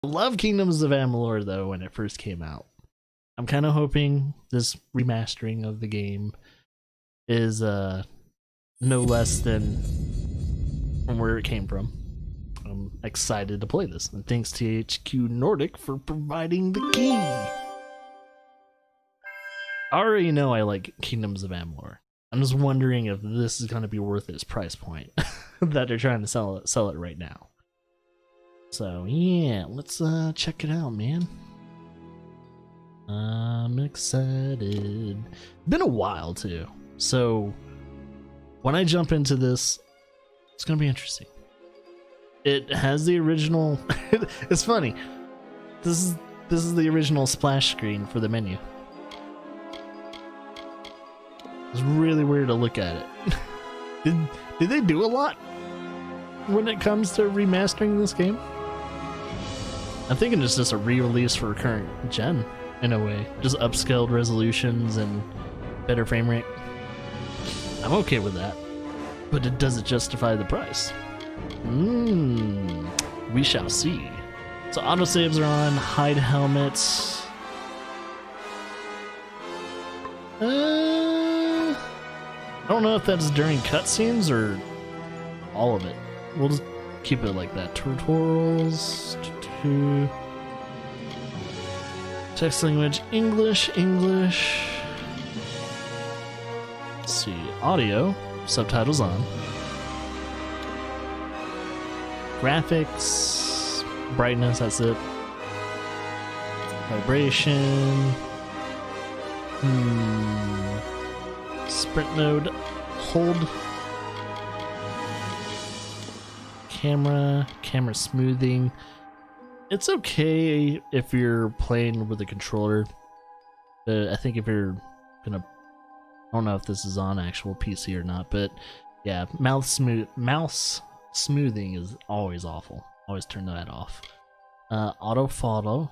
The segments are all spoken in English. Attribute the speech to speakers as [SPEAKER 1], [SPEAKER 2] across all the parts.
[SPEAKER 1] I love Kingdoms of Amalur though when it first came out. I'm kind of hoping this remastering of the game is no less than from where it came from. I'm excited to play this, and thanks to HQ Nordic for providing the key. I already know I like Kingdoms of Amalur. I'm just wondering if this is going to be worth its price point that they're trying to sell it right now. So yeah, let's check it out, man. I'm excited. Been a while too, so when I jump into this, it's gonna be interesting. It has the original. It's funny. This is the original splash screen for the menu. It's really weird to look at it. Did they do a lot when it comes to remastering this game? I'm thinking it's just a re-release for current gen in a way, just upscaled resolutions and better frame rate. I'm okay with that, but does it justify the price? We shall see. So autosaves are on, hide helmets. I don't know if that's during cutscenes or all of it. We'll just keep it like that. Tutorials. Text language, English. Let's see, audio, subtitles on. Graphics, brightness, that's it. Vibration. Sprint mode, hold. Camera smoothing. It's okay if you're playing with a controller. I think if you're gonna, I don't know if this is on actual PC or not, but yeah, mouse smoothing is always awful. Always turn that off. Auto follow.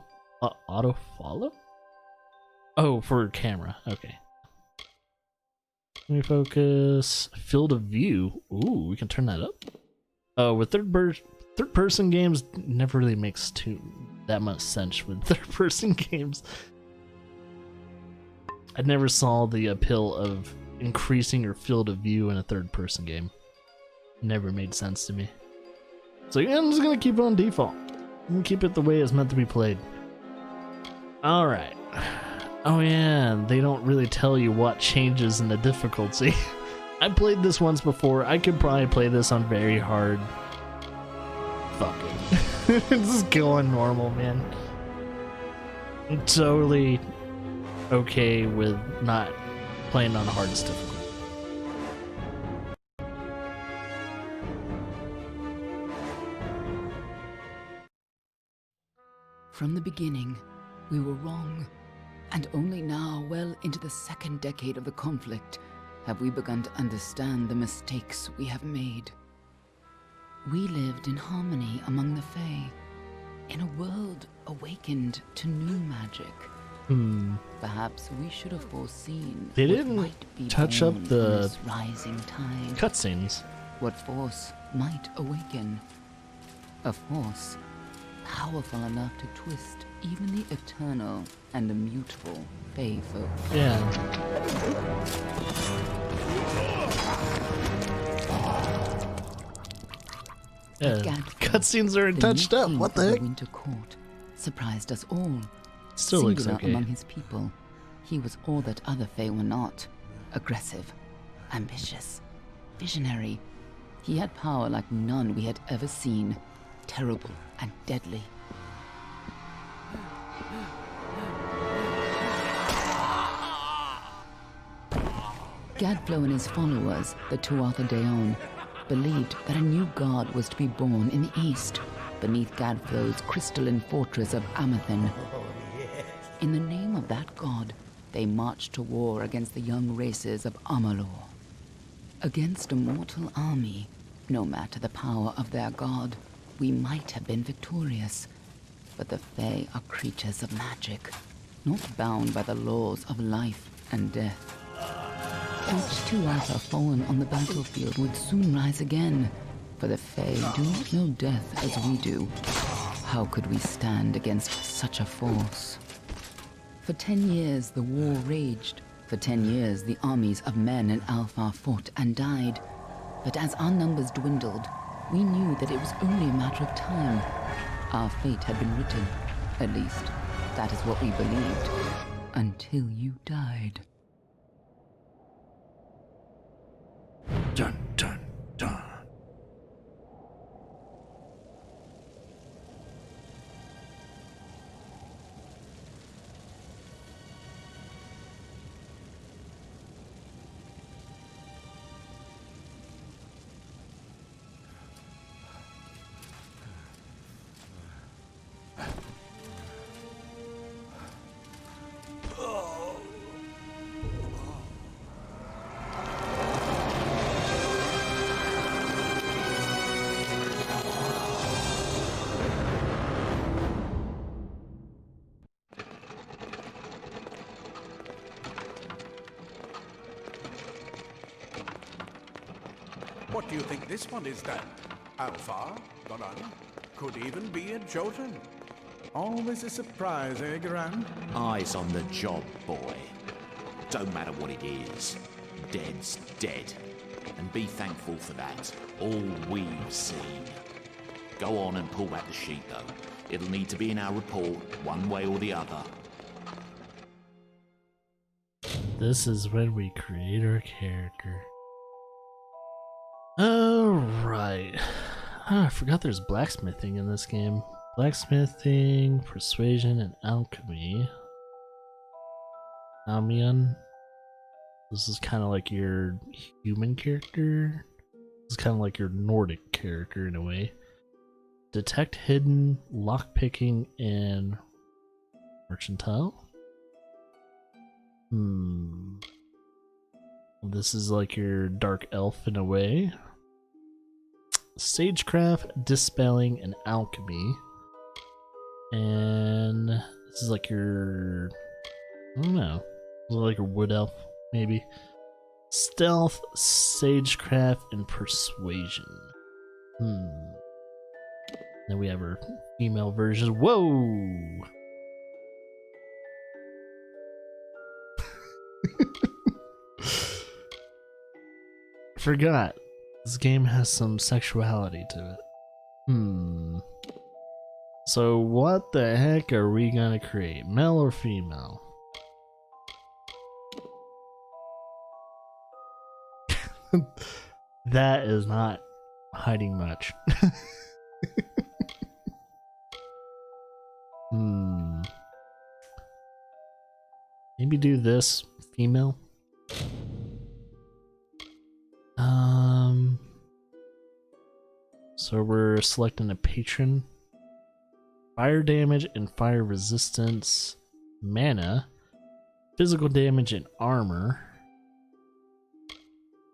[SPEAKER 1] Oh, for camera. Okay. Let me focus. Field of view. Ooh, we can turn that up. Oh, with third-person games never really makes that much sense with third-person games. I never saw the appeal of increasing your field of view in a third-person game. Never made sense to me. So yeah, I'm just gonna keep it on default. I'm gonna keep it the way it's meant to be played. Alright. Oh yeah, they don't really tell you what changes in the difficulty. I played this once before. I could probably play this on very hard. Fuck it. Just go on normal, man. I'm totally okay with not playing on hardest difficulty.
[SPEAKER 2] From the beginning, we were wrong. And only now, well into the second decade of the conflict, have we begun to understand the mistakes we have made. We lived in harmony among the Fae, in a world awakened to new magic. Perhaps we should have foreseen
[SPEAKER 1] they
[SPEAKER 2] what
[SPEAKER 1] didn't
[SPEAKER 2] might be
[SPEAKER 1] touch up
[SPEAKER 2] born from
[SPEAKER 1] the
[SPEAKER 2] this rising tide.
[SPEAKER 1] cutscenes.
[SPEAKER 2] What force might awaken? A force powerful enough to twist even the eternal and immutable Fae folk.
[SPEAKER 1] Yeah. Cutscenes aren't touched up. What the heck?
[SPEAKER 2] Winter Court surprised us all.
[SPEAKER 1] Still looks
[SPEAKER 2] Singular
[SPEAKER 1] okay.
[SPEAKER 2] among his people, he was all that other Fae were not. Aggressive, ambitious, visionary. He had power like none we had ever seen. Terrible and deadly. Gadflow and his followers, the Tuatha Deon, believed that a new god was to be born in the east, beneath Gadflow's crystalline fortress of Amathen. In the name of that god, they marched to war against the young races of Amalur. Against a mortal army, no matter the power of their god, we might have been victorious. But the Fae are creatures of magic, not bound by the laws of life and death. Each Tuatha fallen on the battlefield would soon rise again, for the Fae do not know death as we do. How could we stand against such a force? For 10 years, the war raged. For 10 years, the armies of men and Alpha fought and died. But as our numbers dwindled, we knew that it was only a matter of time. Our fate had been written. At least, that is what we believed. Until you died.
[SPEAKER 1] Dun, dun, dun.
[SPEAKER 3] What do you think this one is then? Alpha? None. Could even be a Jotun. Always a surprise, eh, Garand?
[SPEAKER 4] Eyes on the job, boy. Don't matter what it is. Dead's dead. And be thankful for that. All we've seen. Go on and pull back the sheet, though. It'll need to be in our report, one way or the other.
[SPEAKER 1] This is when we create our character. Alright. I forgot there's blacksmithing in this game. Blacksmithing, persuasion, and alchemy. Amion. This is kind of like your human character. This is kind of like your Nordic character in a way. Detect hidden, lockpicking, and mercantile. This is like your dark elf in a way. Sagecraft, dispelling, and alchemy. And this is like your, I don't know, like your wood elf, maybe. Stealth, sagecraft, and persuasion. Then we have our female version. Whoa! Forgot. This game has some sexuality to it. So what the heck are we gonna create? Male or female? That is not hiding much. Maybe do this female. So we're selecting a patron. Fire damage and fire resistance, mana, physical damage and armor,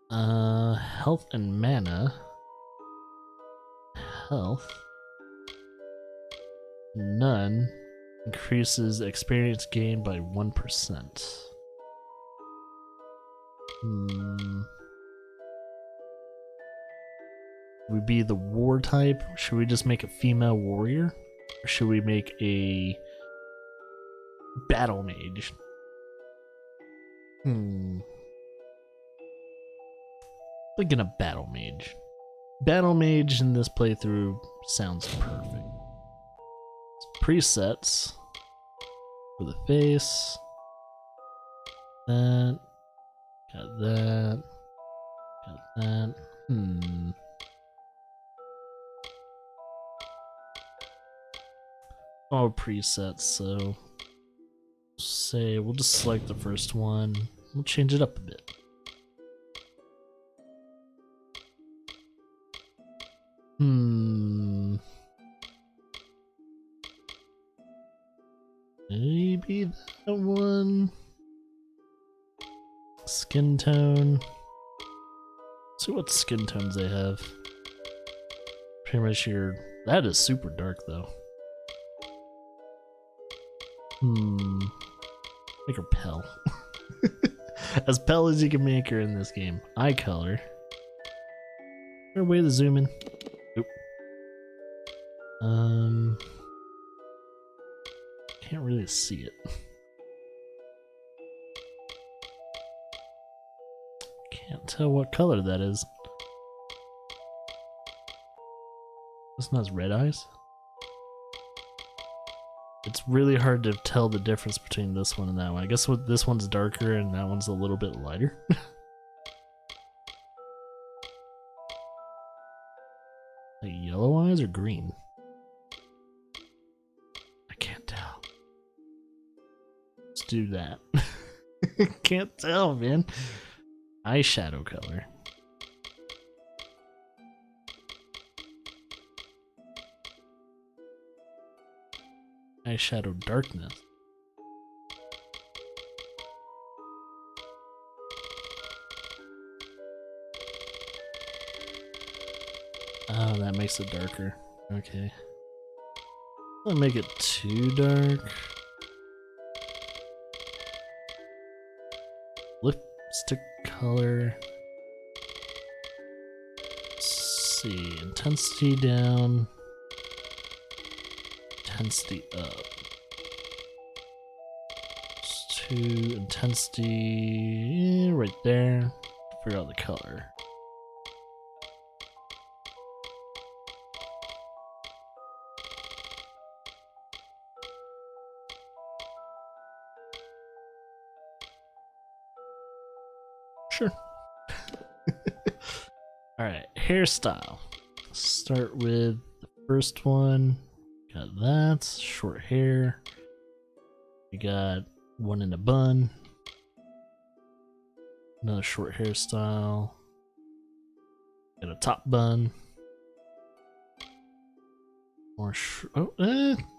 [SPEAKER 1] health and mana, health, none, increases experience gained by 1%. We be the war type? Should we just make a female warrior? Or should we make a battle mage? Thinking a battle mage. Battle mage in this playthrough sounds perfect. Presets for the face. That. Got that. Got that. All presets, so say we'll just select the first one. We'll change it up a bit. Maybe that one. Skin tone. See what skin tones they have. Pretty much your. That is super dark though. Make her pale. As pale as you can make her in this game. Eye color. Is there a way to zoom in? Oop. can't really see it. Can't tell what color that is. This one has red eyes. It's really hard to tell the difference between this one and that one. I guess this one's darker and that one's a little bit lighter. Like yellow eyes or green? I can't tell. Let's do that. Can't tell, man. Eyeshadow color. Eyeshadow darkness. Oh, that makes it darker. Okay. Don't make it too dark. Lipstick color. Let's see. Intensity down. Intensity up. Let's do intensity right there. Figure out the color. Sure. Alright, hairstyle. Start with the first one. Got that. Short hair. We got one in a bun. Another short hairstyle. Got a top bun. More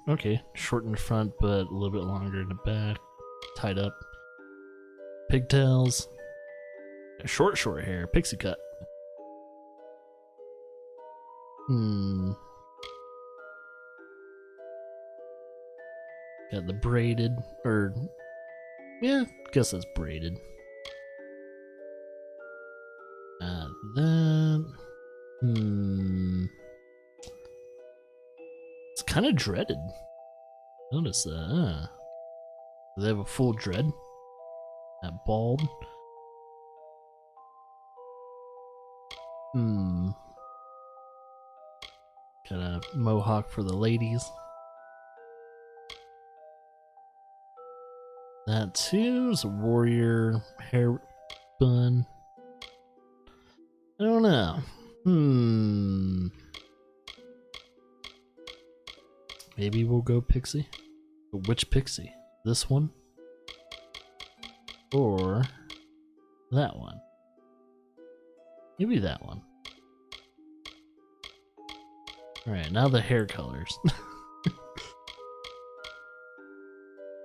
[SPEAKER 1] okay. Short in the front, but a little bit longer in the back. Tied up. Pigtails. Short hair, pixie cut. Got the braided, or yeah, guess that's braided. That. It's kind of dreaded. Notice that. Do they have a full dread? That bald. Got a mohawk for the ladies. That too is a warrior hair bun. I don't know. Maybe we'll go pixie. But which pixie? This one? Or that one? Maybe that one. Alright, now the hair colors.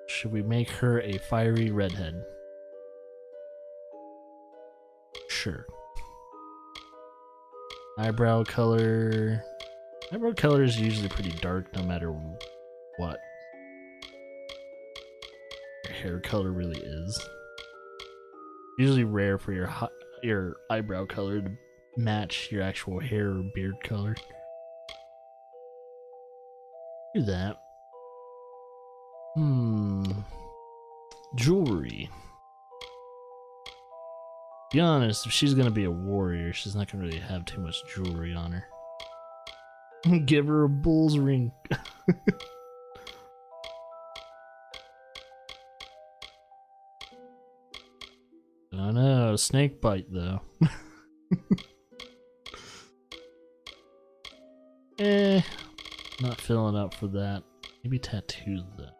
[SPEAKER 1] Should we make her a fiery redhead? Sure. Eyebrow color. Eyebrow color is usually pretty dark no matter what your hair color really is. Usually rare for your eyebrow color to match your actual hair or beard color. Do that. Jewelry. Be honest, if she's gonna be a warrior, she's not gonna really have too much jewelry on her. Give her a bull's ring. I don't know, snake bite though. Not filling up for that. Maybe tattoos though.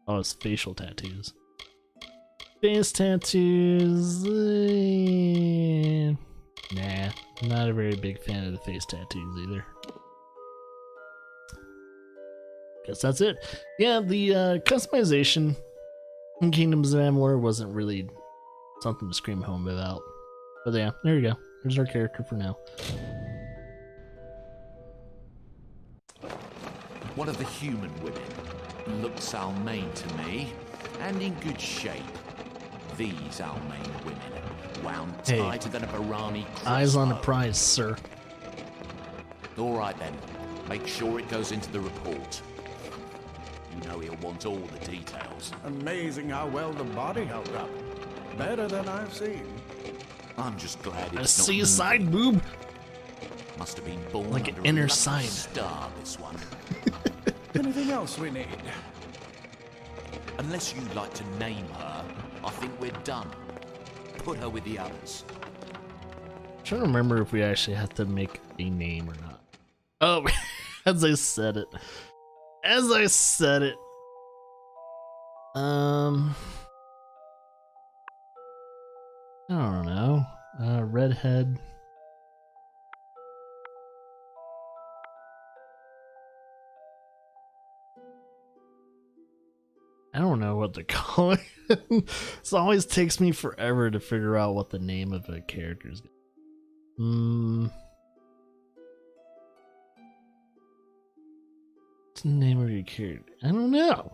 [SPEAKER 1] Oh, it's facial tattoos. Face tattoos. Nah, not a very big fan of the face tattoos either. Guess that's it. Yeah, the customization in Kingdoms of Amalur wasn't really something to scream home about. But yeah, there you go. Here's our character for now.
[SPEAKER 4] One of the human women looks Almain to me, and in good shape. These Almain women, wound tighter than a Barani crossbow.
[SPEAKER 1] Eyes on the prize, sir.
[SPEAKER 4] All right then, make sure it goes into the report. You know he'll want all the details.
[SPEAKER 3] Amazing how well the body held up. Better than I've seen.
[SPEAKER 4] I'm just glad
[SPEAKER 1] A
[SPEAKER 4] it's not
[SPEAKER 1] seaside
[SPEAKER 4] moving.
[SPEAKER 1] boob.
[SPEAKER 4] Must have been born
[SPEAKER 1] Like an
[SPEAKER 4] under
[SPEAKER 1] inner
[SPEAKER 4] a lucky
[SPEAKER 1] side.
[SPEAKER 4] star, this one.
[SPEAKER 3] Anything else we need?
[SPEAKER 4] Unless you'd like to name her, I think we're done. Put her with the others.
[SPEAKER 1] I'm trying to remember if we actually have to make a name or not. Oh, as I said it. As I said it. I don't know. Redhead. I don't know what to call it. This always takes me forever to figure out what the name of a character is. What's the name of your character? I don't know.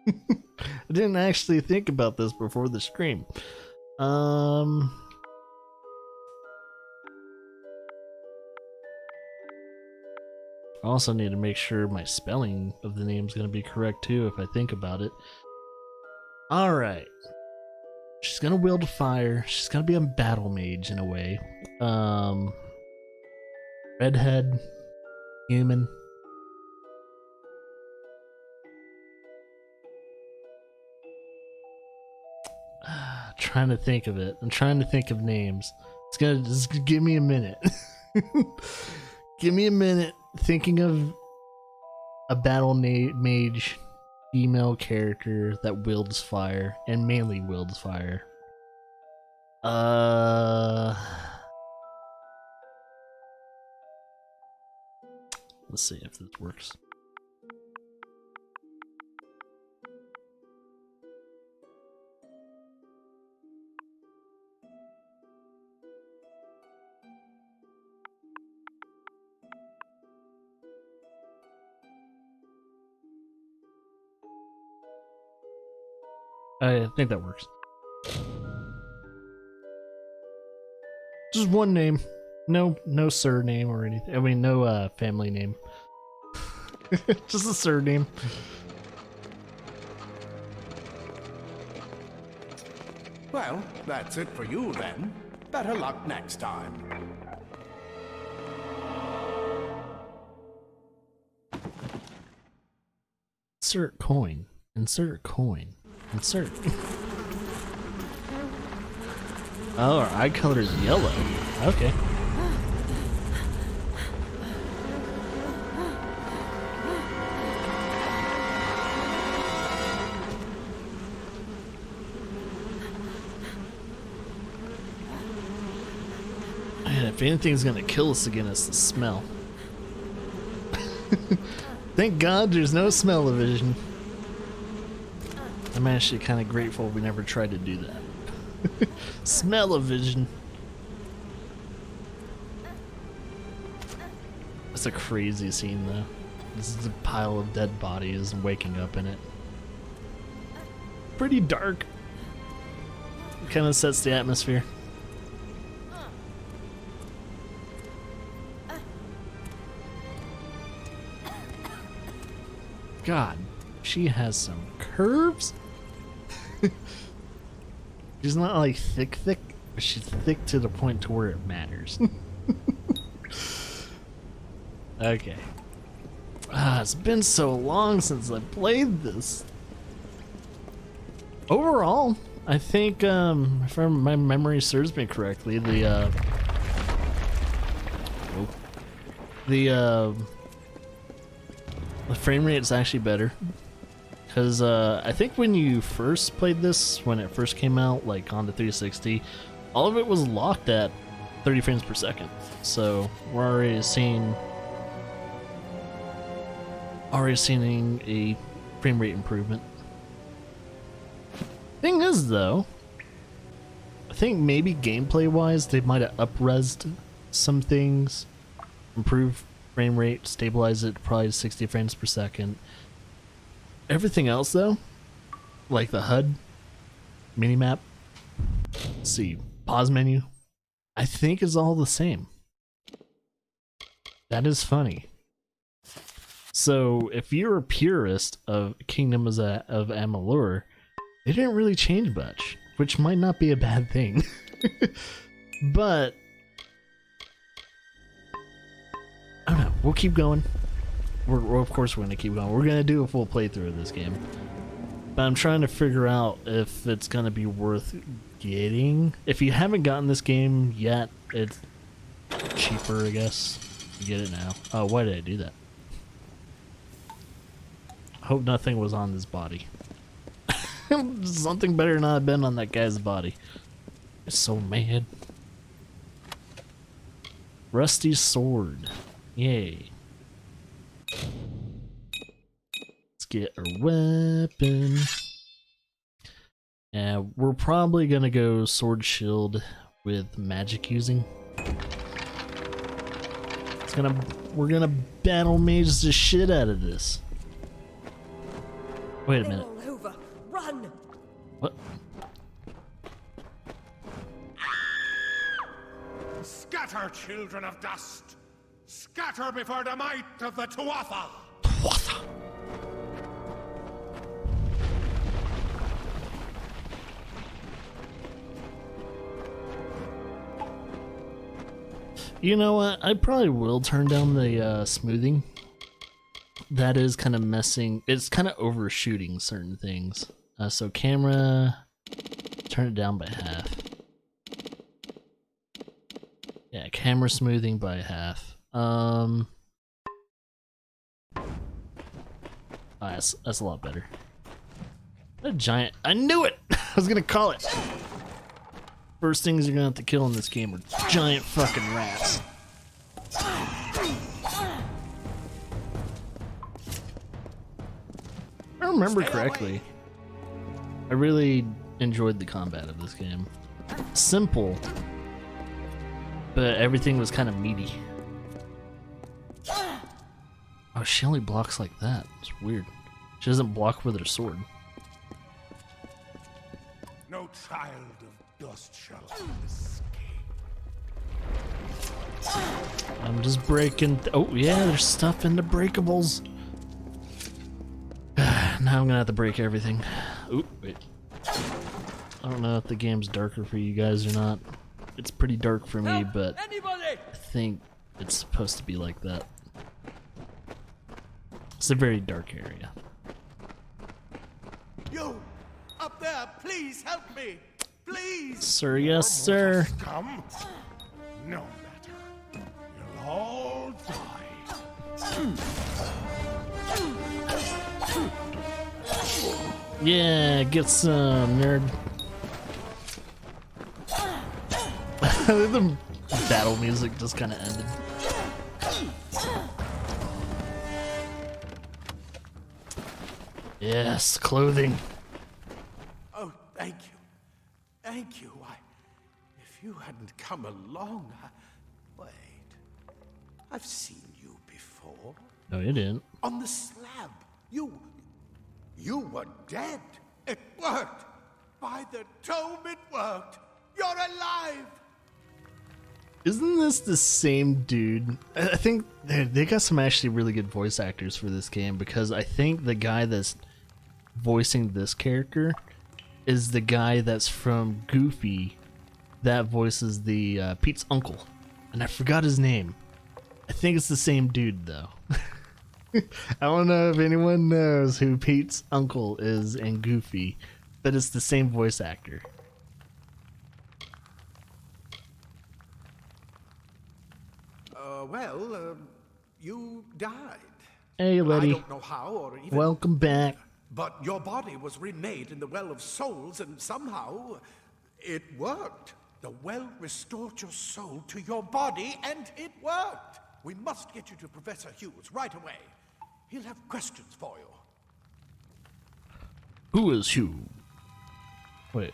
[SPEAKER 1] I didn't actually think about this before the stream. I also need to make sure my spelling of the name is going to be correct too if I think about it. Alright. She's going to wield fire. She's going to be a battle mage in a way. Redhead. Human. Trying to think of it. I'm trying to think of names. It's gonna just give me a minute. Give me a minute thinking of a battle mage female character that wields fire and mainly wields fire. Let's see if this works. I think that works. Just one name. No surname or anything. I mean, no family name. Just a surname.
[SPEAKER 3] Well, that's it for you then. Better luck next time.
[SPEAKER 1] Insert coin. Insert coin. Insert. Oh, our eye color is yellow. Okay. Man, if anything's gonna kill us again, it's the smell. Thank God there's no smell-o-vision. I'm actually kind of grateful we never tried to do that. Smell-o-vision. That's a crazy scene though. This is a pile of dead bodies and waking up in it. Pretty dark. Kind of sets the atmosphere. God, she has some curves. She's not like thick, but she's thick to the point to where it matters. Okay. It's been so long since I played this. Overall, I think, if my memory serves me correctly, the frame rate is actually better. Because I think when you first played this, when it first came out, like on the 360, all of it was locked at 30 frames per second. So we're already seeing a frame rate improvement. Thing is, though, I think maybe gameplay-wise, they might have up-resed some things, improved frame rate, stabilize it to probably 60 frames per second. Everything else though, like the HUD, minimap, let's see, pause menu, I think is all the same. That is funny. So if you're a purist of Kingdom of Amalur, they didn't really change much, which might not be a bad thing. But I don't know. We'll keep going. Of course we're gonna keep going. We're gonna do a full playthrough of this game. But I'm trying to figure out if it's gonna be worth getting. If you haven't gotten this game yet, it's cheaper, I guess. You get it now. Oh, why did I do that? Hope nothing was on this body. Something better not have been on that guy's body. I'm so mad. Rusty sword. Yay. Let's get our weapon. And we're probably gonna go sword shield with magic using. We're gonna battle mage the shit out of this. Wait a minute.
[SPEAKER 5] All over. Run!
[SPEAKER 1] What?
[SPEAKER 3] Scatter, children of dust! Scatter before the might of the Tuatha!
[SPEAKER 1] Tuatha. You know what? I probably will turn down the smoothing. That is kind of messing. It's kind of overshooting certain things. So camera, turn it down by half. Yeah, camera smoothing by half. That's a lot better. A giant. I knew it. I was gonna call it. First things you're gonna have to kill in this game are giant fucking rats. If I remember correctly, I really enjoyed the combat of this game. Simple, but everything was kind of meaty. Oh, she only blocks like that. It's weird. She doesn't block with her sword.
[SPEAKER 3] No child of dust shall escape.
[SPEAKER 1] I'm just breaking. Oh yeah, there's stuff in the breakables. Now I'm gonna have to break everything. Oop, wait. I don't know if the game's darker for you guys or not. It's pretty dark for me, but I think it's supposed to be like that. It's a very dark area.
[SPEAKER 3] You! Up there, please help me! Please!
[SPEAKER 1] Sir, yes, sir.
[SPEAKER 3] Come. No matter. You'll all die.
[SPEAKER 1] Yeah, get some, nerd. The battle music just kind of ended. Yes, clothing.
[SPEAKER 3] Oh, thank you. Thank you. If you hadn't come along, wait. I've seen you before.
[SPEAKER 1] No, you didn't.
[SPEAKER 3] On the slab. You were dead. It worked. By the tome, it worked. You're alive.
[SPEAKER 1] Isn't this the same dude? I think they got some actually really good voice actors for this game, because I think the guy that's voicing this character is the guy that's from Goofy that voices the Pete's uncle, and I forgot his name. I think it's the same dude though. I don't know if anyone knows who Pete's uncle is in Goofy, but it's the same voice actor.
[SPEAKER 3] You died.
[SPEAKER 1] Hey, Letty.
[SPEAKER 3] I don't know how or even...
[SPEAKER 1] Welcome back.
[SPEAKER 3] But your body was remade in the Well of Souls, and somehow it worked. The well restored your soul to your body, and it worked. We must get you to Professor Hughes right away. He'll have questions for you.
[SPEAKER 1] Who is Hugh? Wait.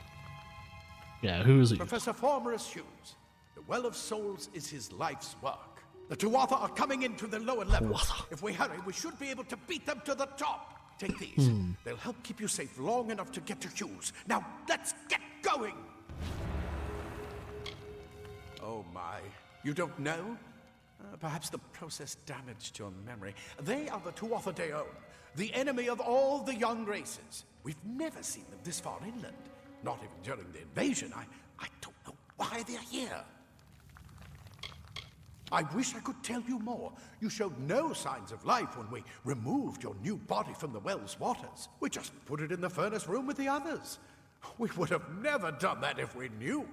[SPEAKER 1] Yeah, who is he?
[SPEAKER 3] Professor Formerus Hughes. The Well of Souls is his life's work. The Tuatha are coming into the lower levels.
[SPEAKER 1] Tuatha.
[SPEAKER 3] If we hurry, we should be able to beat them to the top. Take these. They'll help keep you safe long enough to get to Hughes. Now, let's get going! Oh my. You don't know? Perhaps the process damaged your memory. They are the Tuatha De Own, the enemy of all the young races. We've never seen them this far inland. Not even during the invasion. I don't know why they're here. I wish I could tell you more. You showed no signs of life when we removed your new body from the well's waters. We just put it in the furnace room with the others. We would have never done that if we knew.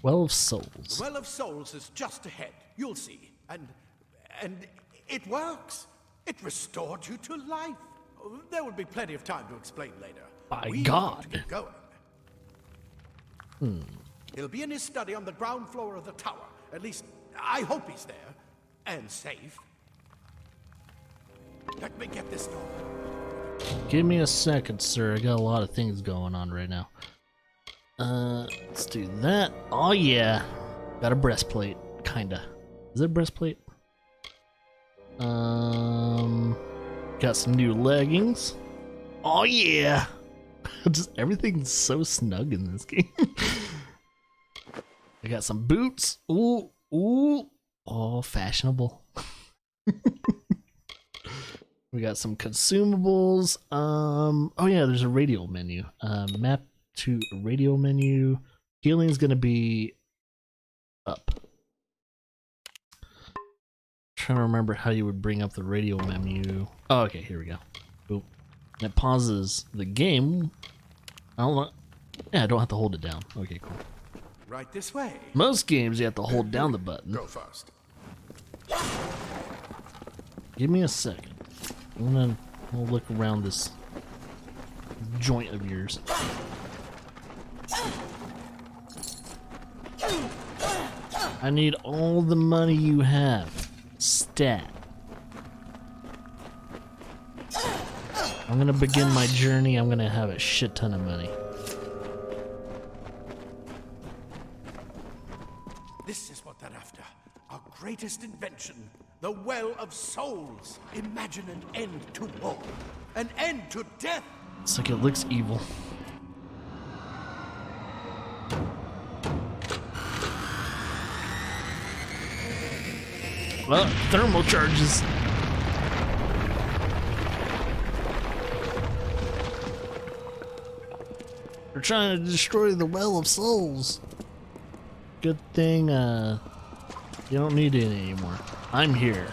[SPEAKER 1] Well of Souls.
[SPEAKER 3] The Well of Souls is just ahead. You'll see. And it works. It restored you to life. There will be plenty of time to explain later.
[SPEAKER 1] By
[SPEAKER 3] We
[SPEAKER 1] God.
[SPEAKER 3] want to keep going. He'll be in his study on the ground floor of the tower. At least, I hope he's there. And safe. Let me get this door.
[SPEAKER 1] Give me a second, sir. I got a lot of things going on right now. Let's do that. Oh yeah. Got a breastplate. Kinda. Is it a breastplate? Got some new leggings. Oh yeah. Just everything's so snug in this game. I got some boots. Ooh, ooh. Oh, fashionable. We got some consumables. Oh yeah, there's a radio menu. Map to a radio menu. Healing's gonna be up. Trying to remember how you would bring up the radio menu. Oh, okay, here we go. Boop. And it pauses the game. I don't know. Yeah, I don't have to hold it down. Okay, cool.
[SPEAKER 3] Right this way.
[SPEAKER 1] Most games you have to hold down the button.
[SPEAKER 3] Go first.
[SPEAKER 1] Give me a second. I'm gonna look around this joint of yours. I need all the money you have. Stat. I'm gonna begin my journey. I'm gonna have a shit ton of money.
[SPEAKER 3] This is what they're after. Our greatest invention. The Well of Souls. Imagine an end to war. An end to death.
[SPEAKER 1] It's like it looks evil. Well, thermal charges. They're trying to destroy the Well of Souls. Good thing, you don't need it anymore. I'm here.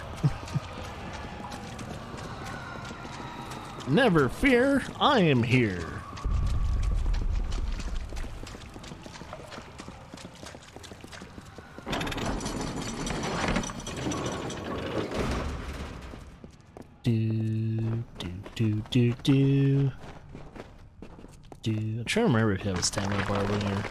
[SPEAKER 1] Never fear, I am here. Do. I'm trying to remember if you have a stamina bar when you're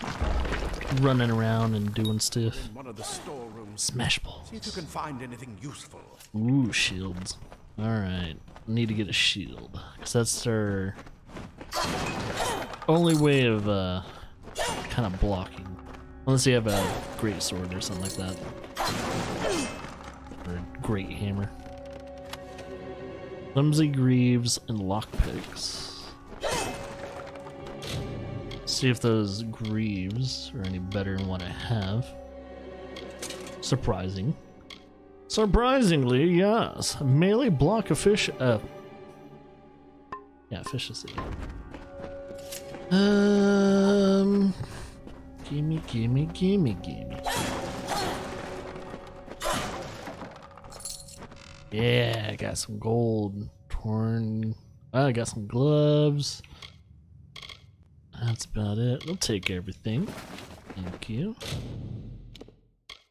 [SPEAKER 1] running around and doing stuff.
[SPEAKER 3] In one of the storerooms.
[SPEAKER 1] Smash balls.
[SPEAKER 3] See if you can find anything useful.
[SPEAKER 1] Ooh, shields. Alright. Need to get a shield. Because that's our only way of kind of blocking. Unless you have a great sword or something like that. Or a great hammer. Clumsy greaves and lockpicks. See if those greaves are any better than what I have. Surprisingly, yes. Melee block efficiency. Yeah, efficiency. Gimme. Yeah, I got some gold. Torn. I got some gloves. That's about it. We'll take everything. Thank you.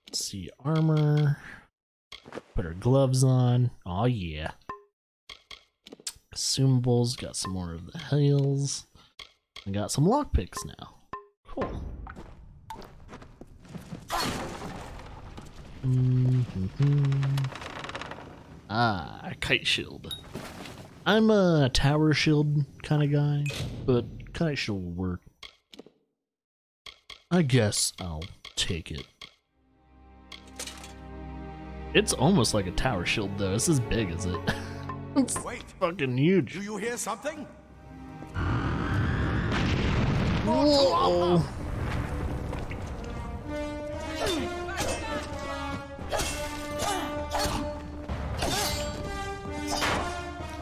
[SPEAKER 1] Let's see, armor. Put our gloves on. Oh yeah. Consumables. Got some more of the heals. I got some lockpicks now. Cool. Ah, a kite shield. I'm a tower shield kind of guy, but kite shield will work. I guess I'll take it. It's almost like a tower shield though. It's as big as it. It's
[SPEAKER 3] Wait.
[SPEAKER 1] fucking huge.
[SPEAKER 3] Do you hear something?
[SPEAKER 1] Whoa.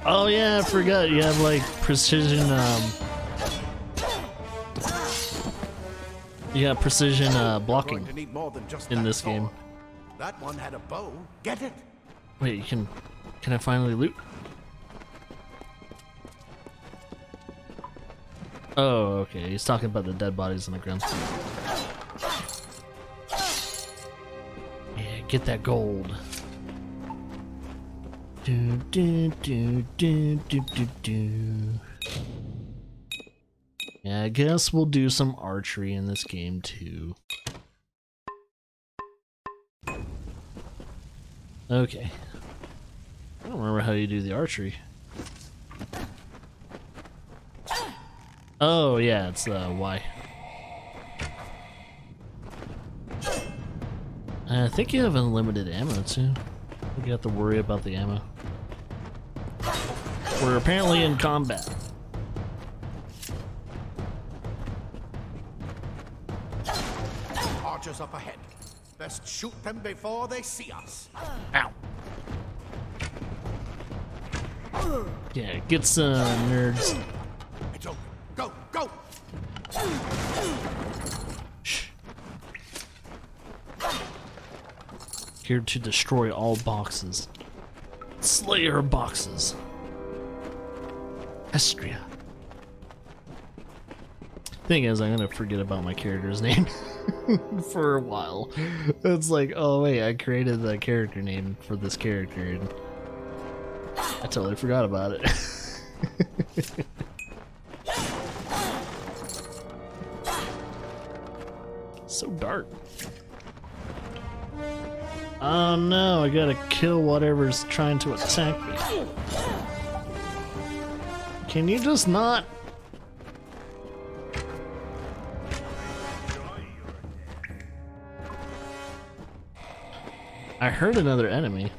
[SPEAKER 1] Oh yeah, I forgot. You have like precision. You got precision blocking
[SPEAKER 3] Going to need more than just
[SPEAKER 1] in
[SPEAKER 3] that
[SPEAKER 1] this game.
[SPEAKER 3] sword. That one had a bow. Get it?
[SPEAKER 1] Wait, can I finally loot? Oh, okay. He's talking about the dead bodies on the ground. Yeah, get that gold. Do do do do do do do. Yeah, I guess we'll do some archery in this game too. Okay. I don't remember how you do the archery. Oh yeah, it's Y. I think you have unlimited ammo too. I think you have to worry about the ammo. We're apparently in combat.
[SPEAKER 3] Archers up ahead. Best shoot them before they see us.
[SPEAKER 1] Ow. Yeah, get some nerds.
[SPEAKER 3] It's open. Go, go!
[SPEAKER 1] Shh. Here to destroy all boxes. Slayer boxes. Estria. Thing is, I'm gonna forget about my character's name for a while. It's like, oh wait, I created the character name for this character and I totally forgot about it. So dark. Oh no, I gotta kill whatever's trying to attack me. Can you just not? I heard another enemy.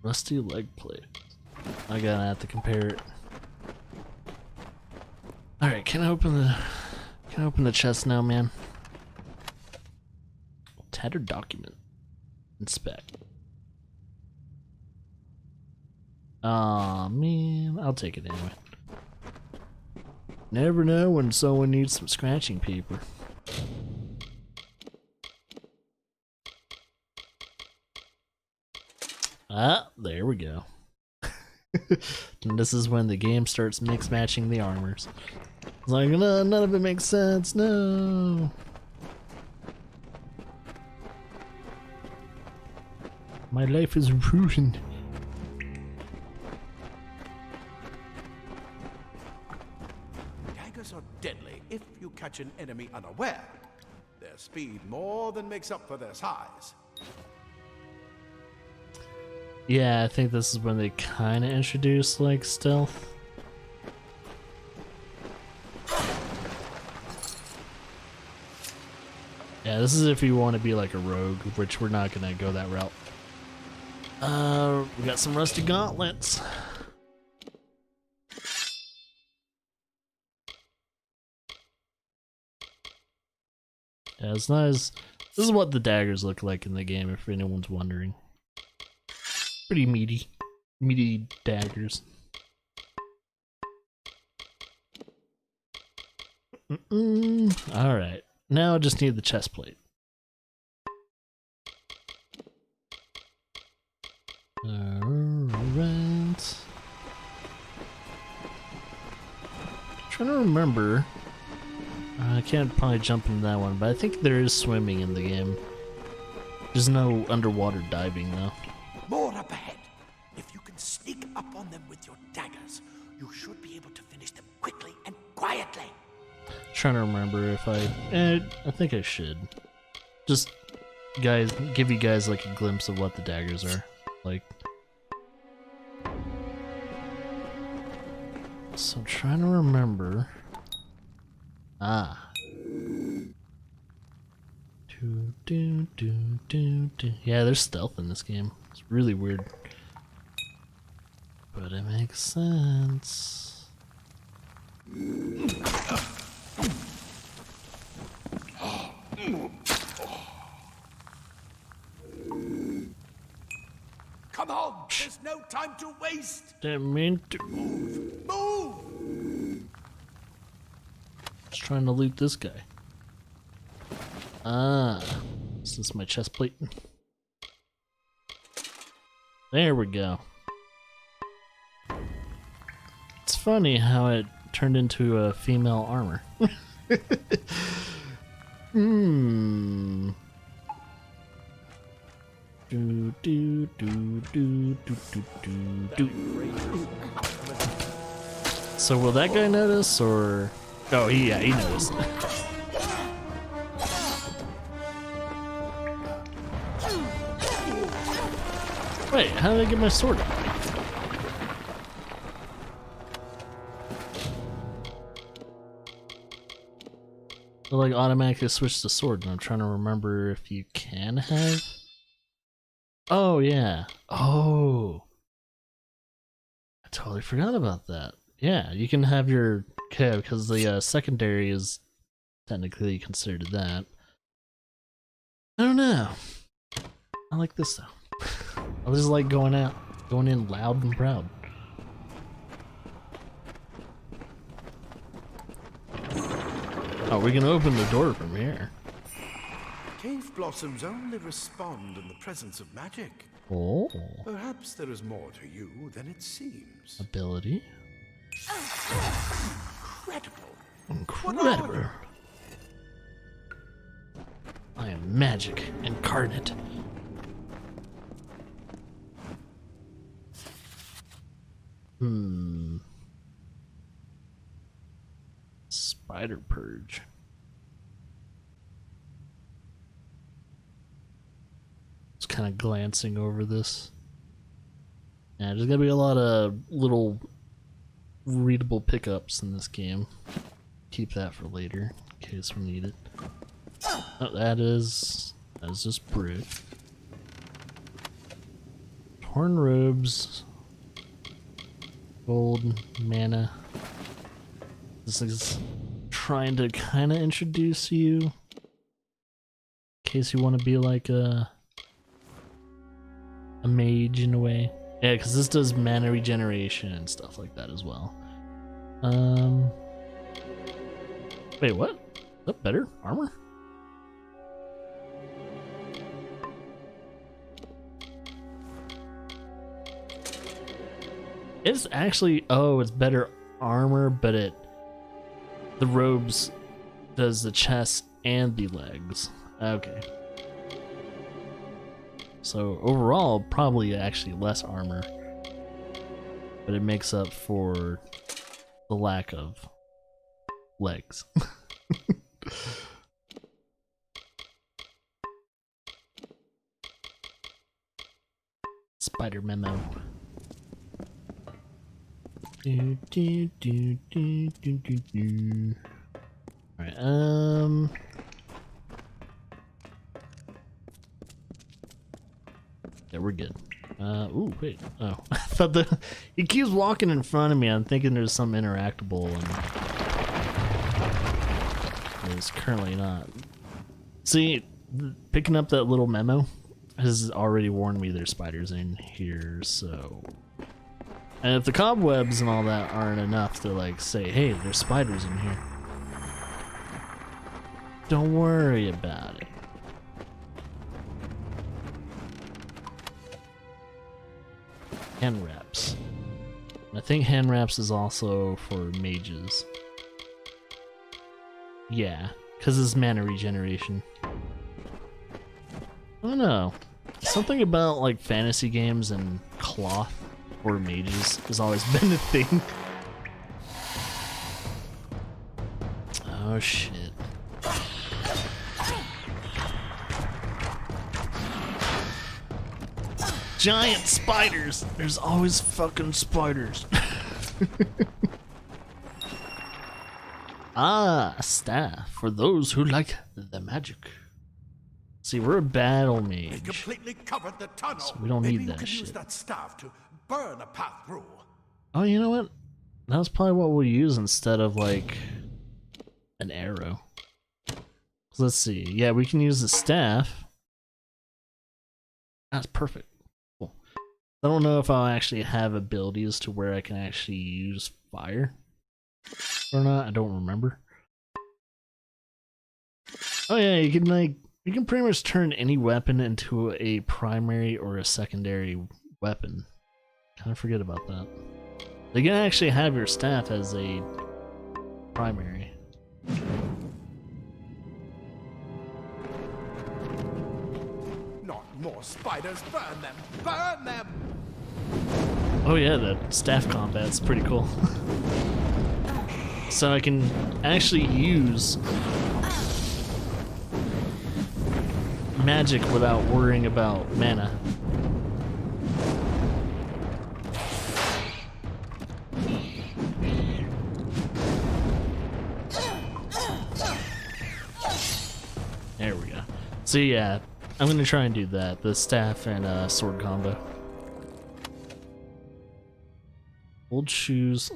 [SPEAKER 1] Rusty leg plate. I gotta have to compare it. Alright, can I open the chest now, man? Tattered document. Inspect. Aw, man. I'll take it anyway. Never know when someone needs some scratching paper. Ah, there we go. And this is when the game starts mix matching the armors. It's like, no, none of it makes sense, no. My life is ruined.
[SPEAKER 3] Daggers are deadly if you catch an enemy unaware. Their speed more than makes up for their size.
[SPEAKER 1] Yeah, I think this is when they kind of introduce like stealth. Yeah, this is if you want to be like a rogue, which we're not gonna go that route. We got some rusty gauntlets. Yeah, it's nice. This is what the daggers look like in the game, if anyone's wondering. Pretty meaty daggers. Alright, now I just need the chest plate. Alright. Trying to remember. I can't probably jump into that one, but I think there is swimming in the game. There's no underwater diving though.
[SPEAKER 3] More up ahead. If you can sneak up on them with your daggers, you should be able to finish them quickly and quietly.
[SPEAKER 1] Trying to remember if I think I should. Just guys, give you guys like a glimpse of what the daggers are like. So I'm trying to remember. Yeah, there's stealth in this game. It's really weird. But it makes sense.
[SPEAKER 3] There's no time to waste!
[SPEAKER 1] Didn't mean to.
[SPEAKER 3] Move!
[SPEAKER 1] Just trying to loot this guy. Ah, is this my chest plate? There we go. It's funny how it turned into a female armor. Hmm. Do do do do do do do do. So will that guy notice, or? Oh, yeah, he noticed. Wait, how did I get my sword up? It like automatically switched to sword, and I'm trying to remember if you can have. Oh yeah. Oh. I totally forgot about that. Yeah, you can have your because the secondary is technically considered that. I don't know. I like this though. I just like going in loud and proud. Oh, we can open the door from here.
[SPEAKER 3] Cave blossoms only respond in the presence of magic.
[SPEAKER 1] Oh.
[SPEAKER 3] Perhaps there is more to you than it seems.
[SPEAKER 1] Ability.
[SPEAKER 3] Incredible.
[SPEAKER 1] Incredible. I am magic incarnate. Spider purge. Just kind of glancing over this. Yeah, there's gonna be a lot of little readable pickups in this game. Keep that for later in case we need it. Oh, that is just brute. Torn robes. Gold, mana. This is trying to kind of introduce you in case you want to be like a mage in a way. Yeah, because this does mana regeneration and stuff like that as well. Wait, what? Is that better armor? It's actually, oh, it's better armor, but the robes does the chest and the legs. Okay. So overall, probably actually less armor, but it makes up for the lack of legs. Spider memo. Do, do, do, do, do, do, do. All right. Yeah, we're good. Ooh, wait. Oh, I thought he keeps walking in front of me. I'm thinking there's some interactable, and it's currently not. See, picking up that little memo has already warned me there's spiders in here, so. And if the cobwebs and all that aren't enough to like say, hey, there's spiders in here, don't worry about it. Hand wraps. I think hand wraps is also for mages. Yeah, because it's mana regeneration. I don't know. Something about like fantasy games and cloth or mages has always been a thing. Oh shit. Giant spiders! There's always fucking spiders. Ah, a staff for those who like the magic. See, we're a battle
[SPEAKER 3] They
[SPEAKER 1] mage.
[SPEAKER 3] completely covered the tunnel.
[SPEAKER 1] So we don't
[SPEAKER 3] Maybe
[SPEAKER 1] need
[SPEAKER 3] you
[SPEAKER 1] that
[SPEAKER 3] can use
[SPEAKER 1] shit.
[SPEAKER 3] that staff to burn a path through.
[SPEAKER 1] Oh, you know what? That's probably what we'll use instead of like an arrow. Let's see. Yeah, we can use the staff. That's perfect. Cool. I don't know if I'll actually have abilities to where I can actually use fire or not. I don't remember. Oh yeah, you can pretty much turn any weapon into a primary or a secondary weapon. Kind of forget about that. You can actually have your staff as a primary.
[SPEAKER 3] Not more spiders! Burn them! Burn them!
[SPEAKER 1] Oh yeah, the staff combat's pretty cool. So I can actually use magic without worrying about mana. There we go. So yeah, I'm gonna try and do that. The staff and sword combo. Old shoes.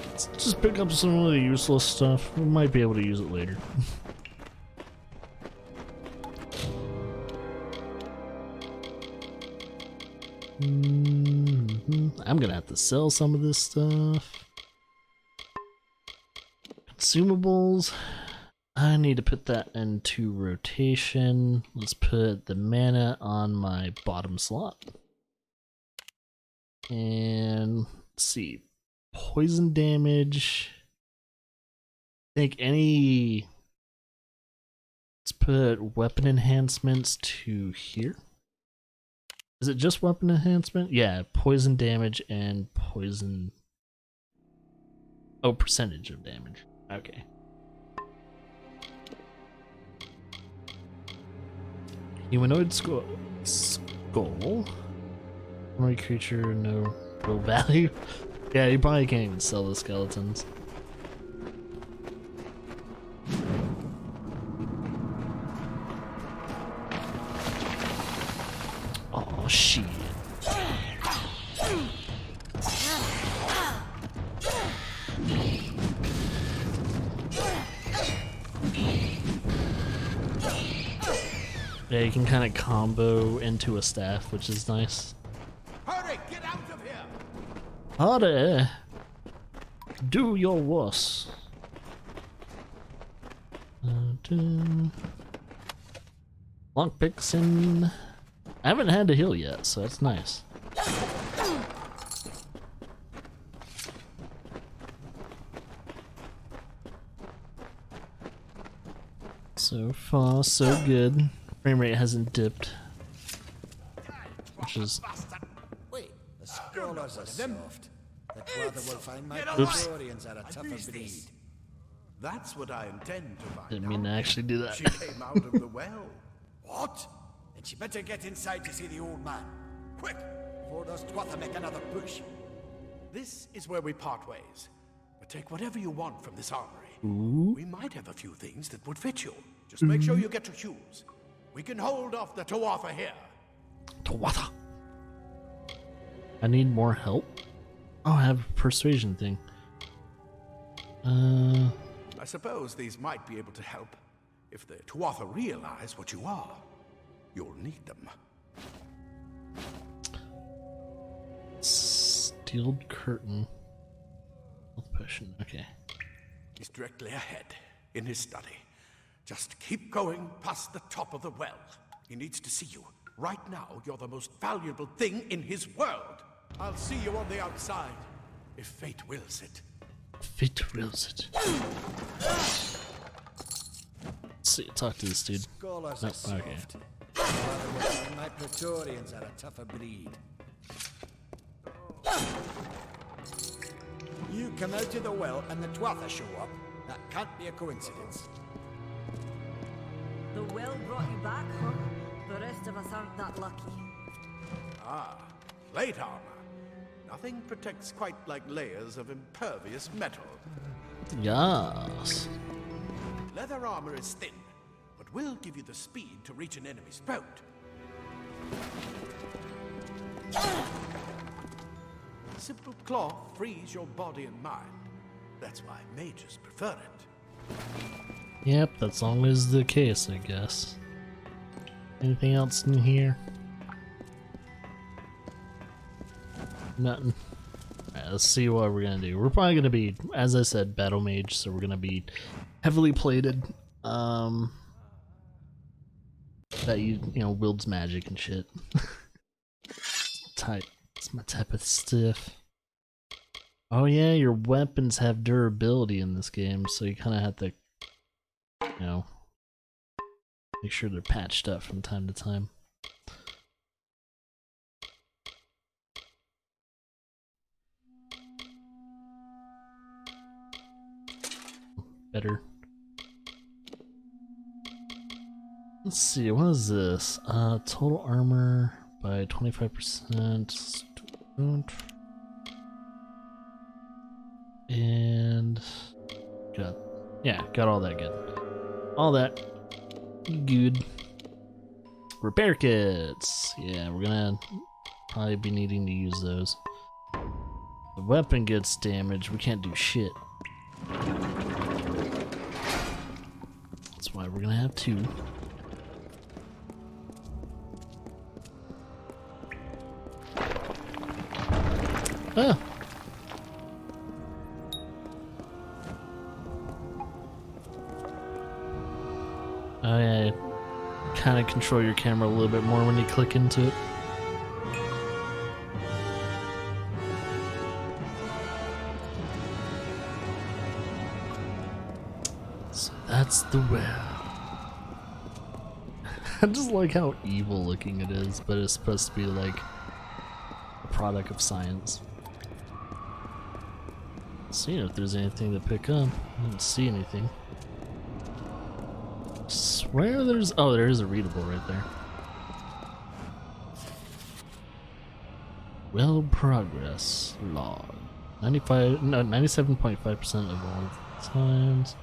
[SPEAKER 1] Let's just pick up some of the useless stuff. We might be able to use it later. I'm gonna have to sell some of this stuff. Consumables. I need to put that into rotation. Let's put the mana on my bottom slot. And let's see. Poison damage. I think any. Let's put weapon enhancements to here. Is it just weapon enhancement? Yeah, poison damage and poison. Oh, percentage of damage. Okay. Humanoid skull. Primary creature, no real value. Yeah, you probably can't even sell the skeletons. Oh shit. Yeah, you can kind of combo into a staff, which is nice.
[SPEAKER 3] Hurry! Get out of here!
[SPEAKER 1] Harder! Do your worst. Lockpicks in. I haven't had to heal yet, so that's nice. So far, so good. Frame rate hasn't dipped, which is.
[SPEAKER 5] Wait, the scholars are soft. That brother will find my
[SPEAKER 1] Oops.
[SPEAKER 5] Praetorians are a tougher breed.
[SPEAKER 3] That's what I intend to find
[SPEAKER 1] Didn't mean to
[SPEAKER 3] out.
[SPEAKER 1] actually do that.
[SPEAKER 3] She came out of the well.
[SPEAKER 5] What? Then she better get inside to see the old man. Quick, before those twatha make another push.
[SPEAKER 3] This is where we part ways. But take whatever you want from this armory. We might have a few things that would fit you. Just make sure you get to choose. We can hold off the Tuatha here.
[SPEAKER 1] Tuatha. I need more help. Oh, I have a persuasion thing.
[SPEAKER 3] I suppose these might be able to help. If the Tuatha realize what you are, you'll need them.
[SPEAKER 1] Steeled curtain. Health potion. Okay.
[SPEAKER 3] He's directly ahead, in his study. Just keep going past the top of the well. He needs to see you. Right now, you're the most valuable thing in his world. I'll see you on the outside, if fate wills it.
[SPEAKER 1] Fate wills it. Let's see, talk to this dude.
[SPEAKER 5] Scholars
[SPEAKER 1] No,
[SPEAKER 5] are soft.
[SPEAKER 1] okay.
[SPEAKER 5] Brother will find my Praetorians are a tougher breed. You come out of the well and the twatha show up. That can't be a coincidence.
[SPEAKER 6] The well brought you back, huh? The rest of us aren't that lucky.
[SPEAKER 3] Ah, plate armor. Nothing protects quite like layers of impervious metal.
[SPEAKER 1] Yes.
[SPEAKER 3] Leather armor is thin, but will give you the speed to reach an enemy's boat. Simple cloth frees your body and mind. That's why mages prefer it.
[SPEAKER 1] Yep, that's always the case, I guess. Anything else in here? Nothing. Alright, let's see what we're gonna do. We're probably gonna be, as I said, battle mage, so we're gonna be heavily plated. That you know wields magic and shit. Tight. It's my type of stuff. Oh yeah, your weapons have durability in this game, so you kind of have to, you know, make sure they're patched up from time to time. Better. Let's see, what is this? Total armor by 25%. And got all that good. All that good. Repair kits. Yeah, we're gonna probably be needing to use those. The weapon gets damaged, we can't do shit. That's why we're gonna have two. Ah! Oh yeah, kind of control your camera a little bit more when you click into it. So that's the well. I just like how evil looking it is, but it's supposed to be like a product of science. Seeing if there's anything to pick up. I didn't see anything. Swear there's, oh, there is a readable right there. Well, progress log. 97.5% of all times.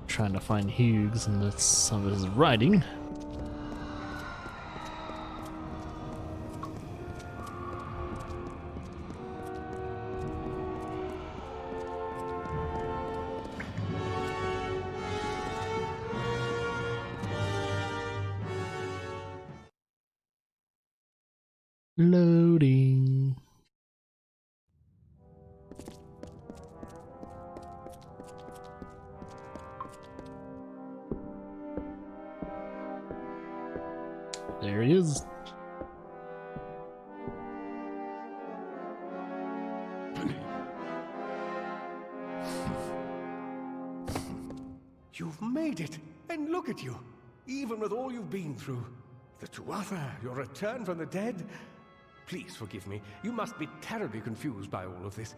[SPEAKER 1] Trying to find Hughes, and that's some of his writing. Loading. There he is.
[SPEAKER 3] You've made it, and look at you. Even with all you've been through. The Tuatha, your return from the dead. Please forgive me. You must be terribly confused by all of this.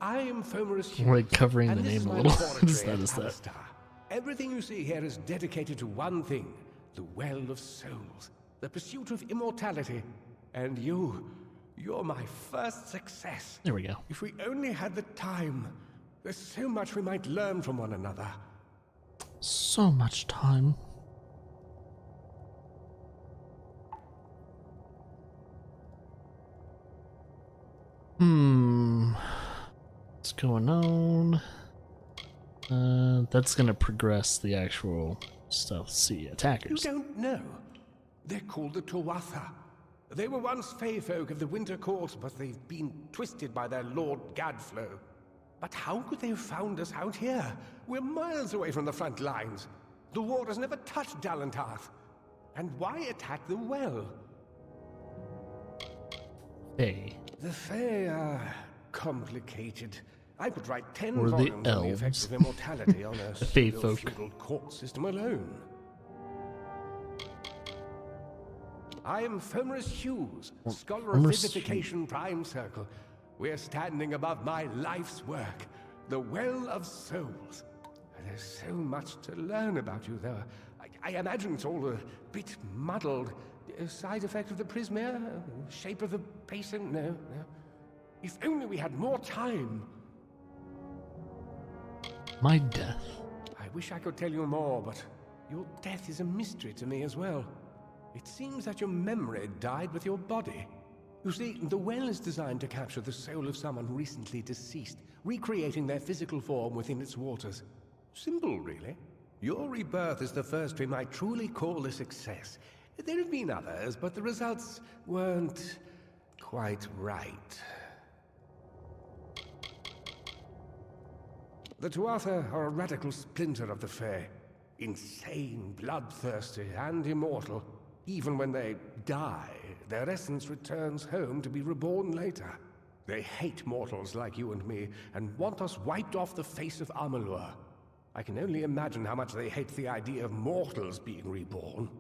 [SPEAKER 3] I am Fomerus Hughes,
[SPEAKER 1] Like covering the
[SPEAKER 3] and this
[SPEAKER 1] name
[SPEAKER 3] is
[SPEAKER 1] a
[SPEAKER 3] my
[SPEAKER 1] little.
[SPEAKER 3] laboratory
[SPEAKER 1] Just
[SPEAKER 3] at
[SPEAKER 1] noticed that.
[SPEAKER 3] Alistar. Everything you see here is dedicated to one thing, the Well of Souls, the pursuit of immortality. And you're my first success.
[SPEAKER 1] There we go.
[SPEAKER 3] If we only had the time, there's so much we might learn from one another.
[SPEAKER 1] So much time. What's going on? That's gonna progress the actual stuff. See, attackers.
[SPEAKER 3] You don't know. They're called the Tuatha. They were once Fey folk of the Winter Court, but they've been twisted by their Lord Gadflow. But how could they have found us out here? We're miles away from the front lines. The war has never touched Dalantarth. And why attack the well?
[SPEAKER 1] Hey.
[SPEAKER 3] The Fey are complicated. I could write 10
[SPEAKER 1] Or the
[SPEAKER 3] volumes on the effects
[SPEAKER 1] elves.
[SPEAKER 3] of immortality on a
[SPEAKER 1] Fey
[SPEAKER 3] single
[SPEAKER 1] folk.
[SPEAKER 3] feudal court system alone. I am Fomerus Hughes, scholar of
[SPEAKER 1] Fomerus
[SPEAKER 3] Vivification Prime Circle. We're standing above my life's work, the Well of Souls. There's so much to learn about you, though. I imagine it's all a bit muddled. A side effect of the prismere? Shape of the basin? No. If only we had more time.
[SPEAKER 1] My death.
[SPEAKER 3] I wish I could tell you more, but your death is a mystery to me as well. It seems that your memory died with your body. You see, the well is designed to capture the soul of someone recently deceased, recreating their physical form within its waters. Simple, really.
[SPEAKER 7] Your rebirth is the first we might truly call a success. There have been others, but the results weren't quite right. The Tuatha are a radical splinter of the Fae. Insane, bloodthirsty, and immortal. Even when they die, their essence returns home to be reborn later. They hate mortals like you and me, and want us wiped off the face of Amalur. I can only imagine how much they hate the idea of mortals being reborn.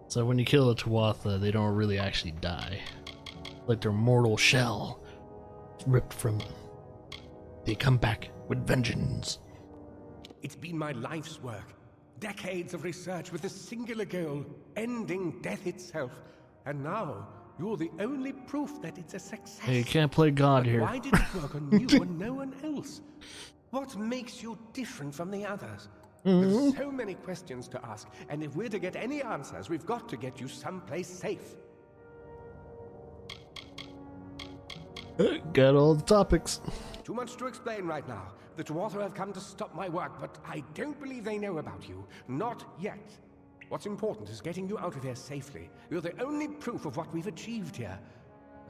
[SPEAKER 1] So when you kill a Tuatha, they don't really actually die. Like their mortal shell ripped from them. They come back with vengeance.
[SPEAKER 7] It's been my life's work. Decades of research with a singular goal, ending death itself. And now, you're the only proof that it's a success.
[SPEAKER 1] Hey, you can't play God
[SPEAKER 7] But
[SPEAKER 1] here.
[SPEAKER 7] why did it work on you and no one else? What makes you different from the others? There's so many questions to ask, and if we're to get any answers, we've got to get you someplace safe.
[SPEAKER 1] Got all the topics.
[SPEAKER 7] Too much to explain right now. The Tuatha have come to stop my work, but I don't believe they know about you. Not yet. What's important is getting you out of here safely. You're the only proof of what we've achieved here.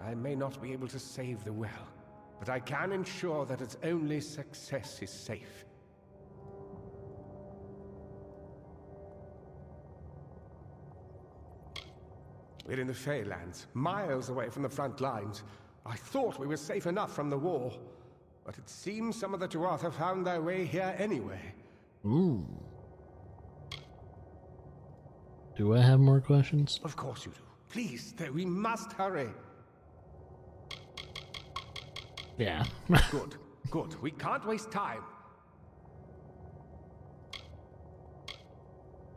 [SPEAKER 7] I may not be able to save the well, but I can ensure that its only success is safe. We're in the Feylands, miles away from the front lines. I thought we were safe enough from the war, but it seems some of the Tuatha found their way here anyway.
[SPEAKER 1] Ooh. Do I have more questions?
[SPEAKER 7] Of course you do. Please, though, we must hurry.
[SPEAKER 1] Yeah.
[SPEAKER 7] Good, good. We can't waste time.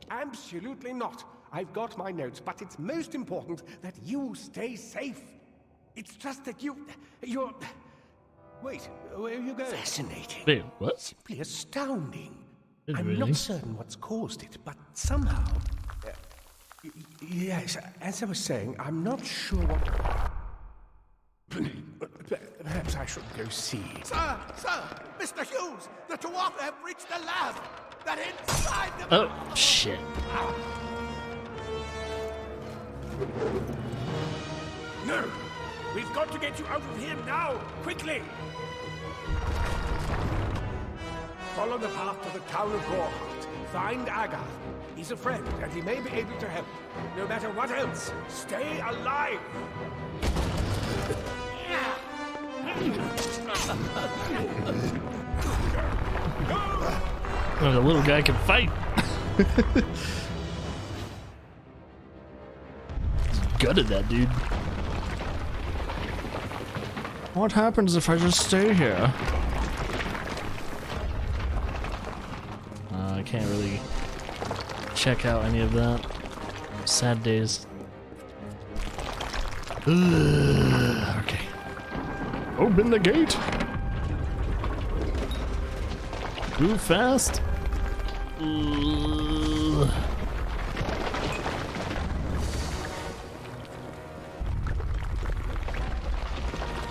[SPEAKER 7] Absolutely not. I've got my notes, but it's most important that you stay safe. It's just that you're... Wait, where are you going? Fascinating.
[SPEAKER 1] Wait, what?
[SPEAKER 7] Simply astounding.
[SPEAKER 1] Didn't
[SPEAKER 7] I'm
[SPEAKER 1] really.
[SPEAKER 7] not certain what's caused it, but somehow... yes, as I was saying, I'm not sure what... Perhaps I should go see.
[SPEAKER 3] Sir! Mr. Hughes! The Tuatha have reached the lab! They're inside the...
[SPEAKER 1] Oh, shit.
[SPEAKER 7] No! We've got to get you out of here now! Quickly! Follow the path to the town of Gorhart. Find Agath. He's a friend, and he may be able to help. No matter what else, stay alive!
[SPEAKER 1] Oh, the little guy can fight. Gutted that dude. What happens if I just stay here? I can't really check out any of that. Sad days. Okay. Open the gate. Move fast.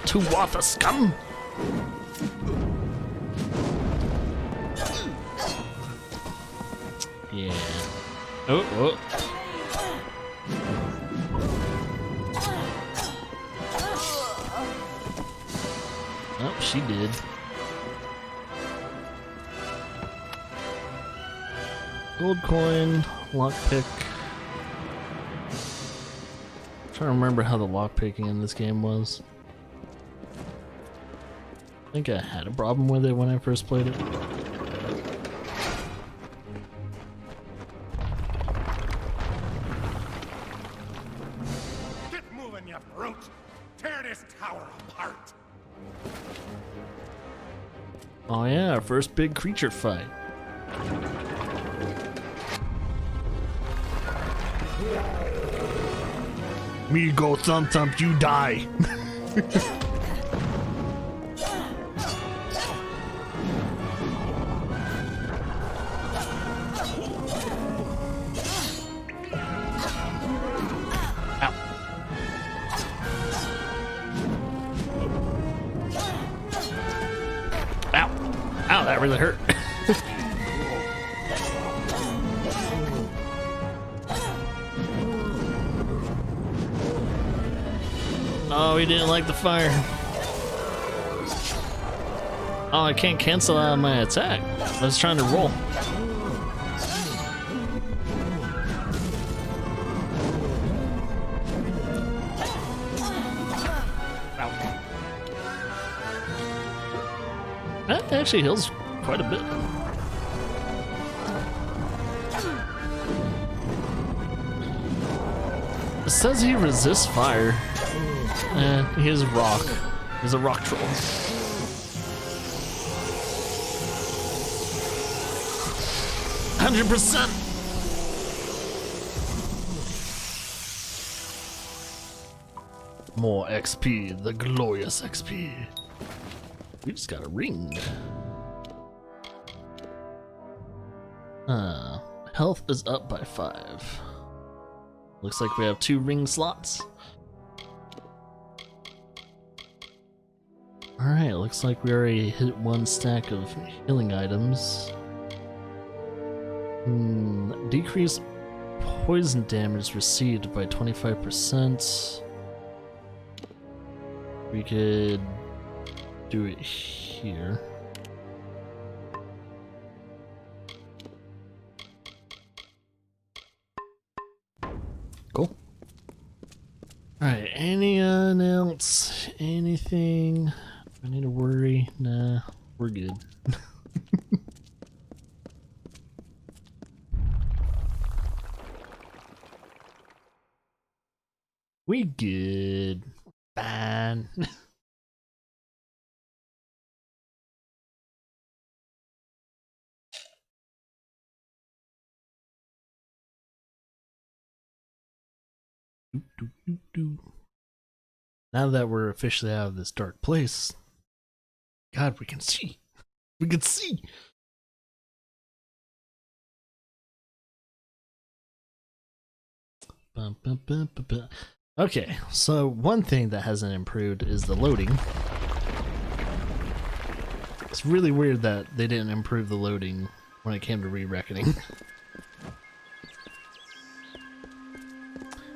[SPEAKER 1] Tuatha scum. Yeah. Oh. Oh, she did. Gold coin, lockpick. Trying to remember how the lockpicking in this game was. I think I had a problem with it when I first played it.
[SPEAKER 7] Get moving, you brute! Tear this tower apart!
[SPEAKER 1] Oh yeah, our first big creature fight. Me go thump thump, you die. Ow, that really hurt. Oh, he didn't like the fire. Oh, I can't cancel out my attack. I was trying to roll. That actually heals quite a bit. It says he resists fire. He is rock. He's a rock troll. %. More XP, the glorious XP. We just got a ring. Health is up by 5. Looks like we have 2 ring slots. Alright, looks like we already hit 1 stack of healing items. Decrease poison damage received by 25%. We could do it here. Cool. Alright, anyone else? Anything I need to worry? Nah, we're good. We good. Fine. Now that we're officially out of this dark place, God, we can see. We can see. Okay, so one thing that hasn't improved is the loading. It's really weird that they didn't improve the loading when it came to re-reckoning.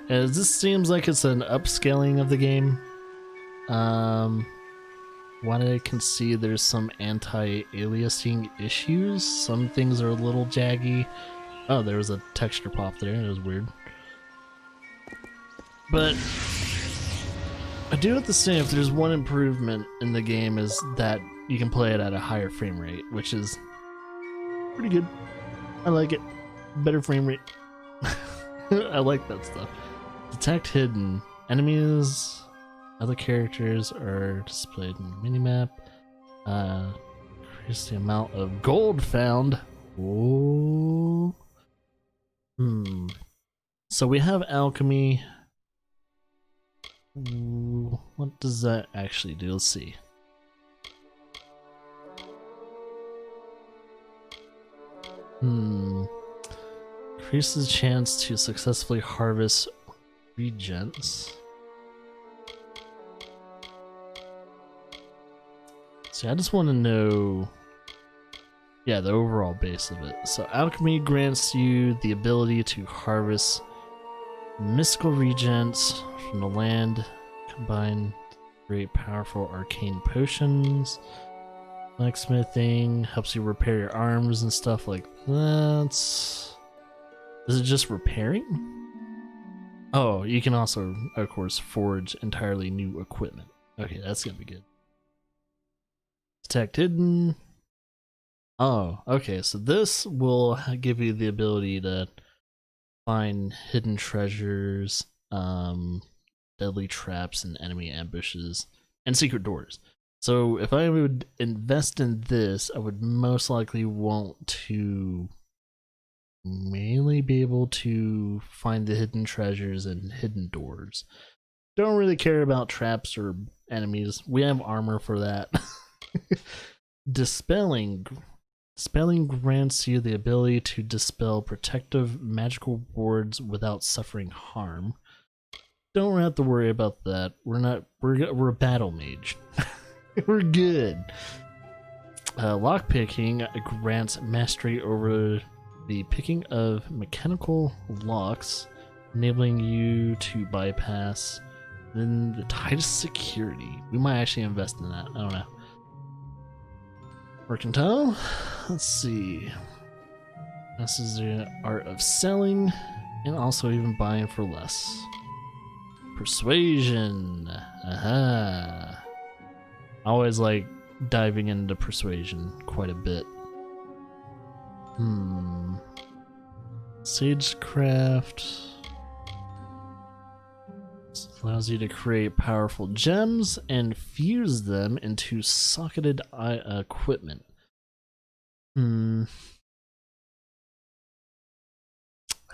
[SPEAKER 1] As this seems like it's an upscaling of the game. What I can see, there's some anti-aliasing issues. Some things are a little jaggy. Oh, there was a texture pop there. It was weird. But I do have to say, if there's one improvement in the game, is that you can play it at a higher frame rate, which is pretty good. I like it. Better frame rate. I like that stuff. Detect hidden enemies. Other characters are displayed in the minimap. Increase the amount of gold found. Ooh. So we have alchemy. Ooh, what does that actually do? Let's see. Increases chance to successfully harvest regents. See, I just want to know, yeah, the overall base of it. So alchemy grants you the ability to harvest mystical regents from the land, combine great powerful arcane potions. Blacksmithing helps you repair your arms and stuff like that. Is it just repairing? Oh, you can also, of course, forge entirely new equipment. Okay, that's gonna be good. Detect hidden. Oh, okay, so this will give you the ability to find hidden treasures, deadly traps and enemy ambushes, and secret doors. So if I would invest in this, I would most likely want to mainly be able to find the hidden treasures and hidden doors. Don't really care about traps or enemies. We have armor for that. Dispelling. Dispelling grants you the ability to dispel protective magical wards without suffering harm. Don't have to worry about that. We're a battle mage. We're good. Lockpicking grants mastery over the picking of mechanical locks, enabling you to bypass Then the tightest security. We might actually invest in that. I don't know. Mercantile. Let's see. This is the art of selling and also even buying for less. Persuasion. Aha. I always like diving into persuasion quite a bit. Sagecraft allows you to create powerful gems and fuse them into socketed equipment. I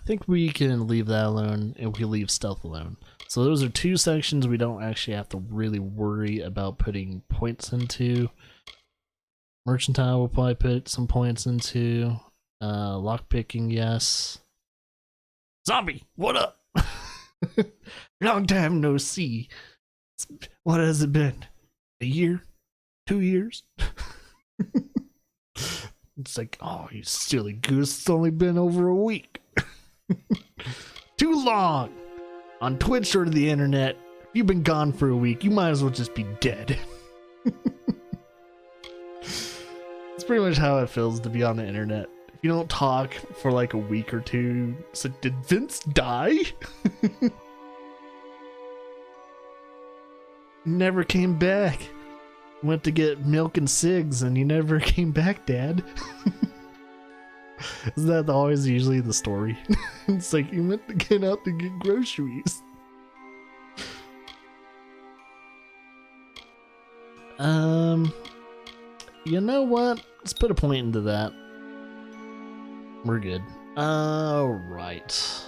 [SPEAKER 1] think we can leave that alone, and we can leave stealth alone. So those are two sections we don't actually have to really worry about putting points into. Mercantile will probably put some points into. Lockpicking, yes. Zombie, what up? Long time no see. What has it been? A year? 2 years? It's like, oh, you silly goose, it's only been over a week. Too long! On Twitch or the internet, if you've been gone for a week, you might as well just be dead. It's pretty much how it feels to be on the internet. If you don't talk for like a week or two, it's like, did Vince die? Never came back. Went to get milk and cigs and you never came back, Dad. Isn't that always usually the story? It's like you meant to get out to get groceries. You know what? Let's put a point into that. We're good. Alright.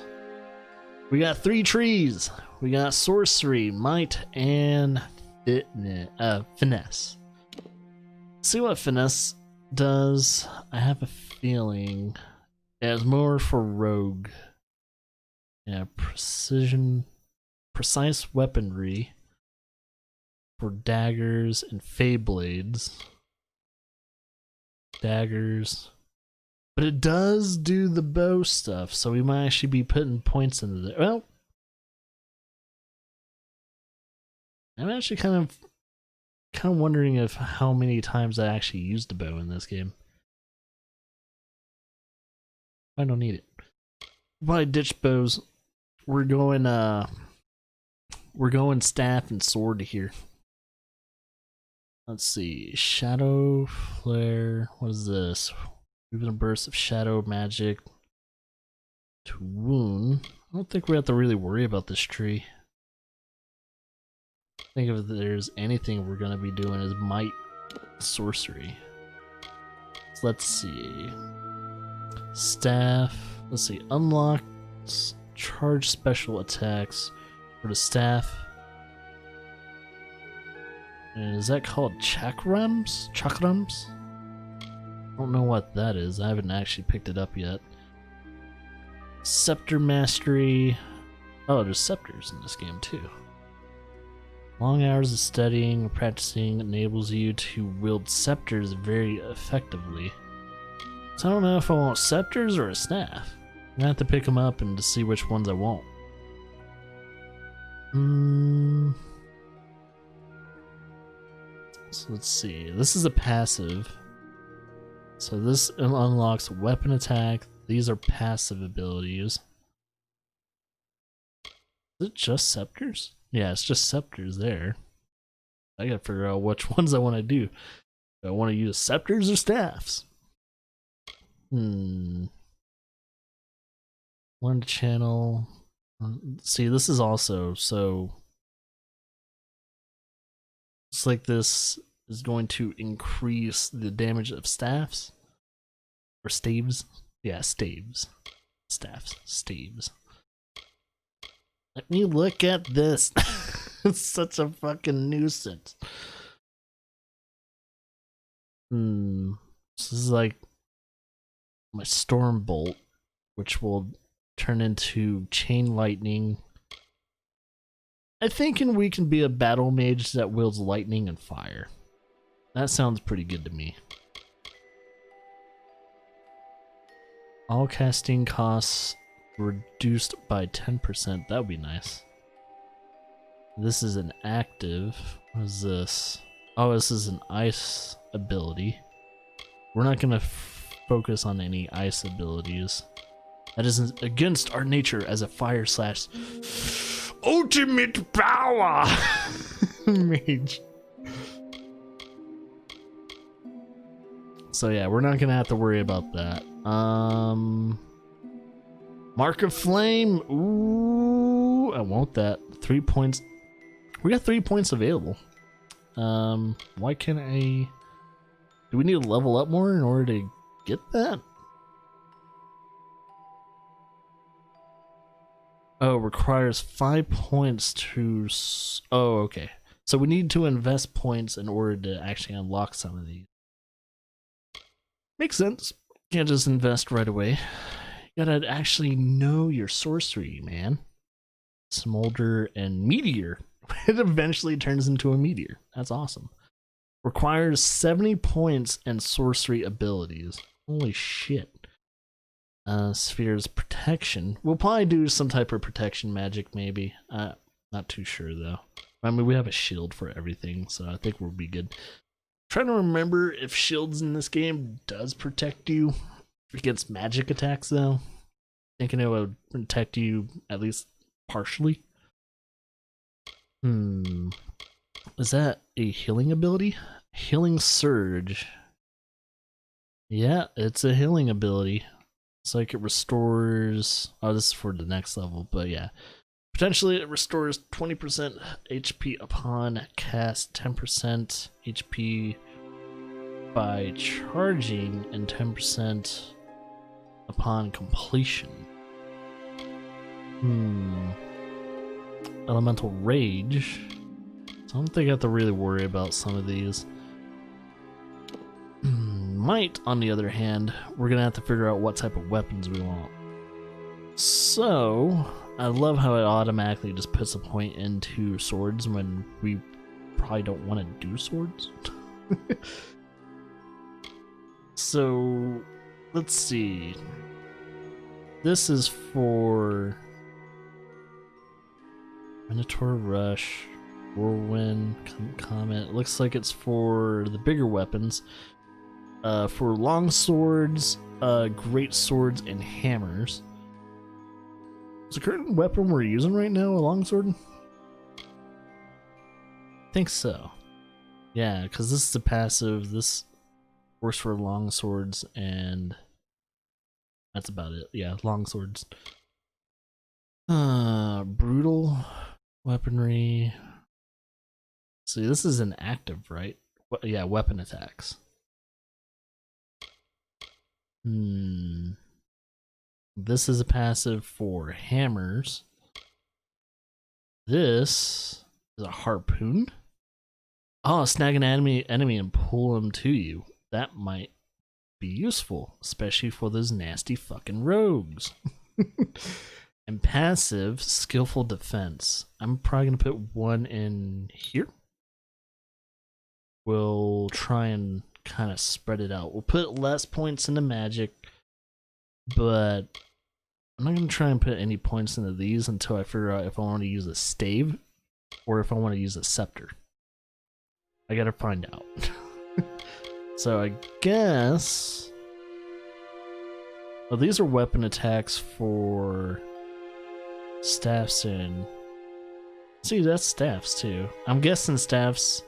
[SPEAKER 1] We got 3 trees. We got sorcery, might, and finesse. See what finesse does. I have a feeling it's more for rogue. Yeah, precise weaponry for daggers and fey blades. Daggers. But it does do the bow stuff, so we might actually be putting points into there. Well, I'm actually kind of wondering if how many times I actually used the bow in this game. I don't need it. Probably ditch bows. We're going staff and sword here. Let's see. Shadow flare. What is this? Even a burst of shadow magic to wound. I don't think we have to really worry about this tree. I think if there's anything we're gonna be doing is might sorcery. So let's see. Staff. Let's see. Unlock charge special attacks for the staff. And is that called chakrams? Chakrams? I don't know what that is. I haven't actually picked it up yet. Scepter mastery. Oh, there's scepters in this game too. Long hours of studying and practicing enables you to wield scepters very effectively. So I don't know if I want scepters or a staff. I'm gonna have to pick them up and to see which ones I want. So let's see. This is a passive. So this unlocks weapon attack. These are passive abilities. Is it just scepters? Yeah, it's just scepters there. I gotta figure out which ones I want to do. Do I want to use scepters or staffs? Learn to channel. See, this is also so. It's like this is going to increase the damage of staffs or staves. Yeah, staves. Staffs, staves. Let me look at this. It's such a fucking nuisance. This is like my storm bolt, which will turn into chain lightning. I think we can be a battle mage that wields lightning and fire. That sounds pretty good to me. All casting costs reduced by 10%. That would be nice. This is an active. What is this? Oh, this is an ice ability. We're not gonna focus on any ice abilities. That isn't against our nature as a fire slash ultimate power mage. So yeah, we're not gonna have to worry about that. Mark of Flame. Ooh, I want that. 3 points. We got 3 points available. Why can't I? Do we need to level up more in order to get that? Oh, requires 5 points to. Oh, okay. So we need to invest points in order to actually unlock some of these. Makes sense. Can't just invest right away. You gotta actually know your sorcery, man. Smolder and Meteor. It eventually turns into a meteor. That's awesome. Requires 70 points and sorcery abilities. Holy shit. Sphere's protection. We'll probably do some type of protection magic, maybe. Not too sure though. I mean, we have a shield for everything, so I think we'll be good. Trying to remember if shields in this game does protect you against magic attacks though. Thinking it would protect you at least partially. Is that a healing ability? Healing Surge. Yeah, it's a healing ability. It's like it restores. Oh, this is for the next level, but yeah. Potentially it restores 20% HP upon cast, 10% HP by charging, and 10% upon completion. Elemental Rage. So I don't think I have to really worry about some of these. Might, on the other hand, we're gonna have to figure out what type of weapons we want. So, I love how it automatically just puts a point into swords when we probably don't want to do swords. So, let's see. This is for Minotaur Rush, Whirlwind, Comet. It looks like it's for the bigger weapons. For long swords, great swords, and hammers. Is the current weapon we're using right now a longsword? I think so. Yeah, because this is a passive. This works for long swords, and that's about it. Yeah, long swords. Brutal weaponry. See, this is an active, right? Yeah, weapon attacks. This is a passive for hammers. This is a harpoon. Oh, snag an enemy and pull him to you. That might be useful, especially for those nasty fucking rogues. And passive, skillful defense. I'm probably gonna put one in here. We'll try and kind of spread it out. We'll put less points into magic, but I'm not gonna try and put any points into these until I figure out if I want to use a stave or if I want to use a scepter. I gotta find out. So I guess, well, these are weapon attacks for staffs and see, that's staffs too. I'm guessing staffs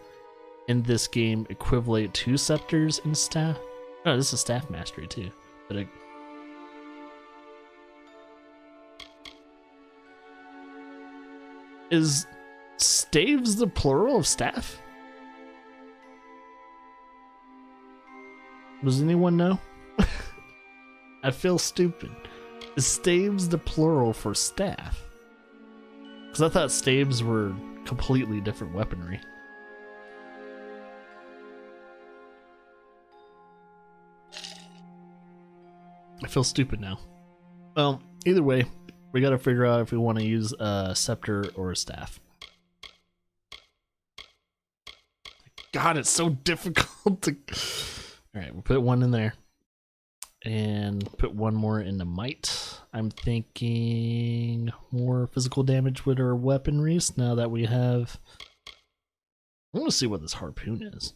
[SPEAKER 1] in this game equivalent to scepters and staff. Oh, this is staff mastery too. But is staves the plural of staff? Does anyone know? I feel stupid. Is staves the plural for staff? Because I thought staves were completely different weaponry. I feel stupid now. Well, either way, we gotta figure out if we want to use a scepter or a staff. God, it's so difficult to... Alright, we'll put one in there. And put one more in the might. I'm thinking more physical damage with our weaponries now that we have... I want to see what this harpoon is.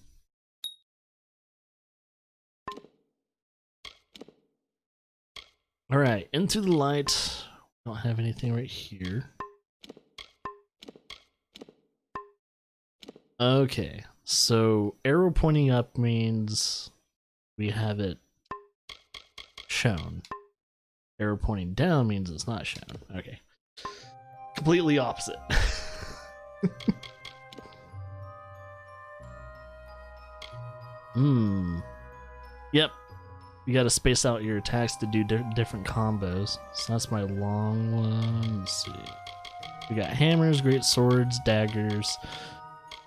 [SPEAKER 1] Alright, into the light. Don't have anything right here. Okay, so arrow pointing up means we have it shown. Arrow pointing down means it's not shown. Okay. Completely opposite. Yep. You gotta space out your attacks to do different combos. So that's my long one. Let's see. We got hammers, great swords, daggers,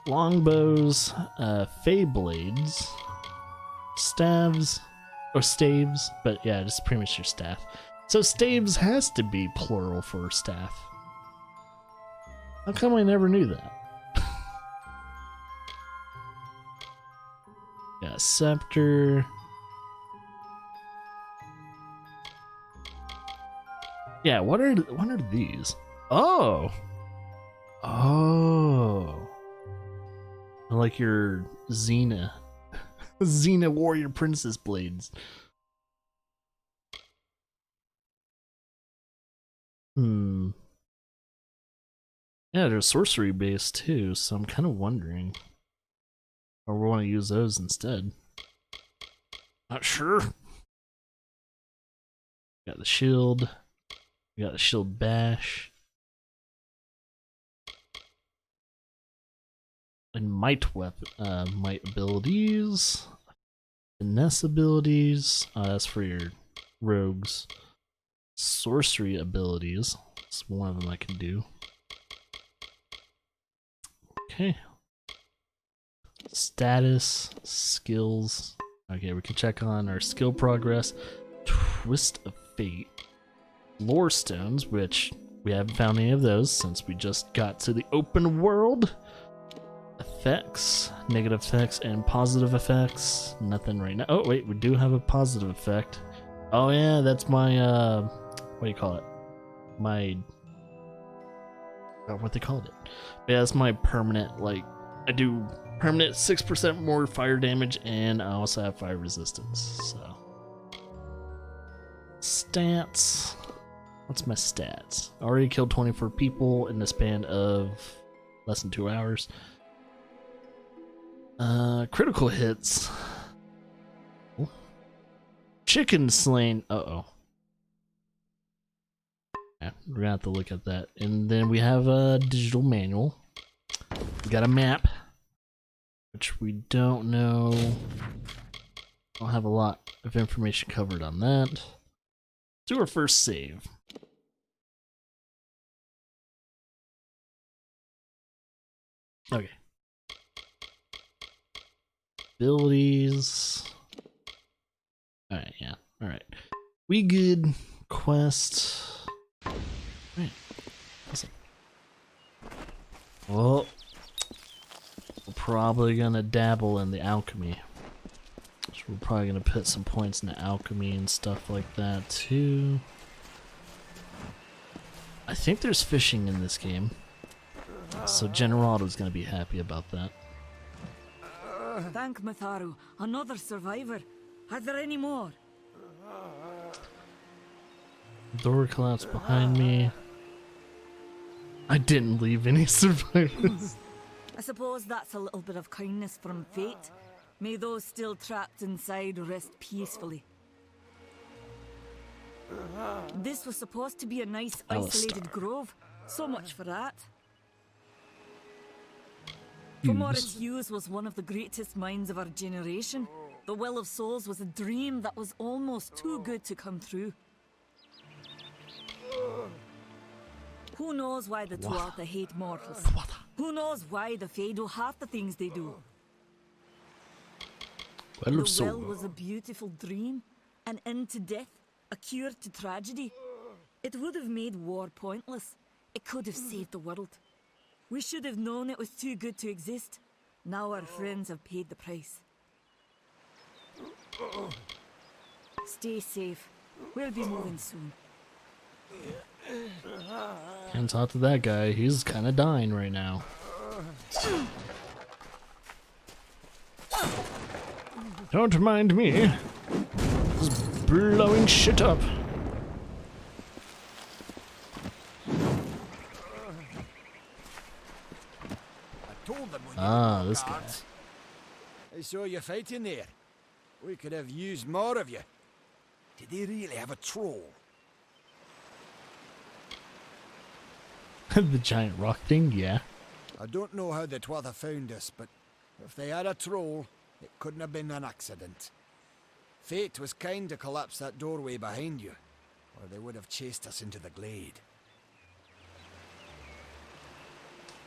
[SPEAKER 1] longbows, fey blades, staves, or staves, but yeah, just pretty much your staff. So staves has to be plural for staff. How come I never knew that? Got a scepter. Yeah, what are these? Oh! Oh! Like your Xena. Xena Warrior Princess Blades. Yeah, they're sorcery based too, so I'm kind of wondering. Or we want to use those instead. Not sure. Got the shield. We got the shield bash. And might abilities. Finesse abilities. That's for your rogues. Sorcery abilities. That's one of them I can do. Okay. Status, skills. Okay, we can check on our skill progress. Twist of Fate. Lore stones, which we haven't found any of those since we just got to the open world. Effects, negative effects, and positive effects. Nothing right now. Oh, wait, we do have a positive effect. Oh, yeah, that's my, what do you call it? My, what they called it. Yeah, that's my permanent, like, I do permanent 6% more fire damage, and I also have fire resistance, so. Stats. What's my stats? Already killed 24 people in the span of less than 2 hours. Critical hits. Chicken slain. Uh-oh. Yeah, we're gonna have to look at that. And then we have a digital manual. We got a map, which we don't know. Don't have a lot of information covered on that. Let's do our first save. Okay. Abilities. Alright, yeah. Alright. We good. Quest. Alright. Awesome. Well, we're probably gonna dabble in the alchemy. So we're probably gonna put some points into alchemy and stuff like that too. I think there's fishing in this game. So Generado's gonna be happy about that.
[SPEAKER 6] Thank Matharu, another survivor. Are there any more?
[SPEAKER 1] Door collapsed behind me. I didn't leave any survivors.
[SPEAKER 6] I suppose that's a little bit of kindness from fate. May those still trapped inside rest peacefully. This was supposed to be a nice isolated grove. So much for that. Fomorus Hughes was one of the greatest minds of our generation. The Well of Souls was a dream that was almost too good to come true. Who knows why the Tuatha hate mortals? Who knows why the Fae do half the things they do? The well was a beautiful dream, an end to death, a cure to tragedy. It would have made war pointless. It could have saved the world. We should have known it was too good to exist. Now our friends have paid the price. Stay safe. We'll be moving soon.
[SPEAKER 1] Can't talk to that guy. He's kind of dying right now. Don't mind me. Just blowing shit up.
[SPEAKER 5] I told them when
[SPEAKER 1] Ah,
[SPEAKER 5] you
[SPEAKER 1] this
[SPEAKER 5] were
[SPEAKER 1] guy.
[SPEAKER 5] guards. I saw you fighting there. We could have used more of you. Did they really have a troll?
[SPEAKER 1] The giant rock thing, yeah.
[SPEAKER 5] I don't know how the Twatha found us, but if they had a troll, it couldn't have been an accident. Fate was kind to collapse that doorway behind you, or they would have chased us into the glade.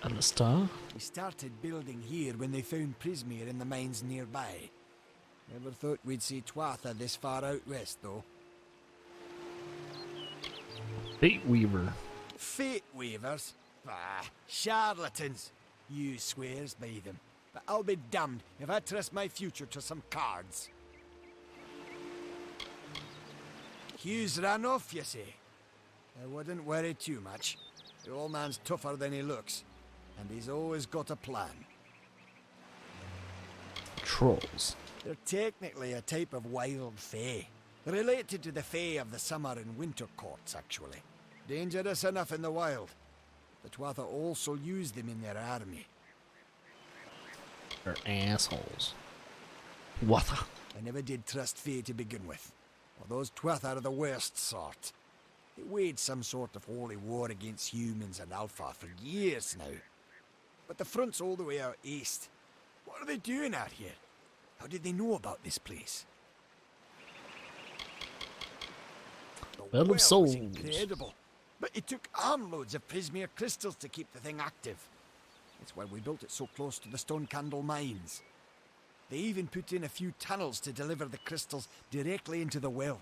[SPEAKER 1] And the star?
[SPEAKER 5] We started building here when they found Prismeer in the mines nearby. Never thought we'd see Twatha this far out west, though.
[SPEAKER 1] Fate Weaver.
[SPEAKER 5] Fate weavers? Ah, charlatans. You swears by them. But I'll be damned if I trust my future to some cards. Hughes ran off, you say? I wouldn't worry too much. The old man's tougher than he looks, and he's always got a plan.
[SPEAKER 1] Trolls.
[SPEAKER 5] They're technically a type of wild fae. Related to the fae of the summer and winter courts, actually. Dangerous enough in the wild. The Twatha also use them in their army.
[SPEAKER 1] They're assholes. What the?
[SPEAKER 5] I never did trust fae to begin with. Well, those Twatha are the worst sort. They waged some sort of holy war against humans and Alpha for years now. But the front's all the way out east. What are they doing out here? How did they know about this place? The
[SPEAKER 1] Well of
[SPEAKER 5] well
[SPEAKER 1] souls.
[SPEAKER 5] was incredible. But it took armloads of Prismeer crystals to keep the thing active. That's why we built it so close to the Stone Candle mines. They even put in a few tunnels to deliver the crystals directly into the well.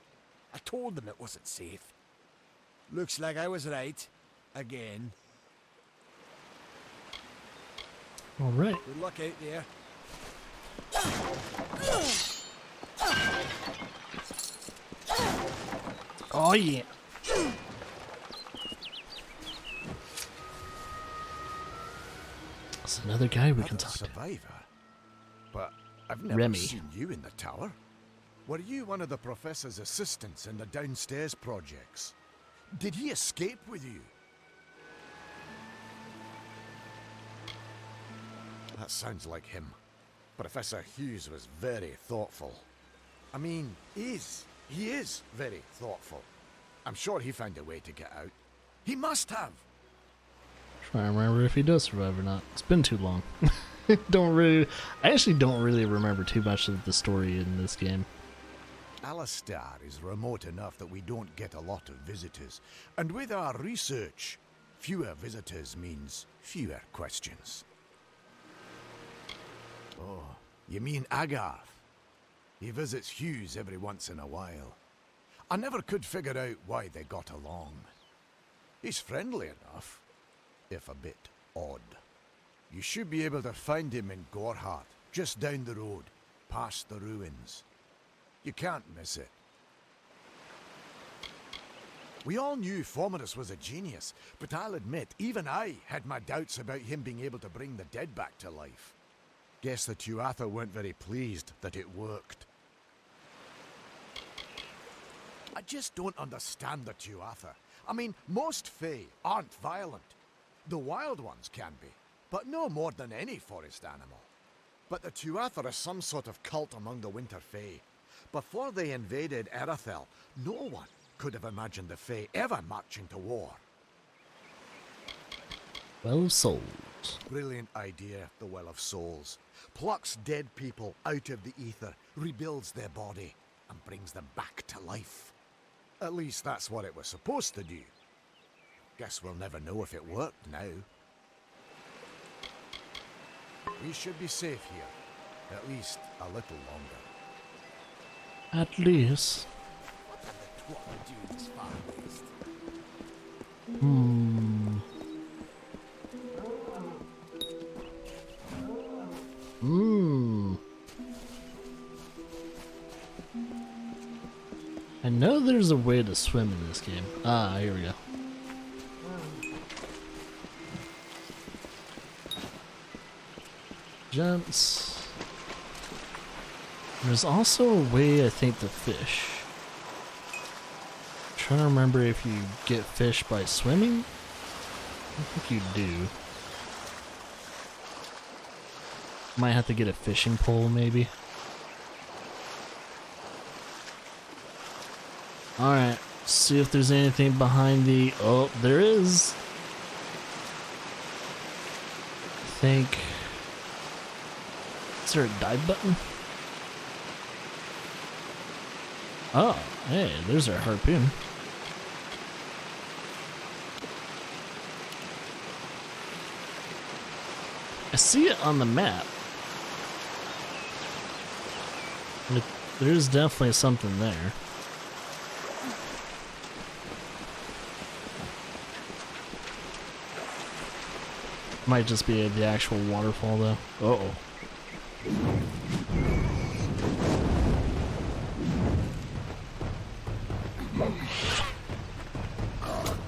[SPEAKER 5] I told them it wasn't safe. Looks like I was right. Again.
[SPEAKER 1] Alright.
[SPEAKER 5] Good luck out there.
[SPEAKER 1] Oh yeah. There's another guy we can talk to.
[SPEAKER 3] Survivor? But I've never
[SPEAKER 1] Remy.
[SPEAKER 3] seen you in the tower. Were you one of the professor's assistants in the downstairs projects? Did he escape with you? That sounds like him. Professor Hughes was very thoughtful. I mean, he is very thoughtful. I'm sure he found a way to get out. He must have.
[SPEAKER 1] Trying to remember if he does survive or not. It's been too long. I actually don't really remember too much of the story in this game.
[SPEAKER 3] Alistar is remote enough that we don't get a lot of visitors. And with our research, fewer visitors means fewer questions. Oh, you mean Agarth? He visits Hughes every once in a while. I never could figure out why they got along. He's friendly enough, if a bit odd. You should be able to find him in Gorhart, just down the road, past the ruins. You can't miss it. We all knew Fominus was a genius, but I'll admit, even I had my doubts about him being able to bring the dead back to life. Guess the Tuatha weren't very pleased that it worked. I just don't understand the Tuatha. I mean, most Fae aren't violent. The wild ones can be, but no more than any forest animal. But the Tuatha are some sort of cult among the Winter Fae. Before they invaded Erethel, no one could have imagined the Fae ever marching to war.
[SPEAKER 1] Well of Souls.
[SPEAKER 3] Brilliant idea, the Well of Souls. Plucks dead people out of the ether, rebuilds their body, and brings them back to life. At least that's what it was supposed to do. Guess we'll never know if it worked now. We should be safe here. At least a little longer.
[SPEAKER 1] At least.
[SPEAKER 5] What would do this far west?
[SPEAKER 1] I know there's there's a way to swim in this game. Ah, here we go. Jumps. There's also a way, I think, to fish. I'm trying to remember if you get fish by swimming. I think you do. Might have to get a fishing pole, maybe. Alright, see if there's anything behind the... Oh, there is. I think... Is there a dive button? Oh, hey, there's our harpoon. I see it on the map. There's definitely something there. Might just be the actual waterfall though. Uh-oh.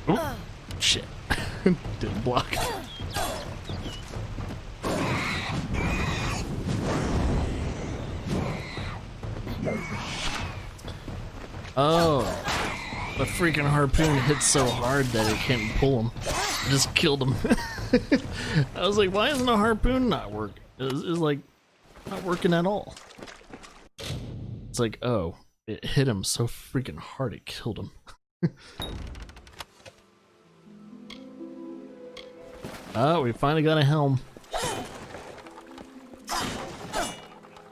[SPEAKER 1] Oh, shit. Didn't block. Oh, the freaking harpoon hit so hard that it can't pull him. It just killed him. I was like, why isn't a harpoon not working? It's like not working at all. It's like, oh, it hit him so freaking hard it killed him. Oh, we finally got a helm.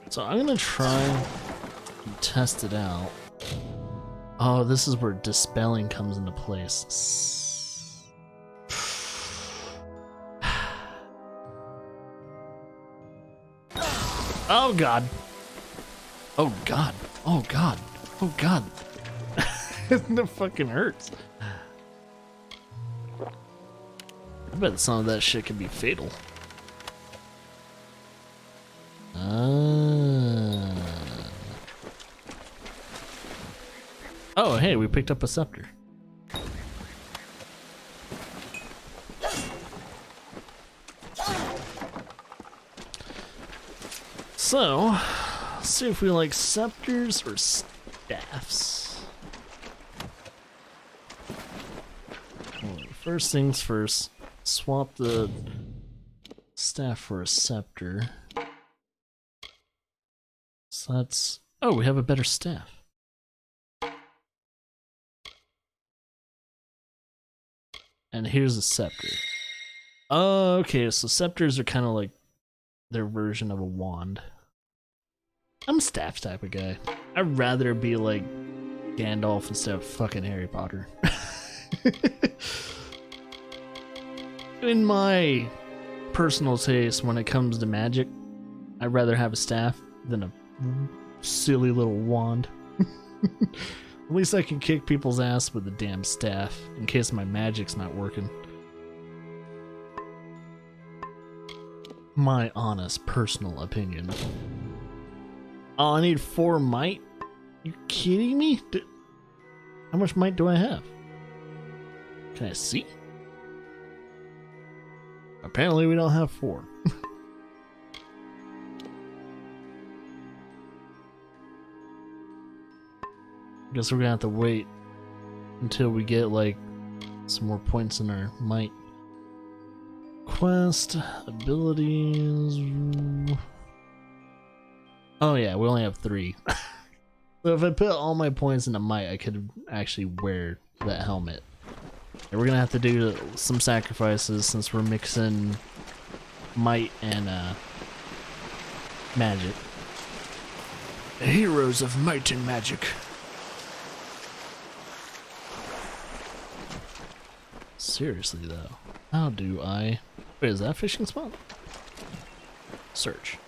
[SPEAKER 1] So I'm gonna try and test it out. Oh, this is where dispelling comes into place. Oh god. Oh god. Oh god. Oh god. That fucking hurts. I bet some of that shit can be fatal. Oh, hey, we picked up a scepter. So, let's see if we like scepters or staffs. Well, first things first, swap the staff for a scepter. So that's... Oh, we have a better staff. And here's a scepter. Oh, okay, so scepters are kind of like their version of a wand. I'm a staff type of guy. I'd rather be like Gandalf instead of fucking Harry Potter. In my personal taste, when it comes to magic, I'd rather have a staff than a silly little wand. At least I can kick people's ass with a damn staff in case my magic's not working. My honest personal opinion. Oh, I need 4 might? You kidding me? How much might do I have? Can I see? Apparently we don't have 4. Guess we're gonna have to wait until we get like some more points in our might. Quest, abilities. Oh yeah, we only have 3. So if I put all my points into might, I could actually wear that helmet. And we're gonna have to do some sacrifices since we're mixing might and magic. The heroes of might and magic. Seriously though, how do I... Wait, is that a fishing spot? Search.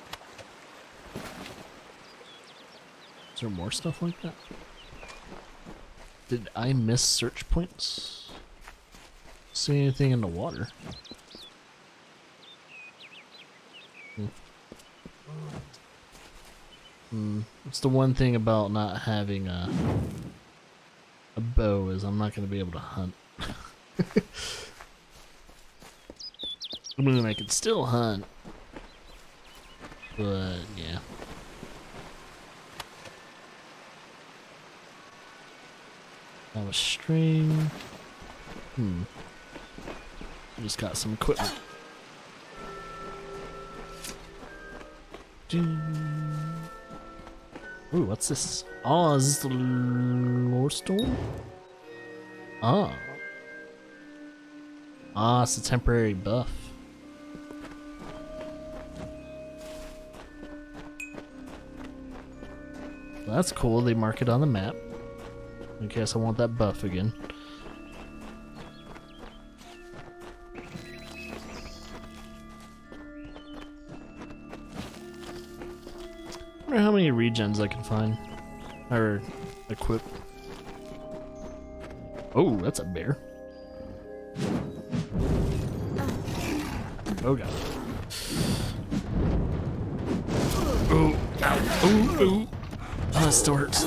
[SPEAKER 1] Is there more stuff like that? Did I miss search points? See anything in the water? It's the one thing about not having a bow is I'm not going to be able to hunt. I mean, I can still hunt, but yeah. That was string. Just got some equipment. Ooh, what's this? Oh, is this the lore stone? Oh. Ah, it's a temporary buff. Well, that's cool. They mark it on the map. In case I want that buff again. I wonder how many regens I can find. Or equip. Oh, that's a bear. Oh god. Oh, ow, oh, oh. Oh, that still hurts.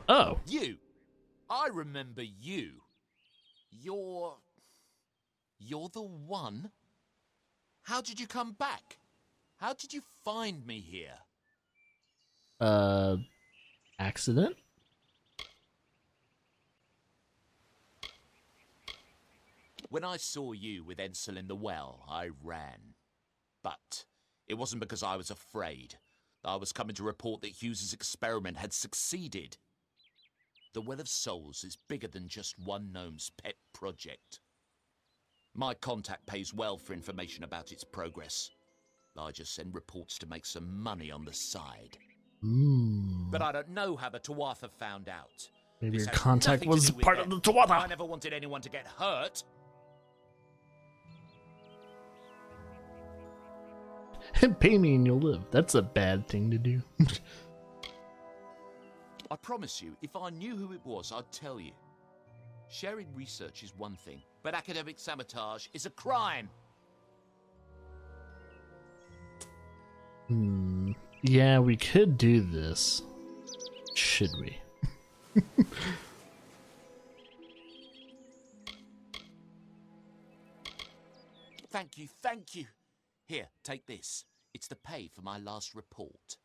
[SPEAKER 1] Oh.
[SPEAKER 4] You! I remember you. You're the one? How did you come back? How did you find me here?
[SPEAKER 1] Accident?
[SPEAKER 4] When I saw you with Ensel in the well, I ran. But it wasn't because I was afraid. I was coming to report that Hughes's experiment had succeeded. The Well of Souls is bigger than just one gnome's pet project. My contact pays well for information about its progress. I just send reports to make some money on the side. But I don't know how the Tuatha found out.
[SPEAKER 1] Maybe
[SPEAKER 4] This
[SPEAKER 1] your
[SPEAKER 4] has
[SPEAKER 1] contact
[SPEAKER 4] nothing to
[SPEAKER 1] was
[SPEAKER 4] do with
[SPEAKER 1] part of
[SPEAKER 4] them.
[SPEAKER 1] the Tuatha.
[SPEAKER 4] I never wanted anyone to get hurt.
[SPEAKER 1] Pay me and you'll live. That's a bad thing to do.
[SPEAKER 4] I promise you, if I knew who it was, I'd tell you. Sharing research is one thing, but academic sabotage is a crime.
[SPEAKER 1] Yeah, we could do this. Should we?
[SPEAKER 4] Thank you, thank you. Here, take this. It's the pay for my last report.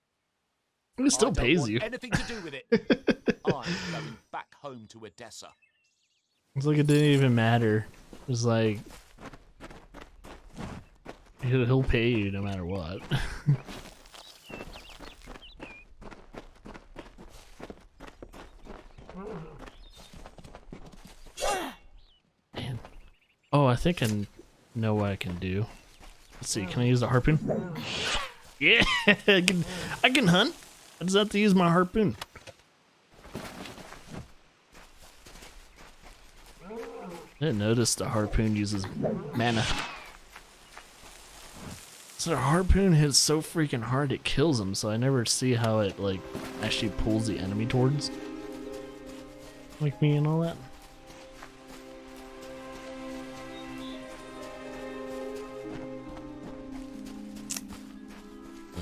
[SPEAKER 1] It still
[SPEAKER 4] I don't
[SPEAKER 1] pays
[SPEAKER 4] want
[SPEAKER 1] you.
[SPEAKER 4] anything to do with it. I'm going back home to Odessa.
[SPEAKER 1] It's like it didn't even matter. It's like he'll pay you no matter what. Man. Oh, I think I know what I can do. Let's see. Can I use the harpoon? Yeah, I can hunt. I just have to use my harpoon. I didn't notice the harpoon uses mana. So the harpoon hits so freaking hard it kills him, so I never see how it like actually pulls the enemy towards. Like me and all that.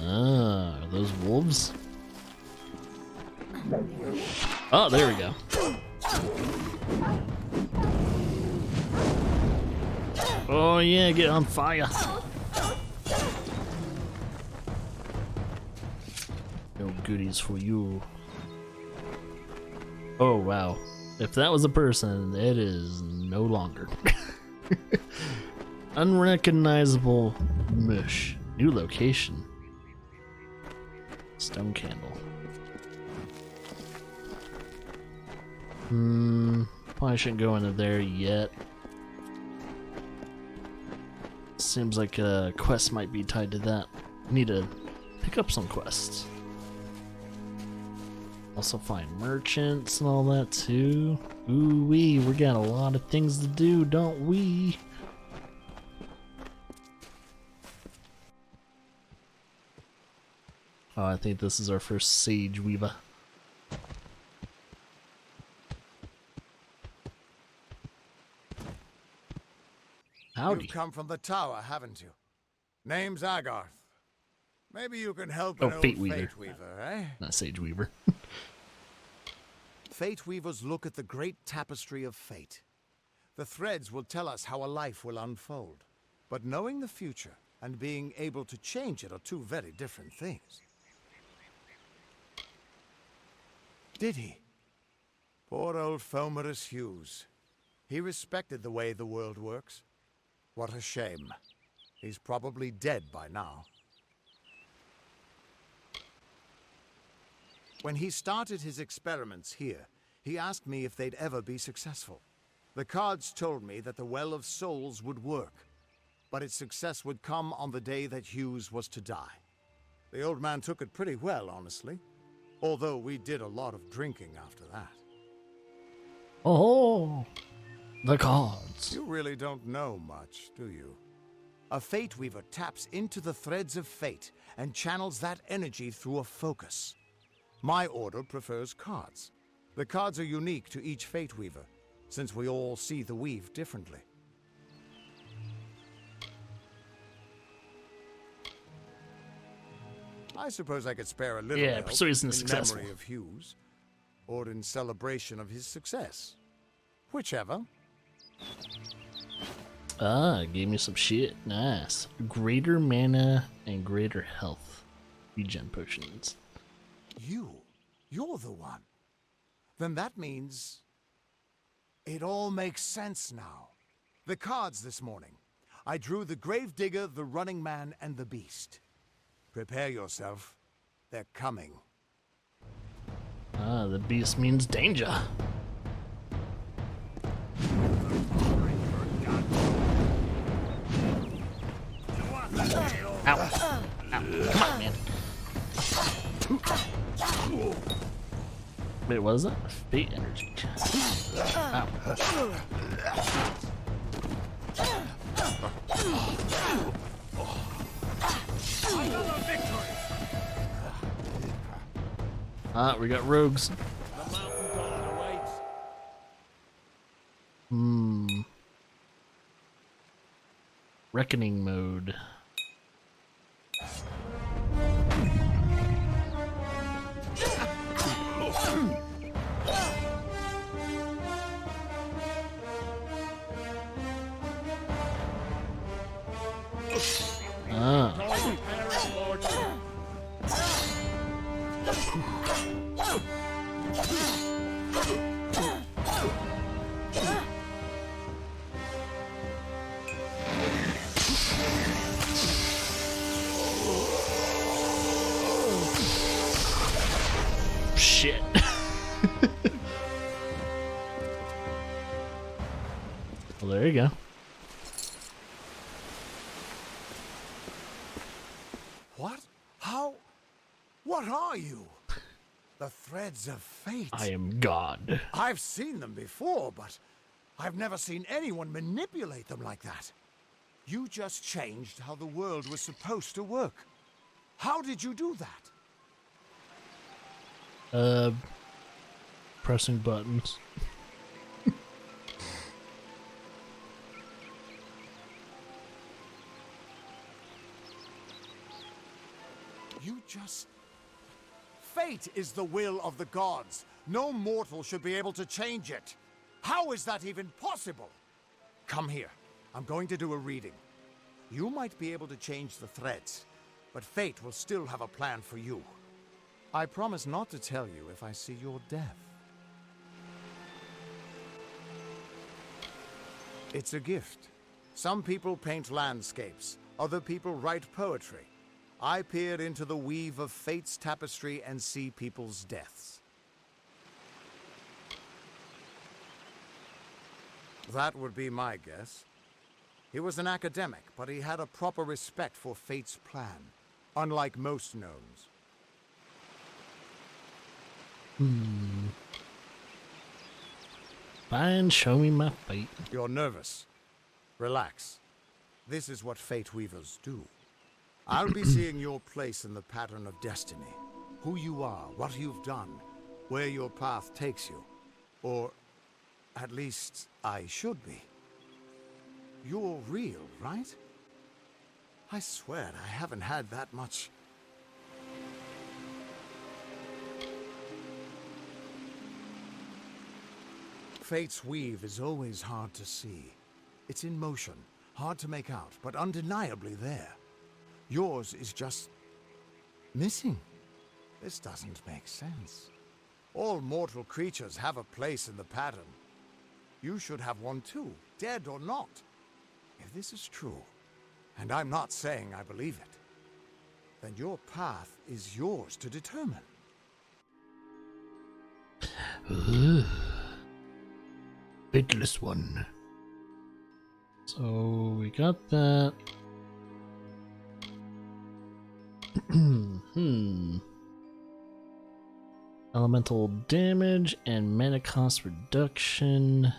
[SPEAKER 1] Ah, are those wolves? Oh, there we go. Oh yeah, get on fire. No goodies for you. Oh wow. If that was a person, it is no longer. Unrecognizable mush. New location. Stone candle. Probably shouldn't go into there yet. Seems like a quest might be tied to that. Need to pick up some quests. Also find merchants and all that too. Ooh wee, we got a lot of things to do, don't we? Oh, I think this is our first Sage Weaver. Howdy.
[SPEAKER 5] You've come from the tower, haven't you? Name's Agarth. Maybe you can help
[SPEAKER 1] Oh,
[SPEAKER 5] an old
[SPEAKER 1] Fate Weaver.
[SPEAKER 5] Fate Weaver, eh?
[SPEAKER 1] Not Sage Weaver.
[SPEAKER 5] Fate Weavers look at the great tapestry of fate. The threads will tell us how a life will unfold. But knowing the future and being able to change it are two very different things. Did he? Poor old Fomerus Hughes. He respected the way the world works. What a shame. He's probably dead by now. When he started his experiments here, he asked me if they'd ever be successful. The cards told me that the Well of Souls would work, but its success would come on the day that Hughes was to die. The old man took it pretty well, honestly, although we did a lot of drinking after that.
[SPEAKER 1] Oh, the cards.
[SPEAKER 5] You really don't know much, do you? A Fate Weaver taps into the threads of fate and channels that energy through a focus. My order prefers cards. The cards are unique to each Fate Weaver, since we all see the weave differently. I suppose I could spare a little help
[SPEAKER 1] persuasion is
[SPEAKER 5] in
[SPEAKER 1] successful.
[SPEAKER 5] memory of Hughes, or in celebration of his success. Whichever.
[SPEAKER 1] Ah, gave me some shit. Nice. Greater mana and greater health. Regen potions.
[SPEAKER 5] You're the one. Then that means it all makes sense now. The cards this morning. I drew the Gravedigger, the Running Man, and the Beast. Prepare yourself. They're coming.
[SPEAKER 1] Ah, the beast means danger. Ow. Ow. Come on, man. Wait, what is that? Fate energy. Ow. Ah, we got rogues. Reckoning mode. Ah. Shit. Well, there you go.
[SPEAKER 5] What? How? What are you? The threads of fate.
[SPEAKER 1] I am God.
[SPEAKER 5] I've seen them before, but I've never seen anyone manipulate them like that. You just changed how the world was supposed to work. How did you do that?
[SPEAKER 1] Pressing buttons.
[SPEAKER 5] You just... Fate is the will of the gods. No mortal should be able to change it. How is that even possible? Come here. I'm going to do a reading. You might be able to change the threads, but fate will still have a plan for you. I promise not to tell you if I see your death. It's a gift. Some people paint landscapes, other people write poetry. I peer into the weave of fate's tapestry and see people's deaths. That would be my guess. He was an academic, but he had a proper respect for fate's plan, unlike most gnomes.
[SPEAKER 1] Fine, show me my fate.
[SPEAKER 5] You're nervous. Relax. This is what Fate Weavers do. I'll be seeing your place in the pattern of destiny. Who you are, what you've done, where your path takes you. Or, at least, I should be. You're real, right? I swear I haven't had that much
[SPEAKER 3] Fate's weave is always hard to see. It's in motion, hard to make out, but undeniably there. Yours is just missing. This doesn't make sense. All mortal creatures have a place in the pattern. You should have one too, dead or not. If this is true, and I'm not saying I believe it, then your path is yours to determine.
[SPEAKER 1] Fateless one. So we got that. Elemental damage and mana cost reduction.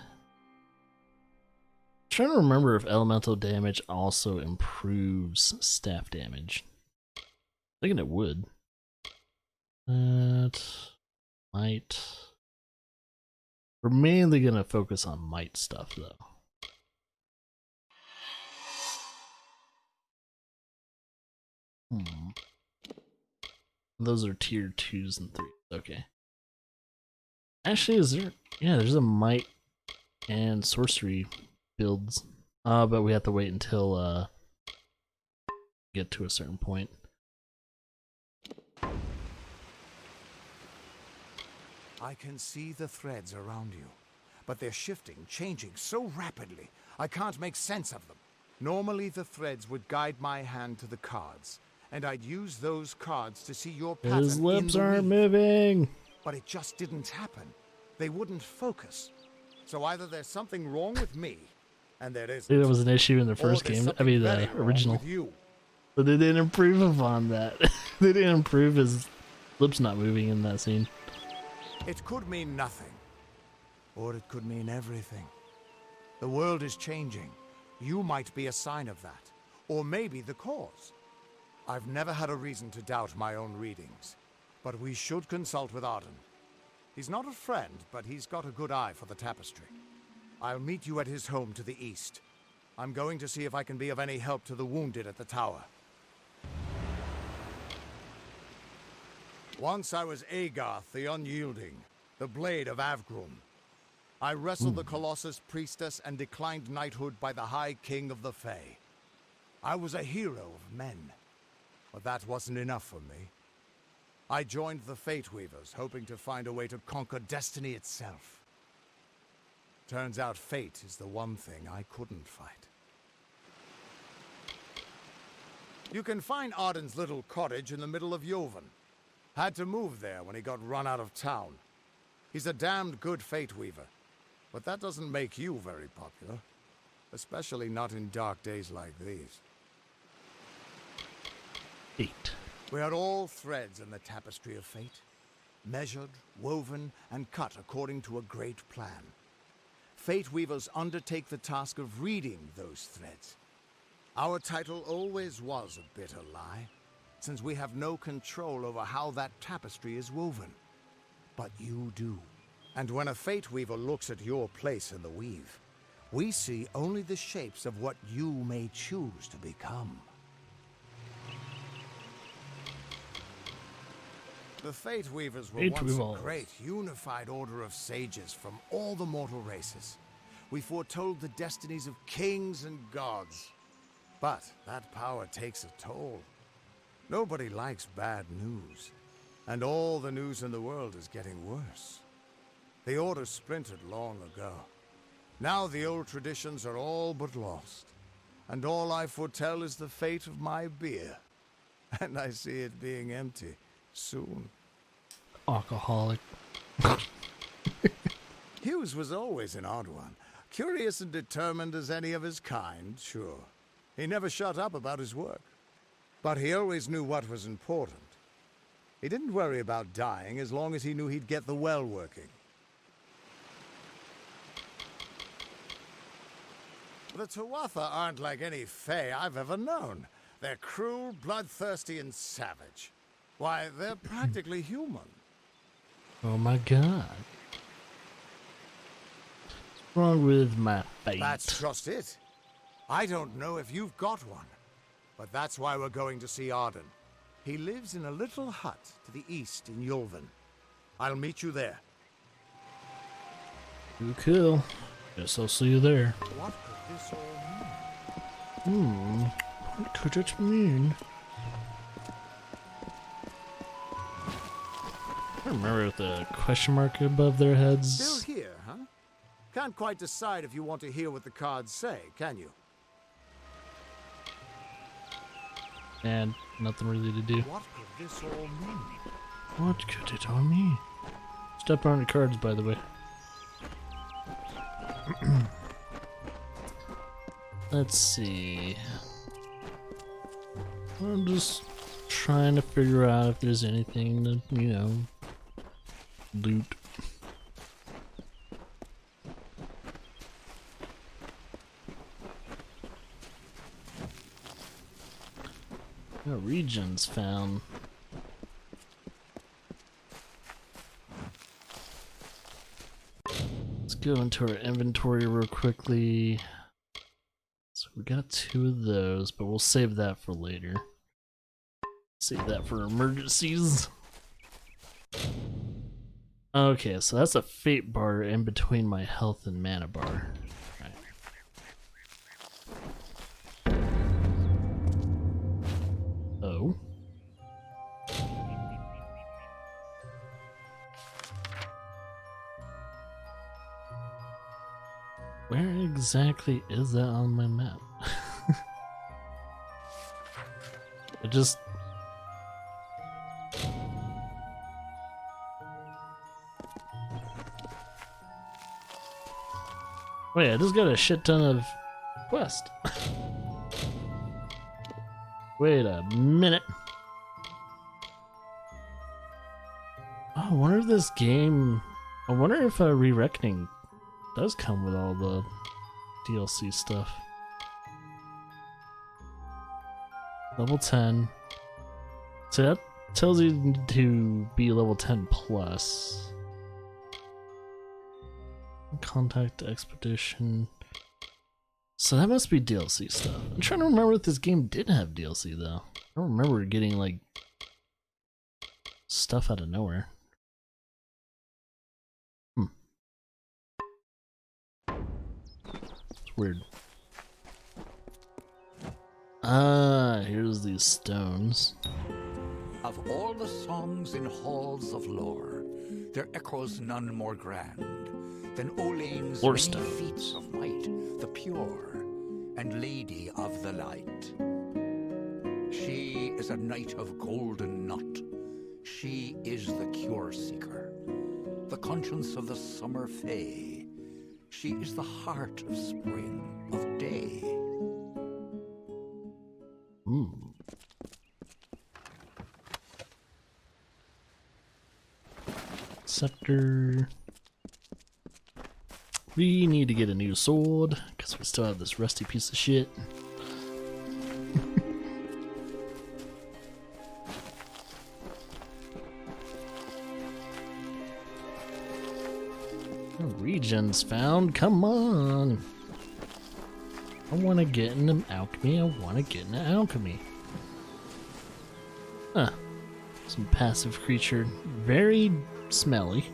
[SPEAKER 1] Trying to remember if elemental damage also improves staff damage. Thinking it would. That might. We're mainly gonna focus on might stuff though. Those are tier 2s and 3s. Okay. Actually, is there? Yeah, there's a might and sorcery builds. But we have to wait until get to a certain point.
[SPEAKER 3] I can see the threads around you, but they're shifting, changing so rapidly, I can't make sense of them. Normally the threads would guide my hand to the cards, and I'd use those cards to see your pattern.
[SPEAKER 1] His lips aren't
[SPEAKER 3] weave.
[SPEAKER 1] moving.
[SPEAKER 3] But it just didn't happen. They wouldn't focus. So either there's something wrong with me, and there isn't.
[SPEAKER 1] It was an issue in the first
[SPEAKER 3] or there's
[SPEAKER 1] game. I
[SPEAKER 3] something
[SPEAKER 1] mean,
[SPEAKER 3] very
[SPEAKER 1] the
[SPEAKER 3] wrong
[SPEAKER 1] original.
[SPEAKER 3] with you.
[SPEAKER 1] But they didn't improve upon that. They didn't improve his lips not moving in that scene.
[SPEAKER 3] It could mean nothing, or it could mean everything. The world is changing. You might be a sign of that, or maybe the cause. I've never had a reason to doubt my own readings, but we should consult with Arden. He's not a friend, but he's got a good eye for the tapestry. I'll meet you at his home to the east. I'm going to see if I can be of any help to the wounded at the tower. Once I was Agarth the Unyielding, the Blade of Avgrum. I wrestled the Colossus priestess and declined knighthood by the High King of the Fae. I was a hero of men, but that wasn't enough for me. I joined the Fate Weavers, hoping to find a way to conquer destiny itself. Turns out fate is the one thing I couldn't fight. You can find Arden's little cottage in the middle of Joven. Had to move there when he got run out of town. He's a damned good Fate Weaver, but that doesn't make you very popular. Especially not in dark days like these.
[SPEAKER 1] 8.
[SPEAKER 3] We are all threads in the tapestry of fate, measured, woven, and cut according to a great plan. Fate Weavers undertake the task of reading those threads. Our title always was a bitter lie, since we have no control over how that tapestry is woven. But you do. And when a Fate Weaver looks at your place in the weave, we see only the shapes of what you may choose to become. The Fate Weavers were once a great, unified order of sages from all the mortal races. We foretold the destinies of kings and gods. But that power takes a toll. Nobody likes bad news. And all the news in the world is getting worse. The Order splintered long ago. Now the old traditions are all but lost. And all I foretell is the fate of my beer. And I see it being empty soon.
[SPEAKER 1] Alcoholic.
[SPEAKER 3] Hughes was always an odd one. Curious and determined as any of his kind, sure. He never shut up about his work. But he always knew what was important. He didn't worry about dying as long as he knew he'd get the well working. The Tuatha aren't like any Fae I've ever known. They're cruel, bloodthirsty, and savage. Why, they're practically human.
[SPEAKER 1] Oh my god. What's wrong with my fate?
[SPEAKER 3] That's just it. I don't know if you've got one, but that's why we're going to see Arden. He lives in a little hut to the east in Yulven. I'll meet you there.
[SPEAKER 1] You kill. Guess I'll see you there.
[SPEAKER 3] What could this all mean?
[SPEAKER 1] What could it mean? I remember with the question mark above their heads.
[SPEAKER 8] Still here, huh? Can't quite decide if you want to hear what the cards say, can you?
[SPEAKER 1] And nothing really to do.
[SPEAKER 3] What could this all mean?
[SPEAKER 1] What could it all mean? Step on the cards, by the way. Let's see. I'm just trying to figure out if there's anything to, you know, loot. No regions found. Let's go into our inventory real quickly. So we got 2 of those, but we'll save that for later. Save that for emergencies. Okay, so that's a fate bar in between my health and mana bar. Right. Oh. Where exactly is that on my map? It just... Wait, I just got a shit ton of quest. Wait a minute. Oh, I wonder if this game... I wonder if Re-Reckoning does come with all the DLC stuff. Level 10. So that tells you to be level 10 plus. Contact Expedition. So that must be DLC stuff. I'm trying to remember if this game did have DLC though. I don't remember getting like stuff out of nowhere. It's weird. Ah, here's these stones.
[SPEAKER 9] Of all the songs in halls of lore, there echoes none more grand than Olane's
[SPEAKER 1] Lore
[SPEAKER 9] many
[SPEAKER 1] stones.
[SPEAKER 9] feats of might, the pure and lady of the light. She is a knight of golden knot. She is the cure seeker, the conscience of the summer fae. She is the heart of spring, of day.
[SPEAKER 1] Scepter. We need to get a new sword because we still have this rusty piece of shit. Regions found. Come on. I want to get into alchemy. I want to get into alchemy. Huh. Some passive creature. Very smelly.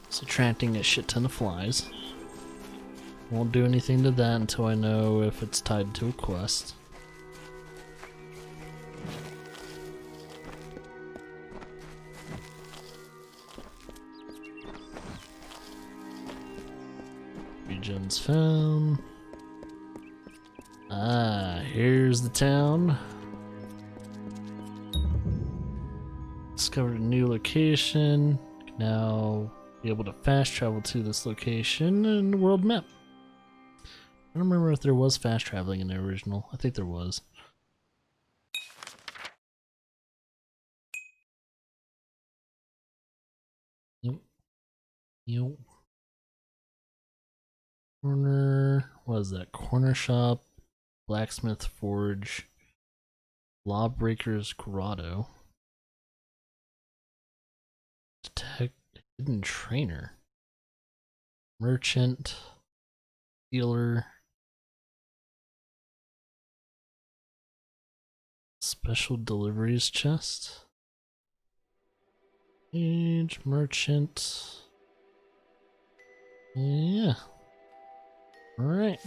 [SPEAKER 1] It's attracting a shit ton of flies. Won't do anything to that until I know if it's tied to a quest. Regions found. Ah, here's the town. Discovered a new location. Can now be able to fast travel to this location in the world map. I don't remember if there was fast traveling in the original. I think there was. Yep. Corner, what is that? Corner shop, blacksmith forge, lawbreaker's grotto, detect hidden trainer, merchant, healer, special deliveries chest, Mage, merchant, Yeah. Alright.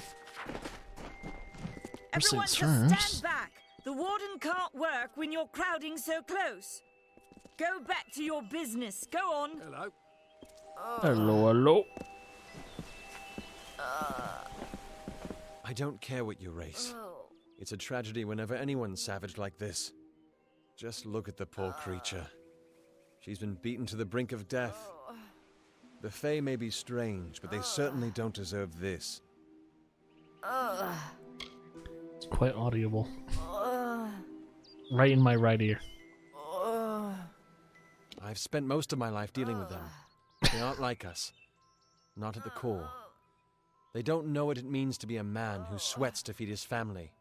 [SPEAKER 6] Everyone
[SPEAKER 1] First
[SPEAKER 6] just
[SPEAKER 1] things
[SPEAKER 6] stand
[SPEAKER 1] first.
[SPEAKER 6] back. The warden can't work when you're crowding so close. Go back to your business. Go on.
[SPEAKER 8] Hello.
[SPEAKER 1] Hello, hello.
[SPEAKER 10] I don't care what you race. It's a tragedy whenever anyone's savage like this. Just look at the poor creature. She's been beaten to the brink of death. The Fae may be strange, but they certainly don't deserve this.
[SPEAKER 1] It's quite audible. Right in my right ear.
[SPEAKER 10] I've spent most of my life dealing with them. They aren't like us. Not at the core. They don't know what it means to be a man who sweats to feed his family.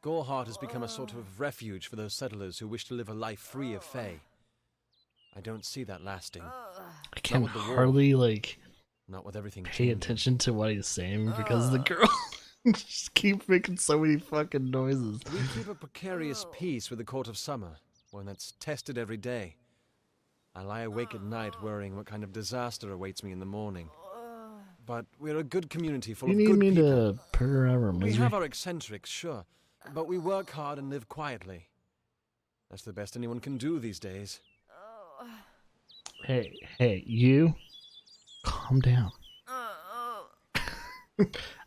[SPEAKER 10] Goreheart has become a sort of refuge for those settlers who wish to live a life free of Fae. I don't see that lasting.
[SPEAKER 1] I can
[SPEAKER 10] with the war.
[SPEAKER 1] hardly, like,
[SPEAKER 10] Not with everything
[SPEAKER 1] pay
[SPEAKER 10] changing.
[SPEAKER 1] attention to what he's saying because the girl just keep making so many fucking noises.
[SPEAKER 10] We keep a precarious peace with the Court of Summer, one that's tested every day. I lie awake at night worrying what kind of disaster awaits me in the morning. But we're a good community full
[SPEAKER 1] You
[SPEAKER 10] of
[SPEAKER 1] need
[SPEAKER 10] good
[SPEAKER 1] me
[SPEAKER 10] people.
[SPEAKER 1] to put her out of her
[SPEAKER 10] We
[SPEAKER 1] misery?
[SPEAKER 10] have our eccentrics, sure, but we work hard and live quietly. That's the best anyone can do these days.
[SPEAKER 1] Hey, you. Calm down. I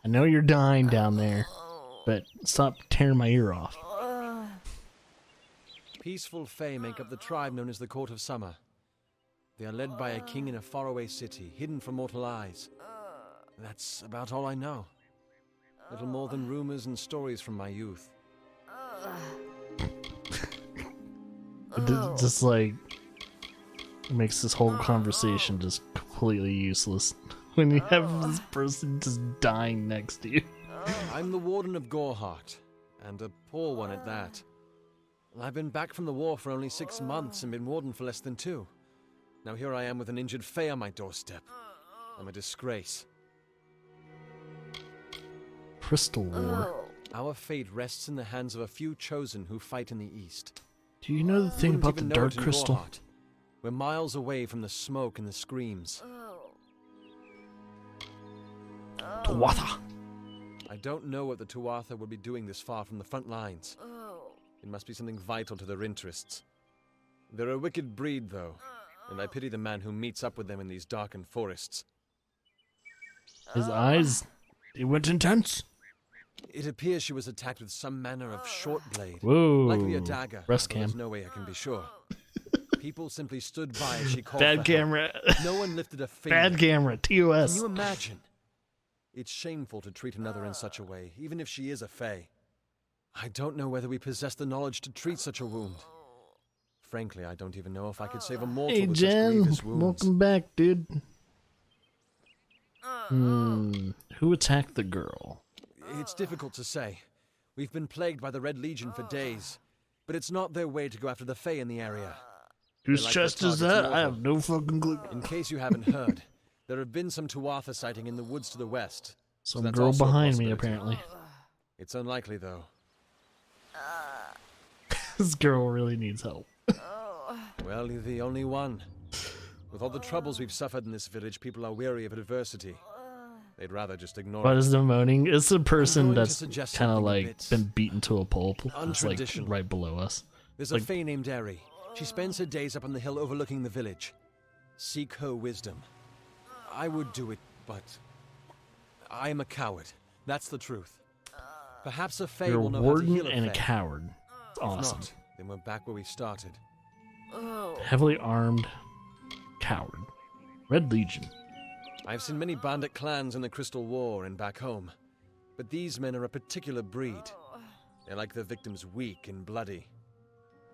[SPEAKER 1] know you're dying down there, but stop tearing my ear off.
[SPEAKER 10] Peaceful Fae make up the tribe known as the Court of Summer. They are led by a king in a faraway city, hidden from mortal eyes. That's about all I know. Little more than rumors and stories from my youth.
[SPEAKER 1] Just like makes this whole conversation just completely useless when you have this person just dying next to you.
[SPEAKER 10] I'm the Warden of Goreheart, and a poor one at that. I've been back from the war for only 6 months and been Warden for less than 2. Now here I am with an injured Fae on my doorstep. I'm a disgrace.
[SPEAKER 1] Crystal War.
[SPEAKER 10] Our fate rests in the hands of a few chosen who fight in the east.
[SPEAKER 1] Do you know the thing
[SPEAKER 10] Wouldn't
[SPEAKER 1] about the
[SPEAKER 10] even know
[SPEAKER 1] Dark
[SPEAKER 10] it in
[SPEAKER 1] Crystal?
[SPEAKER 10] Goreheart. We're miles away from the smoke and the screams.
[SPEAKER 1] Tuatha.
[SPEAKER 10] I don't know what the Tuatha would be doing this far from the front lines. It must be something vital to their interests. They're a wicked breed, though, and I pity the man who meets up with them in these darkened forests.
[SPEAKER 1] His eyes, it went intense.
[SPEAKER 10] It appears she was attacked with some manner of short blade.
[SPEAKER 1] Whoa.
[SPEAKER 10] Likely a dagger,
[SPEAKER 1] Breast
[SPEAKER 10] although there's
[SPEAKER 1] cam.
[SPEAKER 10] no way I can be sure. People simply stood by as she called
[SPEAKER 1] Bad
[SPEAKER 10] for help.
[SPEAKER 1] camera.
[SPEAKER 10] No one lifted a finger.
[SPEAKER 1] Bad camera. TOS.
[SPEAKER 10] Can you imagine? It's shameful to treat another in such a way, even if she is a Fae. I don't know whether we possess the knowledge to treat such a wound. Frankly, I don't even know if I could save a mortal
[SPEAKER 1] Hey
[SPEAKER 10] with such
[SPEAKER 1] Jen,
[SPEAKER 10] grievous wounds.
[SPEAKER 1] welcome back, dude. Who attacked the girl?
[SPEAKER 10] It's difficult to say. We've been plagued by the Red Legion for days, but it's not their way to go after the Fae in the area.
[SPEAKER 1] Whose
[SPEAKER 10] They like their
[SPEAKER 1] chest is
[SPEAKER 10] targets
[SPEAKER 1] that? I
[SPEAKER 10] mortal.
[SPEAKER 1] have no fucking clue.
[SPEAKER 10] In case you haven't heard, there have been some Tuatha sighting in the woods to the west. so
[SPEAKER 1] Some
[SPEAKER 10] that's
[SPEAKER 1] girl
[SPEAKER 10] also a
[SPEAKER 1] behind me,
[SPEAKER 10] possibility.
[SPEAKER 1] apparently.
[SPEAKER 10] It's unlikely, though.
[SPEAKER 1] This girl really needs help.
[SPEAKER 10] Well, you're the only one. With all the troubles we've suffered in this village, people are weary of adversity. They'd rather just ignore
[SPEAKER 1] What
[SPEAKER 10] it.
[SPEAKER 1] is the moaning? It's a person
[SPEAKER 10] going to
[SPEAKER 1] that's
[SPEAKER 10] suggest
[SPEAKER 1] kind of
[SPEAKER 10] something a
[SPEAKER 1] like
[SPEAKER 10] bit
[SPEAKER 1] been beaten to a pulp. It's like
[SPEAKER 10] untraditional.
[SPEAKER 1] right below us.
[SPEAKER 10] There's
[SPEAKER 1] like-
[SPEAKER 10] a Fae named Eri. She spends her days up on the hill overlooking the village. Seek her wisdom. I would do it, but I am a coward. That's the truth. Perhaps a Fae
[SPEAKER 1] You're a
[SPEAKER 10] will know how to
[SPEAKER 1] warden
[SPEAKER 10] heal a
[SPEAKER 1] and a
[SPEAKER 10] Fae.
[SPEAKER 1] coward. It's
[SPEAKER 10] If
[SPEAKER 1] awesome.
[SPEAKER 10] not, then we're back where we started.
[SPEAKER 1] Heavily armed coward. Red Legion.
[SPEAKER 10] I've seen many bandit clans in the Crystal War and back home, but these men are a particular breed. They like their victims weak and bloody.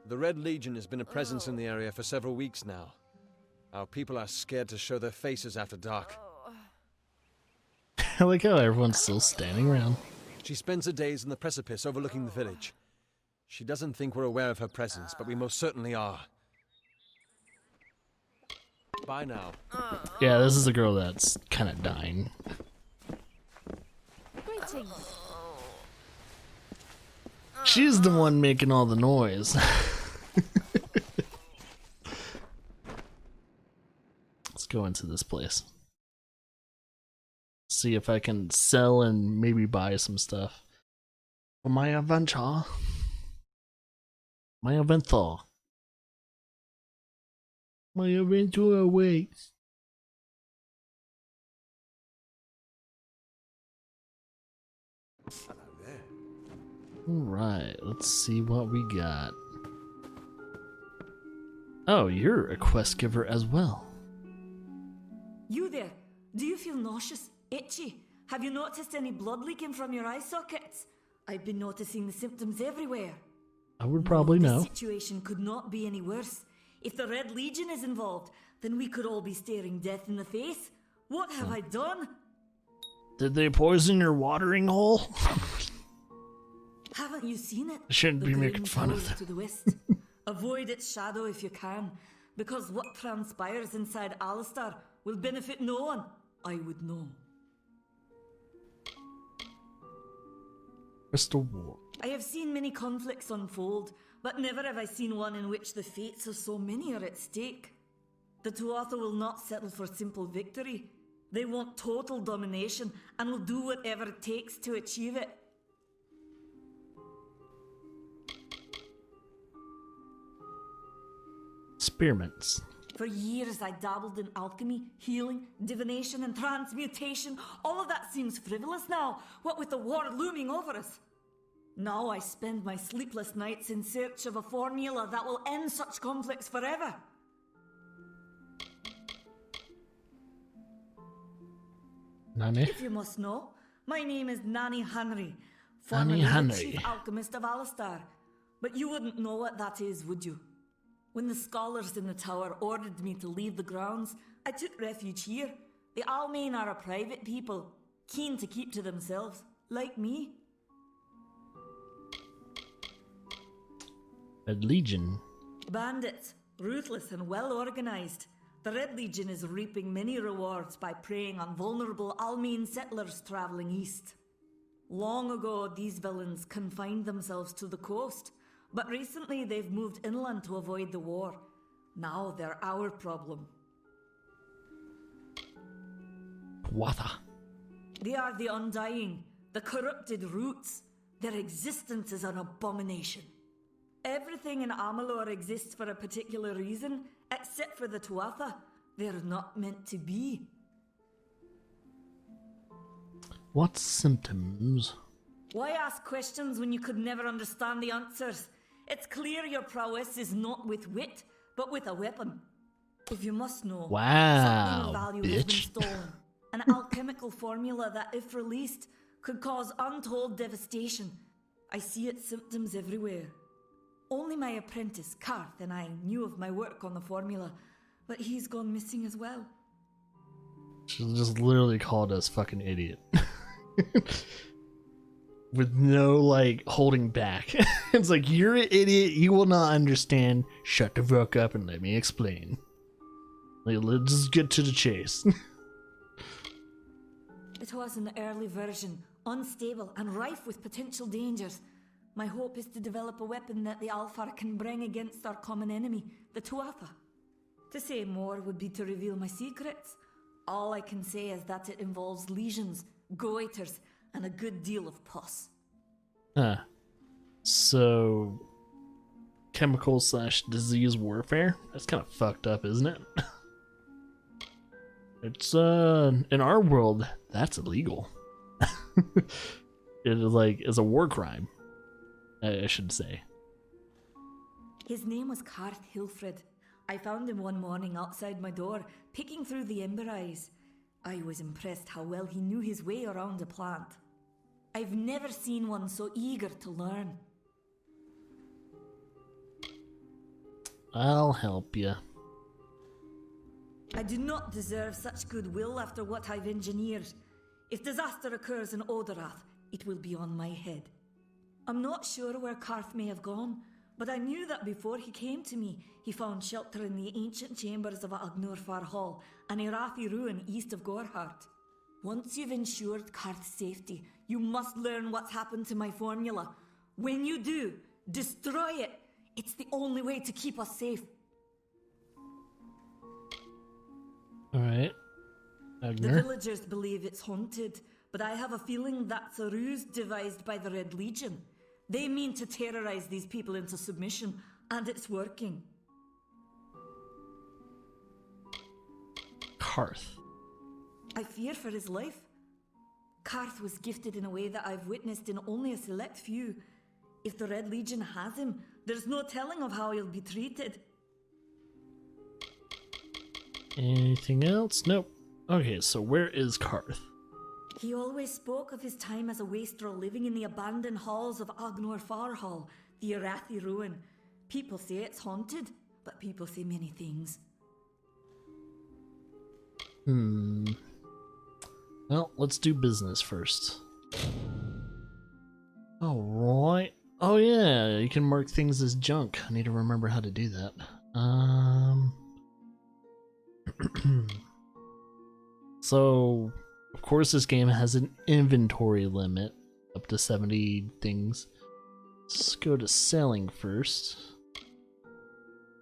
[SPEAKER 10] The Red Legion has been a presence in the area for several weeks now. Our people are scared to show their faces after dark.
[SPEAKER 1] I like how everyone's still standing around.
[SPEAKER 10] She spends her days in the precipice overlooking the village. She doesn't think we're aware of her presence, but we most certainly are. Bye now.
[SPEAKER 1] Yeah, this is a girl that's kind of dying.
[SPEAKER 6] Greetings.
[SPEAKER 1] She's the one making all the noise. Let's go into this place. see if I can sell and maybe buy some stuff for my adventure. My adventure. My adventure awaits.
[SPEAKER 7] Hello there.
[SPEAKER 1] Alright, let's see what we got. Oh, you're a quest giver as well.
[SPEAKER 6] You there? Do you feel nauseous? Itchy? Have you noticed any blood leaking from your eye sockets? I've been noticing the symptoms everywhere.
[SPEAKER 1] I would probably know.
[SPEAKER 6] The situation could not be any worse. If the Red Legion is involved, then we could all be staring death in the face. What have I done?
[SPEAKER 1] Did they poison your watering hole?
[SPEAKER 6] Haven't you seen it?
[SPEAKER 1] I shouldn't be
[SPEAKER 6] The
[SPEAKER 1] making
[SPEAKER 6] grim
[SPEAKER 1] fun of
[SPEAKER 6] towers
[SPEAKER 1] them.
[SPEAKER 6] to the west. Avoid its shadow if you can, because what transpires inside Alistar will benefit no one. I would know.
[SPEAKER 1] Crystal War.
[SPEAKER 6] I have seen many conflicts unfold, but never have I seen one in which the fates of so many are at stake. The Tuatha will not settle for simple victory. They want total domination and will do whatever it takes to achieve it.
[SPEAKER 1] Spearmints.
[SPEAKER 6] For years I dabbled in alchemy, healing, divination and transmutation. All of that seems frivolous now, what with the war looming over us. Now I spend my sleepless nights in search of a formula that will end such conflicts forever.
[SPEAKER 1] Nani?
[SPEAKER 6] If you must know, my name is Nani Henry,
[SPEAKER 1] Nani
[SPEAKER 6] formerly the
[SPEAKER 1] Henry.
[SPEAKER 6] chief alchemist of Alistar. But you wouldn't know what that is, would you? When the scholars in the tower ordered me to leave the grounds, I took refuge here. The Almain are a private people, keen to keep to themselves, like me.
[SPEAKER 1] Red Legion.
[SPEAKER 6] Bandits, ruthless and well organized. The Red Legion is reaping many rewards by preying on vulnerable Almain settlers traveling east. Long ago, these villains confined themselves to the coast, but recently they've moved inland to avoid the war. Now they're our problem.
[SPEAKER 1] Tuatha.
[SPEAKER 6] They are the Undying, the corrupted roots. Their existence is an abomination. Everything in Amalur exists for a particular reason, except for the Tuatha. They're not meant to be.
[SPEAKER 1] What symptoms?
[SPEAKER 6] Why ask questions when you could never understand the answers? It's clear your prowess is not with wit, but with a weapon. If you must know,
[SPEAKER 1] Wow,
[SPEAKER 6] something of value has been
[SPEAKER 1] bitch.
[SPEAKER 6] stolen. An alchemical formula that, if released, could cause untold devastation. I see its symptoms everywhere. Only my apprentice, Karth, and I knew of my work on the formula, but he's gone missing as well.
[SPEAKER 1] She just literally called us fucking idiot. With no, like, holding back. It's like, you're an idiot, you will not understand. Shut the fuck up and let me explain. Like, let's just get to the chase.
[SPEAKER 6] It was an early version, unstable and rife with potential dangers. My hope is to develop a weapon that the Alfar can bring against our common enemy, the Tuatha. To say more would be to reveal my secrets. All I can say is that it involves lesions, goiters, and a good deal of pus.
[SPEAKER 1] Huh. So, chemical/disease warfare? That's kind of fucked up, isn't it? It's, in our world, that's illegal. It is like, it's a war crime, I should say.
[SPEAKER 6] His name was Karth Hilfred. I found him one morning outside my door, picking through the ember eyes. I was impressed how well he knew his way around a plant. I've never seen one so eager to learn.
[SPEAKER 1] I'll help you.
[SPEAKER 6] I do not deserve such goodwill after what I've engineered. If disaster occurs in Odorath, it will be on my head. I'm not sure where Karth may have gone, but I knew that before he came to me, he found shelter in the ancient chambers of Agnurfar Hall, an Irathi ruin east of Gorhart. Once you've ensured Karth's safety, you must learn what's happened to my formula. When you do, destroy it. It's the only way to keep us safe.
[SPEAKER 1] Alright.
[SPEAKER 6] The villagers believe it's haunted, but I have a feeling that's a ruse devised by the Red Legion. They mean to terrorize these people into submission, and it's working.
[SPEAKER 1] Karth.
[SPEAKER 6] I fear for his life. Karth was gifted in a way that I've witnessed in only a select few. If the Red Legion has him, there's no telling of how he'll be treated.
[SPEAKER 1] Anything else? Nope. Okay, so where is Karth?
[SPEAKER 6] He always spoke of his time as a wastrel living in the abandoned halls of Agnor Farhall, the Arathi ruin. People say it's haunted, but people say many things.
[SPEAKER 1] Well, let's do business first. Alright. Oh yeah, you can mark things as junk. I need to remember how to do that. So, of course this game has an inventory limit, up to 70 things. Let's go to selling first.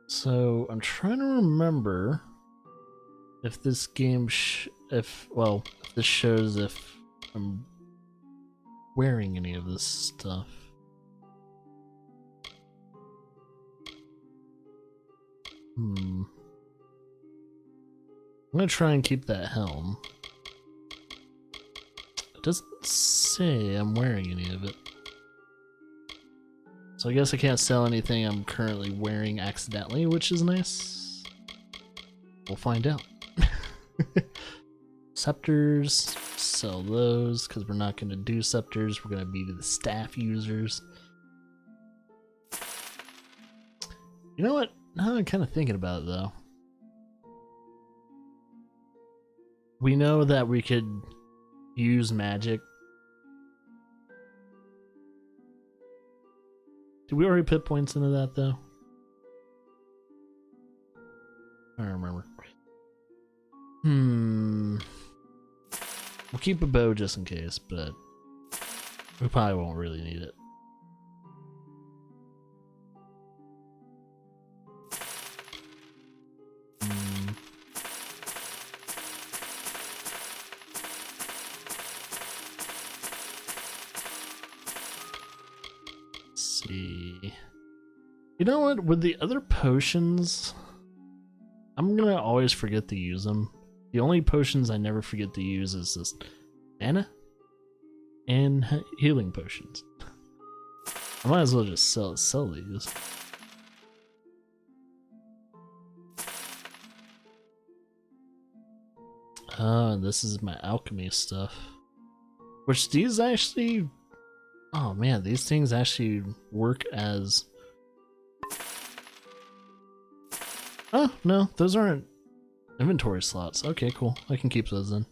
[SPEAKER 1] So, I'm trying to remember if this game, if this shows if I'm wearing any of this stuff. I'm gonna try and keep that helm. It doesn't say I'm wearing any of it. So I guess I can't sell anything I'm currently wearing accidentally, which is nice. We'll find out. Scepters, sell those, because we're not going to do scepters. We're going to be the staff users. You know what? Now I'm kind of thinking about it, though. We know that we could use magic. Did we already put points into that, though? I don't remember. We'll keep a bow just in case, but we probably won't really need it. Let's see. You know what? With the other potions, I'm gonna always forget to use them. The only potions I never forget to use is this mana and healing potions. I might as well just sell these. This is my alchemy stuff. Which these actually... Oh man, these things actually work as... Oh, no, those aren't inventory slots. Okay, cool. I can keep those then.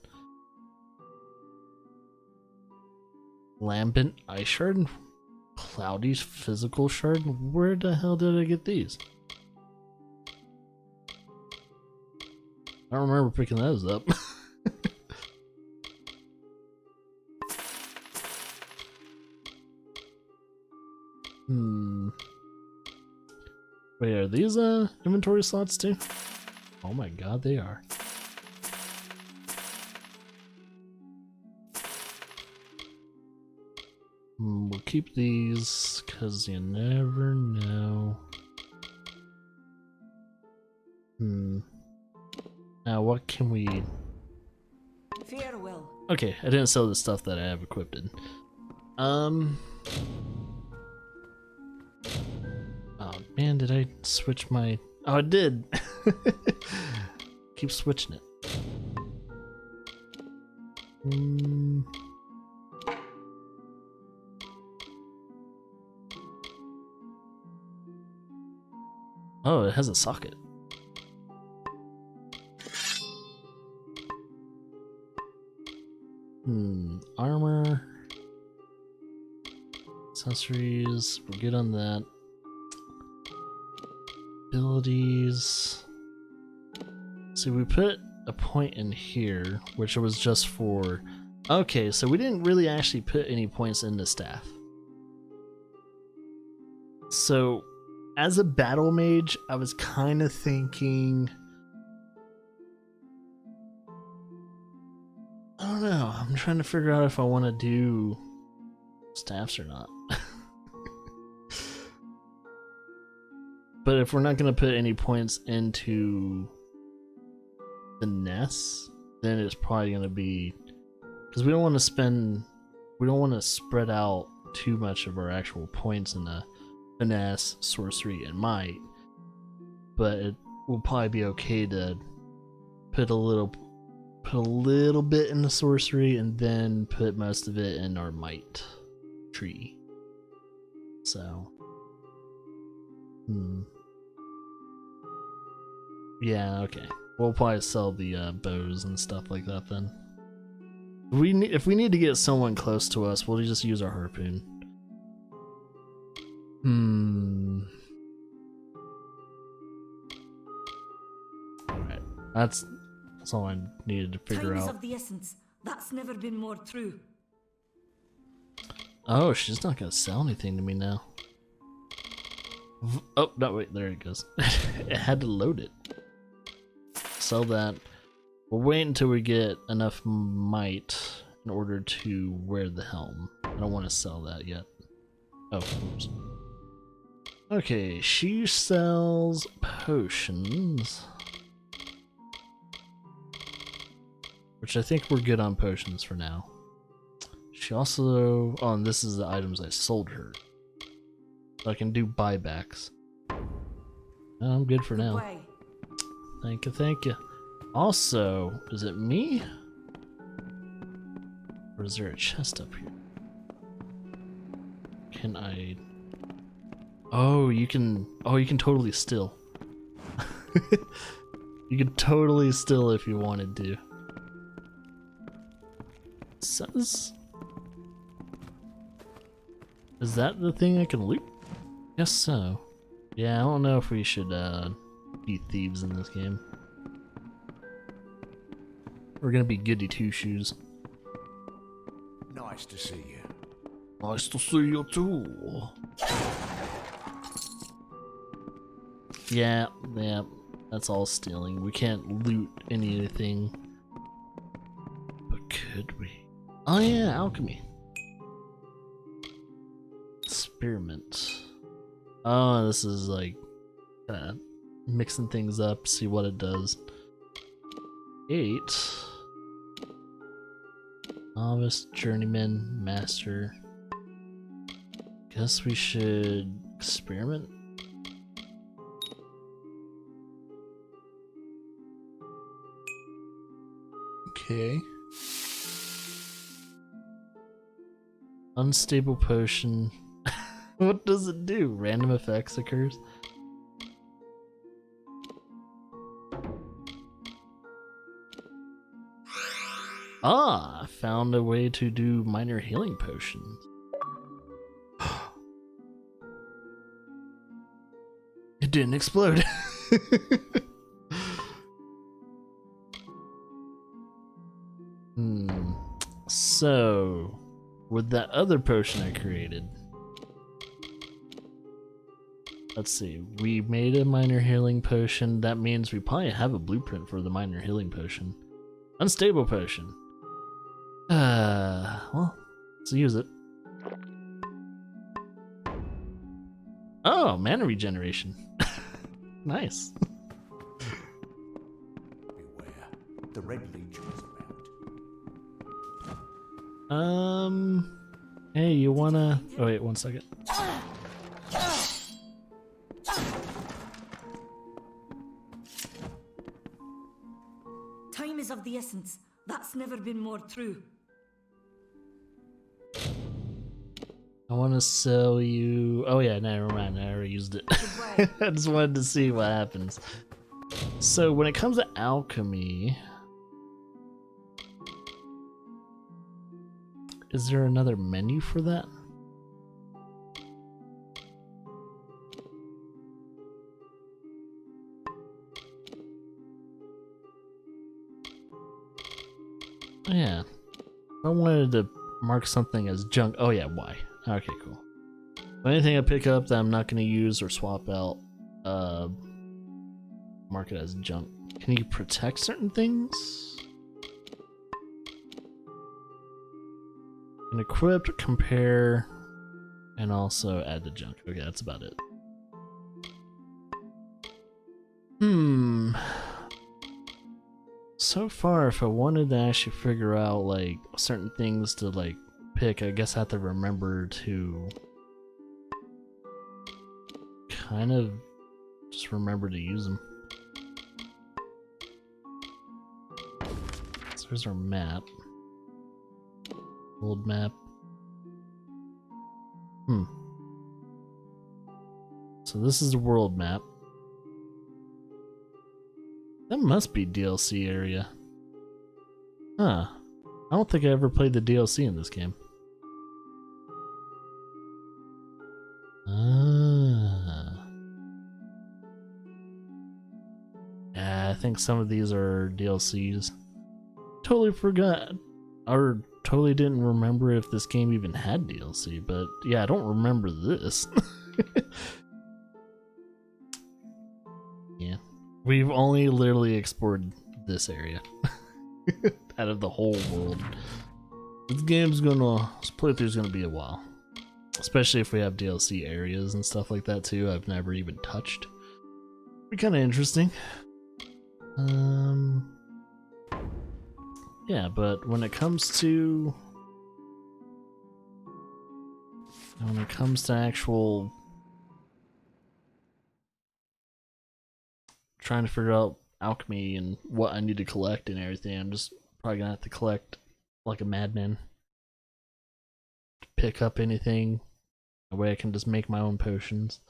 [SPEAKER 1] Lambent Ice Shard? Cloudy's Physical Shard? Where the hell did I get these? I don't remember picking those up. Wait, are these inventory slots too? Oh my god, they are. We'll keep these, cause you never know. Now what can we...
[SPEAKER 6] Farewell.
[SPEAKER 1] Okay, I didn't sell the stuff that I have equipped. Oh man, did I switch my... Oh, I did! Keep switching it. Oh, it has a socket. Armor. Accessories, we're good on that. Abilities. See, we put a point in here, which was just for... Okay, so we didn't really actually put any points into staff. So, as a battle mage, I was kind of thinking... don't know. I'm trying to figure out if I want to do staffs or not. But if we're not going to put any points into the nests, then it's probably going to be, because we don't want to spread out too much of our actual points in the finesse, sorcery, and might. But it will probably be okay to put a little bit in the sorcery and then put most of it in our might tree. So, yeah, okay. We'll probably sell the bows and stuff like that then. If we need to get someone close to us, we'll just use our harpoon. Alright, that's all I needed to figure
[SPEAKER 6] Time is
[SPEAKER 1] out.
[SPEAKER 6] of the essence. That's never been more true.
[SPEAKER 1] Oh, she's not gonna sell anything to me now. Oh, no, wait, there it goes. It had to load it. Sell that. We'll wait until we get enough might in order to wear the helm. I don't want to sell that yet. Oh, oops. Okay, she sells potions. Which I think we're good on potions for now. She also... Oh, and this is the items I sold her. So I can do buybacks. I'm good for now.
[SPEAKER 6] Goodbye.
[SPEAKER 1] Thank you, thank you. Also, is it me? Or is there a chest up here? Can I... Oh, you can totally steal. You can totally steal if you wanted to. It says... Is that the thing I can loot? Guess so. Yeah, I don't know if we should be thieves in this game. We're gonna be goody two-shoes.
[SPEAKER 3] Nice to see you.
[SPEAKER 1] Nice to see you too. Yeah, that's all stealing. We can't loot anything. But could we? Oh yeah, alchemy. Experiment. Oh, this is like mixing things up, see what it does. 8. Novice, journeyman, master. Guess we should experiment. Okay. Unstable potion. What does it do? Random effects occurs? Ah, I found a way to do minor healing potions. It didn't explode. So, with that other potion I created, let's see, we made a minor healing potion. That means we probably have a blueprint for the minor healing potion. Unstable potion. Well, let's use it. Oh, mana regeneration. Nice.
[SPEAKER 3] Beware, the Red Legion is around.
[SPEAKER 1] Hey, you wanna... Oh wait, 1 second.
[SPEAKER 6] Time is of the essence. That's never been more true.
[SPEAKER 1] I want to sell you... Oh yeah, never mind, I already used it. I just wanted to see what happens. So when it comes to alchemy... Is there another menu for that? Yeah. I wanted to mark something as junk. Oh yeah, why? Okay, cool. Anything I pick up that I'm not going to use or swap out, mark it as junk. Can you protect certain things? And equip, compare, and also add the junk. Okay, that's about it. So far, if I wanted to actually figure out like certain things to like pick, I guess I have to remember to kind of just remember to use them. So here's our map. Old map. So this is the world map. That must be DLC area. Huh. I don't think I ever played the DLC in this game. Yeah, I think some of these are DLCs. Totally forgot. Or totally didn't remember if this game even had DLC, but yeah, I don't remember this. Yeah. We've only literally explored this area out of the whole world. This playthrough's gonna be a while. Especially if we have DLC areas and stuff like that too, I've never even touched. Be kinda interesting. Yeah, but when it comes to actual trying to figure out alchemy and what I need to collect and everything, I'm just probably gonna have to collect like a madman. Pick up anything. That way I can just make my own potions.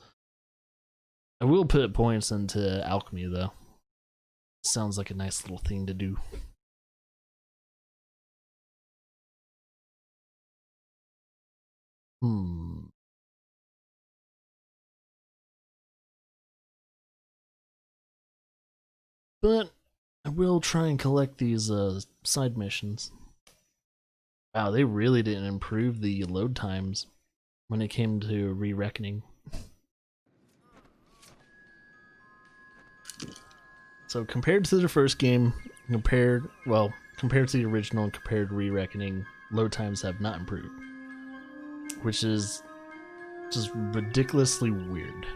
[SPEAKER 1] I will put points into alchemy though. Sounds like a nice little thing to do. But I will try and collect these side missions. Wow, they really didn't improve the load times when it came to re-reckoning. So compared to the first game, compared to the original and compared to re-reckoning, load times have not improved. Which is just ridiculously weird.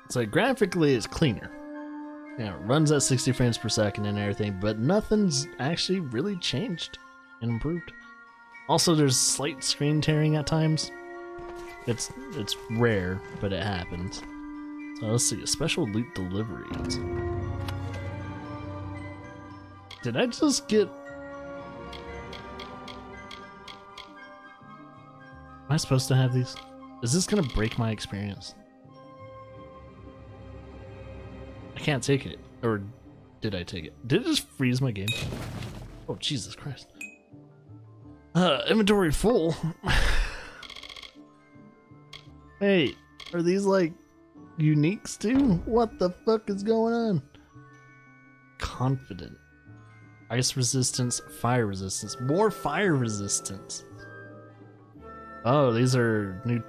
[SPEAKER 1] It's like graphically it's cleaner. Yeah, it runs at 60 frames per second and everything, but nothing's actually really changed and improved. Also, there's slight screen tearing at times. It's rare, but it happens. So let's see, special loot deliveries. Did I just get... Am I supposed to have these? Is this gonna break my experience? I can't take it. Or did I take it? Did it just freeze my game? Oh, Jesus Christ. Inventory full. Hey, are these like uniques too? What the fuck is going on? Confident. Ice resistance, fire resistance. More fire resistance. Oh, these are new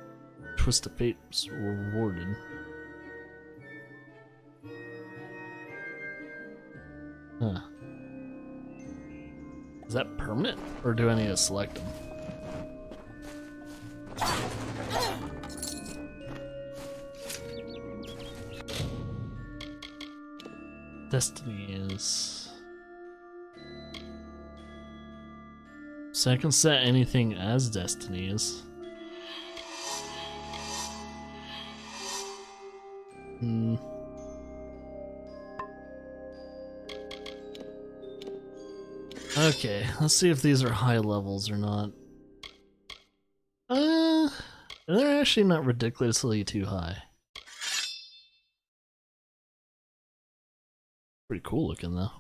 [SPEAKER 1] Twist of Fates rewarded. Huh. Is that permanent? Or do I need to select them? Destiny is... So I can set anything as Destiny is. Okay, let's see if these are high levels or not. They're actually not ridiculously too high. Pretty cool looking though.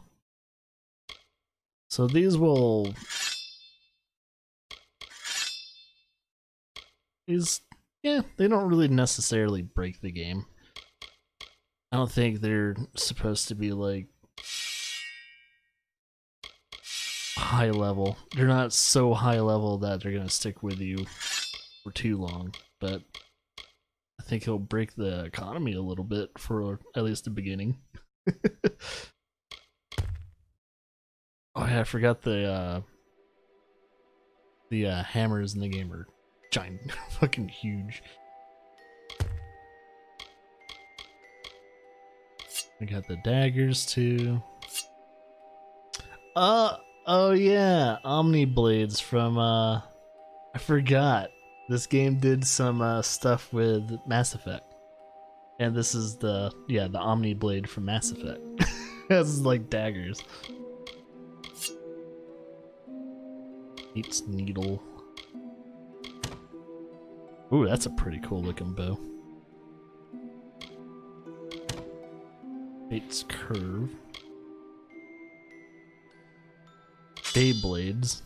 [SPEAKER 1] So these will... yeah, they don't really necessarily break the game. I don't think they're supposed to be like high level. They're not so high level that they're gonna stick with you for too long, but I think it'll break the economy a little bit for at least the beginning. Oh, I yeah, I forgot the hammers in the game are giant, fucking huge. We got the daggers too. Oh yeah, Omni Blades from I forgot. This game did some stuff with Mass Effect. And this is the Omni Blade from Mass Effect. This is like daggers. Eats needle. Ooh, that's a pretty cool looking bow. Fate's curve. Beyblades.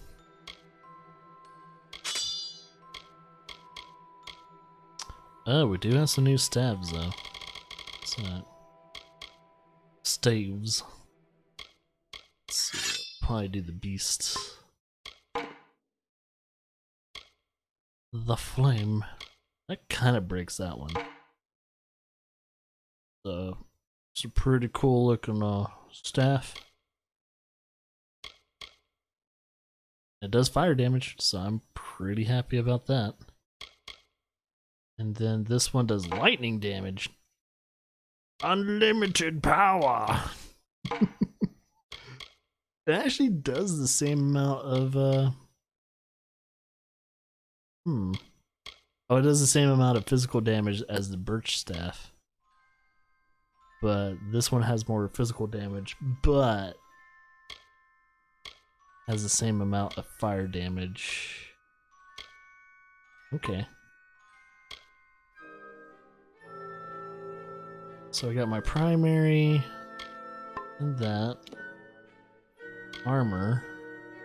[SPEAKER 1] Oh, we do have some new stabs though. What's that? Staves. Let's see. Probably do the beasts. The flame. That kind of breaks that one. So, it's a pretty cool looking staff. It does fire damage, so I'm pretty happy about that. And then this one does lightning damage. Unlimited power! It actually does the same amount of, Oh, it does the same amount of physical damage as the birch staff. But this one has more physical damage, but has the same amount of fire damage. Okay. So I got my primary and that. Armor.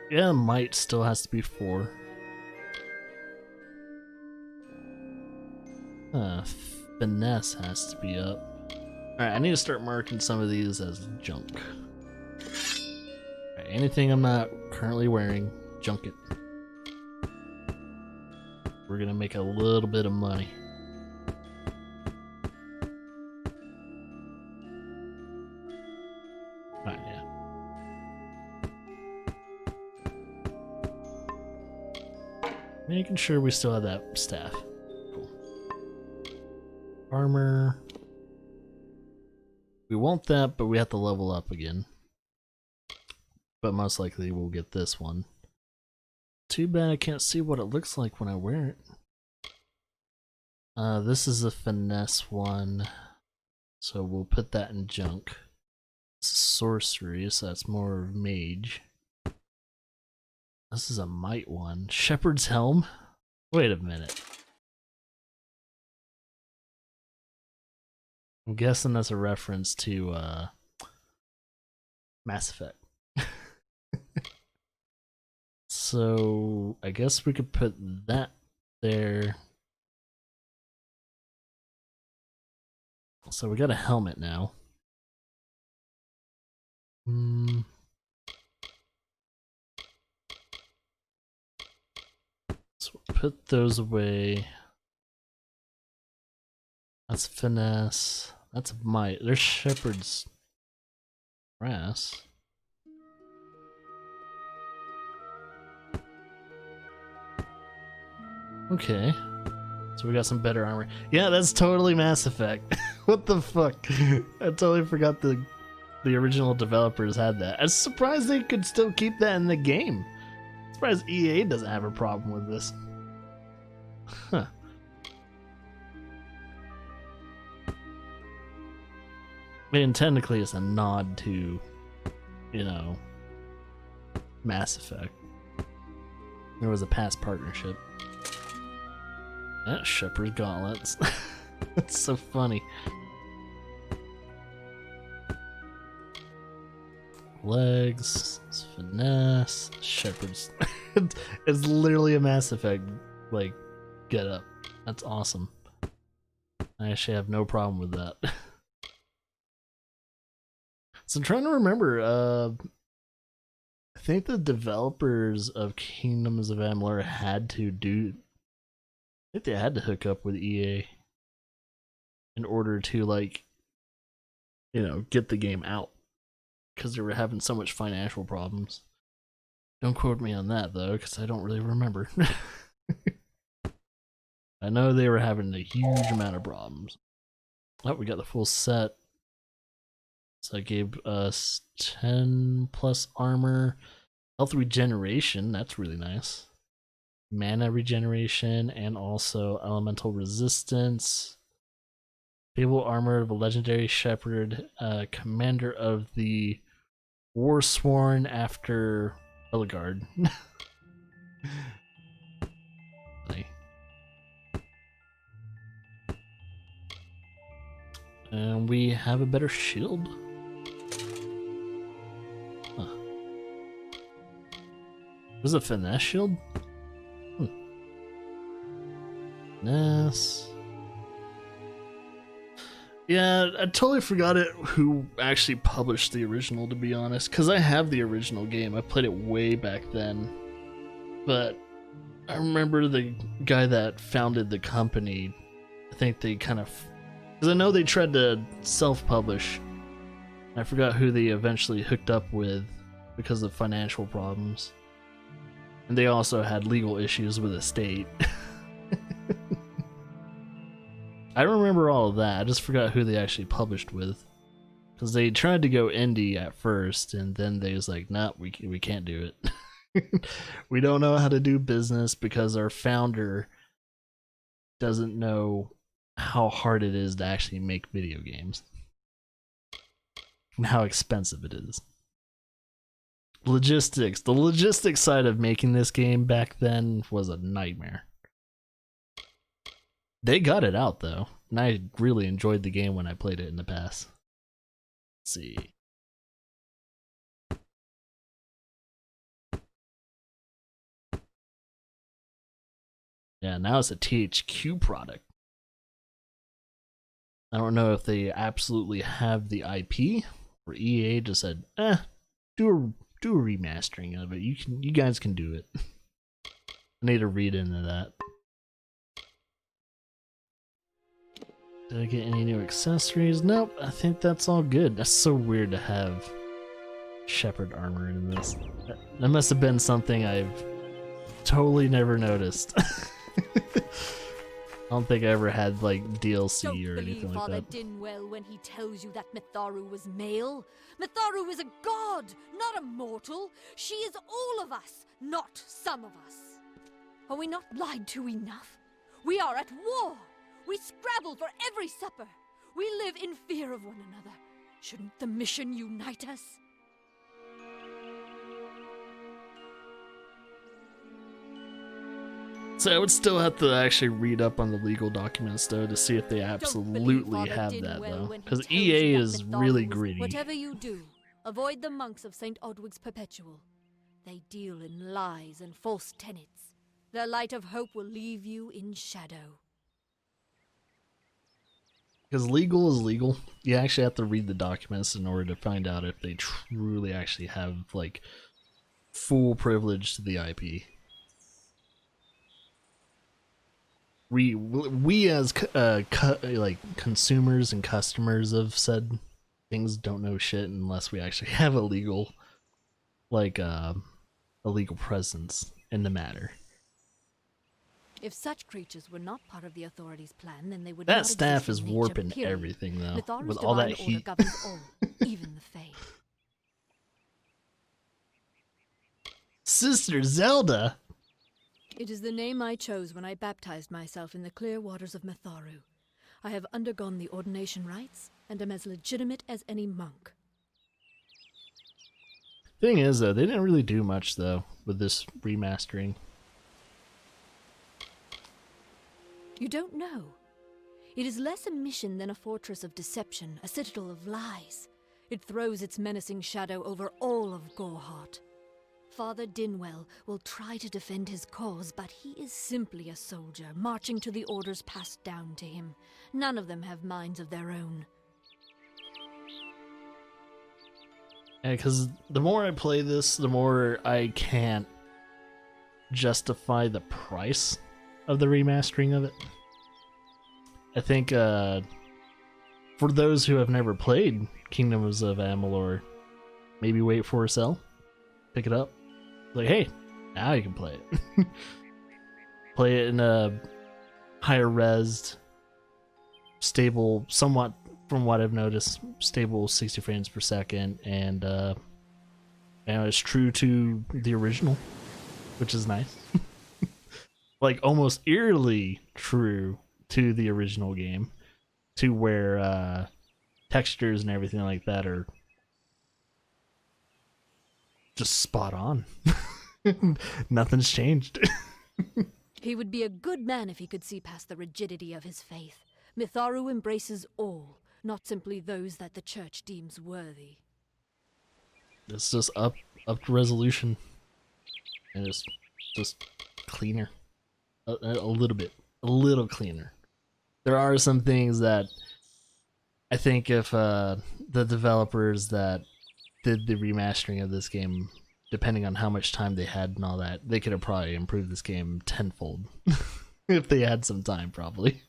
[SPEAKER 1] Yeah, might still has to be 4. Finesse has to be up. Alright, I need to start marking some of these as junk. Alright, anything I'm not currently wearing, junk it. We're gonna make a little bit of money. Alright, yeah. Making sure we still have that staff. Cool. Armor. We want that, but we have to level up again. But most likely we'll get this one. Too bad I can't see what it looks like when I wear it. This is a finesse one. So we'll put that in junk. This is sorcery, so that's more mage. This is a might one. Shepherd's helm? Wait a minute. I'm guessing that's a reference to Mass Effect. So I guess we could put that there. So we got a helmet now. So we'll put those away. That's finesse. That's might. There's shepherd's brass. Okay. So we got some better armor. Yeah, that's totally Mass Effect. What the fuck? I totally forgot the original developers had that. I'm surprised they could still keep that in the game. I'm surprised EA doesn't have a problem with this. Huh. I mean, technically it's a nod to, you know, Mass Effect. There was a past partnership. Yeah, Shepherd's Gauntlets. That's so funny. Legs, finesse, Shepherd's. It's literally a Mass Effect, like, get up. That's awesome. I actually have no problem with that. So I'm trying to remember, I think the developers of Kingdoms of Amalur had to do... I think they had to hook up with EA in order to, like, you know, get the game out. Because they were having so much financial problems. Don't quote me on that though, because I don't really remember. I know they were having a huge amount of problems. Oh, we got the full set. So that gave us 10 plus armor. Health regeneration, that's really nice. Mana regeneration, and also elemental resistance. Stable armor of a legendary shepherd, commander of the Warsworn after Eligard. And we have a better shield. Huh. Was it a finesse shield? Finesse. Yeah, I totally forgot who actually published the original, to be honest, because I have the original game. I played it way back then. But I remember the guy that founded the company, I think they kind of... Because I know they tried to self-publish. I forgot who they eventually hooked up with because of financial problems. And they also had legal issues with the state. I remember all of that, I just forgot who they actually published with. Because they tried to go indie at first, and then they was like, nah, we can't do it. We don't know how to do business because our founder doesn't know how hard it is to actually make video games. And how expensive it is. Logistics. The logistics side of making this game back then was a nightmare. They got it out though, and I really enjoyed the game when I played it in the past. Let's see. Yeah, now it's a THQ product. I don't know if they absolutely have the IP, or EA just said, do a remastering of it. You guys can do it. I need to read into that. Did I get any new accessories? Nope, I think that's all good. That's so weird to have shepherd armor in this. That must have been something I've totally never noticed. I don't think I ever had like DLC or anything like
[SPEAKER 11] Father
[SPEAKER 1] that.
[SPEAKER 11] Dinwell when he tells you that Mitharu was male. Mitharu is a god, not a mortal. She is all of us, not some of us. Are we not lied to enough? We are at war. We scrabble for every supper. We live in fear of one another. Shouldn't the mission unite us?
[SPEAKER 1] So I would still have to actually read up on the legal documents though to see if they absolutely have that though. Because EA is really greedy.
[SPEAKER 11] Whatever you do, avoid the monks of St. Odwig's Perpetual. They deal in lies and false tenets. Their light of hope will leave you in shadow.
[SPEAKER 1] Because legal is legal. You actually have to read the documents in order to find out if they truly actually have like full privilege to the IP. We as like consumers and customers of said things don't know shit unless we actually have a legal presence in the matter.
[SPEAKER 11] If such creatures were not part of the authorities' plan, then they would
[SPEAKER 1] That
[SPEAKER 11] not
[SPEAKER 1] staff
[SPEAKER 11] exist
[SPEAKER 1] is
[SPEAKER 11] in nature,
[SPEAKER 1] warping
[SPEAKER 11] period.
[SPEAKER 1] everything though,
[SPEAKER 11] Mitharu's
[SPEAKER 1] with all that
[SPEAKER 11] divine
[SPEAKER 1] heat.
[SPEAKER 11] order governs all, even the Fae.
[SPEAKER 1] Sister Zelda.
[SPEAKER 11] It is the name I chose when I baptized myself in the clear waters of Mitharu. I have undergone the ordination rites and am as legitimate as any monk.
[SPEAKER 1] Thing is though, they didn't really do much though with this remastering.
[SPEAKER 11] You don't know. It is less a mission than a fortress of deception, a citadel of lies. It throws its menacing shadow over all of Gorehart. Father Dinwell will try to defend his cause, but he is simply a soldier, marching to the orders passed down to him. None of them have minds of their own.
[SPEAKER 1] Yeah, because the more I play this, the more I can't justify the price of the remastering of it. I think for those who have never played Kingdoms of Amalur, maybe wait for a sale, pick it up. Like, hey, now you can play it. Play it in a higher res, stable, somewhat from what I've noticed, stable 60 frames per second, and it's true to the original, which is nice. Like almost eerily true to the original game, to where textures and everything like that are just spot on. Nothing's changed.
[SPEAKER 11] He would be a good man if he could see past the rigidity of his faith. Mitharu embraces all, not simply those that the church deems worthy.
[SPEAKER 1] It's just up to resolution, and it's just cleaner, a little cleaner. There are some things that I think if the developers that did the remastering of this game, depending on how much time they had and all that, they could have probably improved this game tenfold. If they had some time, probably.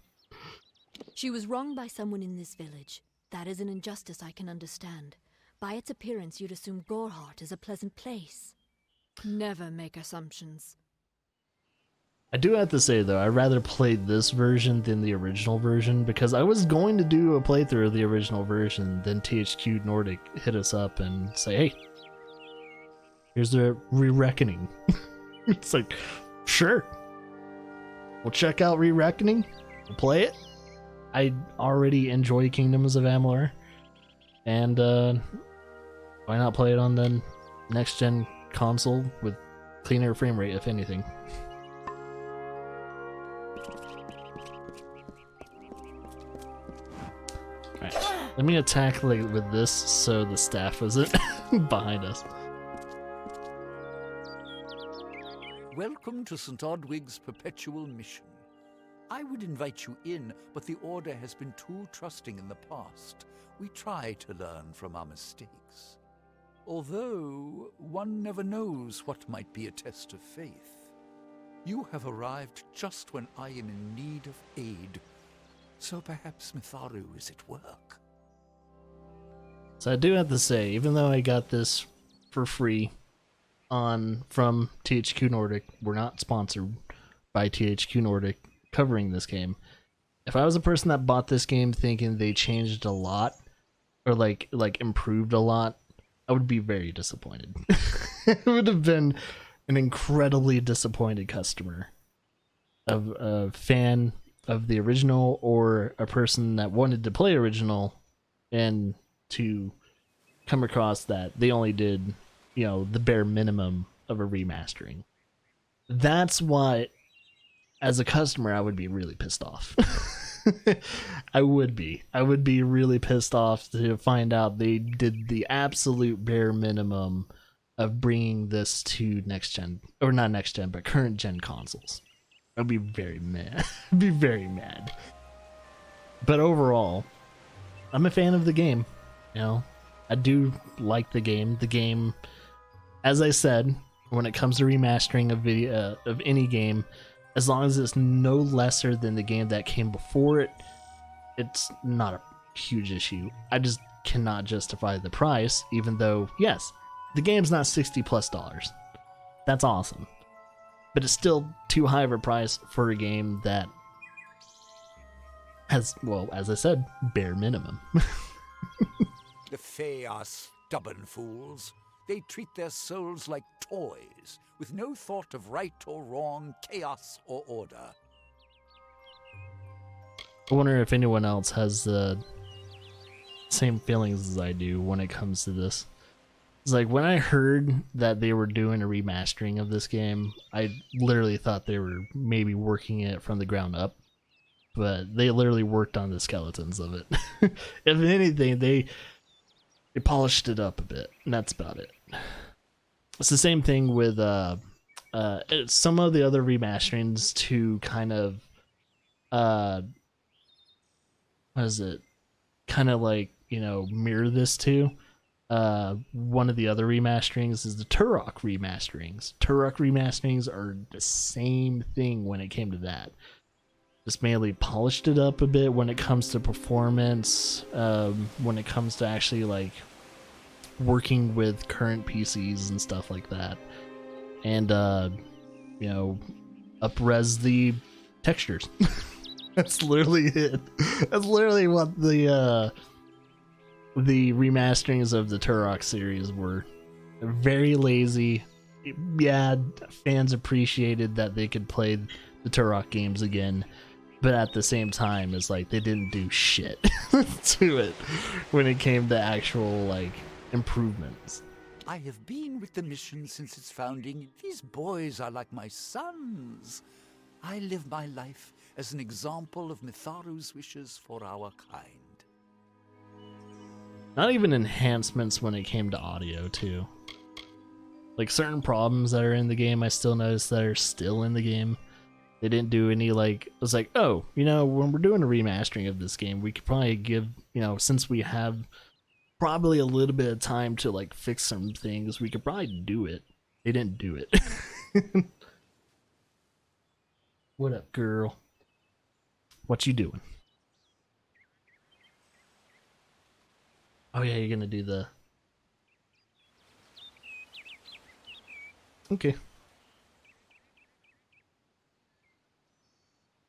[SPEAKER 11] She was wronged by someone in this village. That is an injustice I can understand. By its appearance, you'd assume Goreheart is a pleasant place. Never make assumptions.
[SPEAKER 1] I do have to say, though, I rather played this version than the original version, because I was going to do a playthrough of the original version, then THQ Nordic hit us up and say, hey, here's the Re-Reckoning. It's like, sure. We'll check out Re-Reckoning. We'll play it. I already enjoy Kingdoms of Amalur. And why not play it on the next-gen console with cleaner frame rate, if anything. Alright, let me attack with this so the staff isn't behind us.
[SPEAKER 9] Welcome to St. Odwig's perpetual mission. I would invite you in, but the Order has been too trusting in the past. We try to learn from our mistakes. Although, one never knows what might be a test of faith. You have arrived just when I am in need of aid. So perhaps Mitharu is at work.
[SPEAKER 1] So I do have to say, even though I got this for free from THQ Nordic, we're not sponsored by THQ Nordic covering this game. If I was a person that bought this game thinking they changed a lot, or like improved a lot, I would be very disappointed. It would have been an incredibly disappointed customer, of a fan of the original, or a person that wanted to play original and to come across that they only did, the bare minimum of a remastering. That's why, as a customer, I would be really pissed off. I would be really pissed off to find out they did the absolute bare minimum of bringing this to next gen, or not next gen, but current gen consoles. I'd be very mad. I'd be very mad. But overall, I'm a fan of the game. I do like the game. The game, as I said, when it comes to remastering of any game, as long as it's no lesser than the game that came before it, it's not a huge issue. I just cannot justify the price, even though, yes, the game's not $60+. That's awesome. But it's still too high of a price for a game that has, well, as I said, bare minimum.
[SPEAKER 9] The Fae are stubborn fools. They treat their souls like toys, with no thought of right or wrong, chaos or order.
[SPEAKER 1] I wonder if anyone else has the same feelings as I do when it comes to this. It's like, when I heard that they were doing a remastering of this game, I literally thought they were maybe working it from the ground up. But they literally worked on the skeletons of it. If anything, they polished it up a bit, and that's about it. It's the same thing with some of the other remasterings to kind of mirror this to. One of the other remasterings is the Turok remasterings. Turok remasterings are the same thing when it came to that. Just mainly polished it up a bit when it comes to performance, when it comes to actually working with current PCs and stuff like that. and you know, up-res the textures. That's literally it. That's literally what the remasterings of the Turok series were. They're very lazy. Yeah, fans appreciated that they could play the Turok games again, but at the same time, it's like they didn't do shit to it when it came to actual like improvements.
[SPEAKER 9] I have been with the mission since its founding. These boys are like my sons. I live my life as an example of Mitharu's wishes for our kind.
[SPEAKER 1] Not even enhancements when it came to audio, too. Like, certain problems that are in the game, I still notice that are still in the game. They didn't do any, like, it was like, oh, you know, when we're doing a remastering of this game, we could probably give, you know, since we have probably a little bit of time to, like, fix some things, we could probably do it. They didn't do it. What up, girl? What you doing? Oh yeah, you're gonna do the... Okay.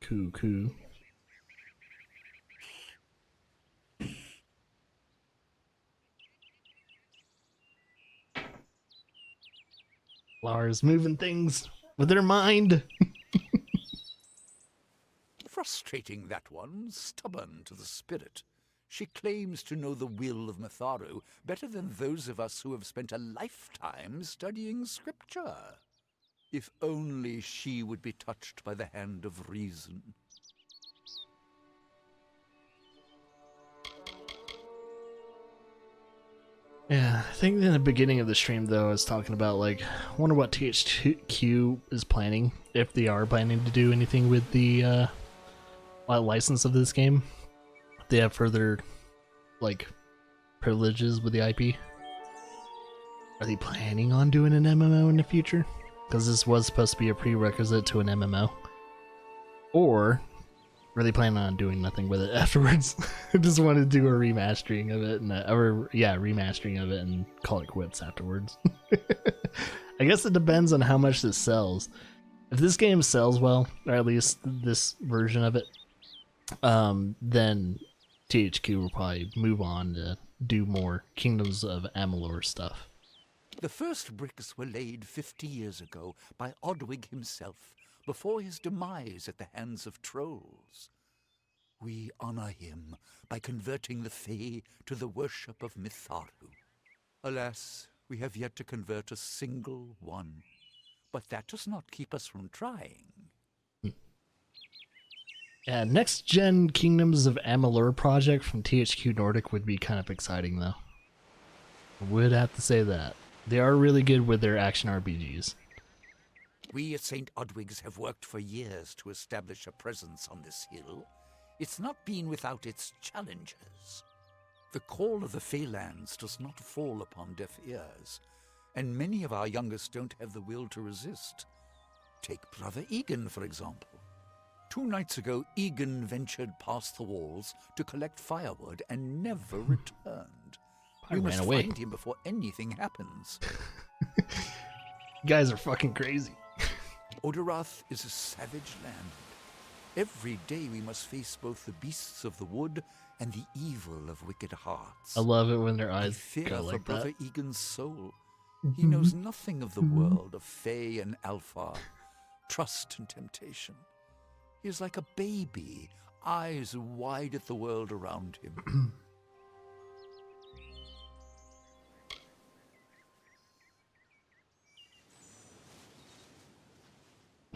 [SPEAKER 1] Cool. Lara's moving things with her mind.
[SPEAKER 9] Frustrating, that one, stubborn to the spirit. She claims to know the will of Mitharu better than those of us who have spent a lifetime studying scripture. If only she would be touched by the hand of reason.
[SPEAKER 1] Yeah, I think in the beginning of the stream, though, I was talking about, like, I wonder what THQ is planning, if they are planning to do anything with the license of this game. If they have further, like, privileges with the IP. Are they planning on doing an MMO in the future? Because this was supposed to be a prerequisite to an MMO. Or are they planning on doing nothing with it afterwards? I just want to do a remastering of it, remastering of it and call it quits afterwards. I guess it depends on how much this sells. If this game sells well, or at least this version of it, then THQ will probably move on to do more Kingdoms of Amalur stuff.
[SPEAKER 9] The first bricks were laid 50 years ago by Odwig himself, before his demise at the hands of trolls. We honor him by converting the Fae to the worship of Mitharu. Alas, we have yet to convert a single one. But that does not keep us from trying.
[SPEAKER 1] Yeah, next gen Kingdoms of Amalur project from THQ Nordic would be kind of exciting, though. I would have to say that. They are really good with their action RPGs.
[SPEAKER 9] We at St. Odwig's have worked for years to establish a presence on this hill. It's not been without its challenges. The call of the Feylands does not fall upon deaf ears, and many of our youngest don't have the will to resist. Take Brother Egan, for example. 2 nights ago, Egan ventured past the walls to collect firewood and never returned. We must find him before anything happens.
[SPEAKER 1] You guys are fucking crazy.
[SPEAKER 9] Oderath is a savage land. Every day we must face both the beasts of the wood and the evil of wicked hearts.
[SPEAKER 1] I love it when their eyes
[SPEAKER 9] fear
[SPEAKER 1] go
[SPEAKER 9] for
[SPEAKER 1] like
[SPEAKER 9] Brother
[SPEAKER 1] that.
[SPEAKER 9] Egan's soul. He knows nothing of the world of Fae and Alpha, trust and temptation. He is like a baby, eyes wide at the world around him.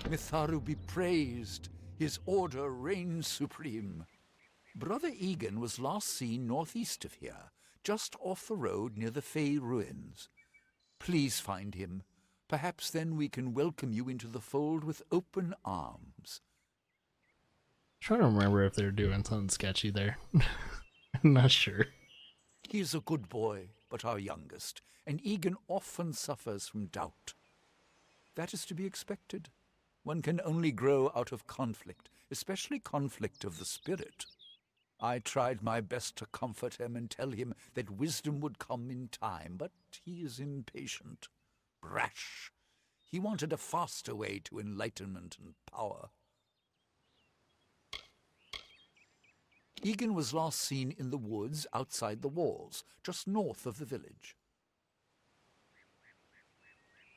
[SPEAKER 9] Mitharu be praised, his order reigns supreme. Brother Egan was last seen northeast of here, just off the road near the Fey ruins. Please find him. Perhaps then we can welcome you into the fold with open arms.
[SPEAKER 1] Trying to remember if they're doing something sketchy there. I'm not sure.
[SPEAKER 9] He is a good boy, but our youngest, and Egan often suffers from doubt. That is to be expected. One can only grow out of conflict, especially conflict of the spirit. I tried my best to comfort him and tell him that wisdom would come in time, but he is impatient, brash. He wanted a faster way to enlightenment and power. Egan was last seen in the woods outside the walls, just north of the village.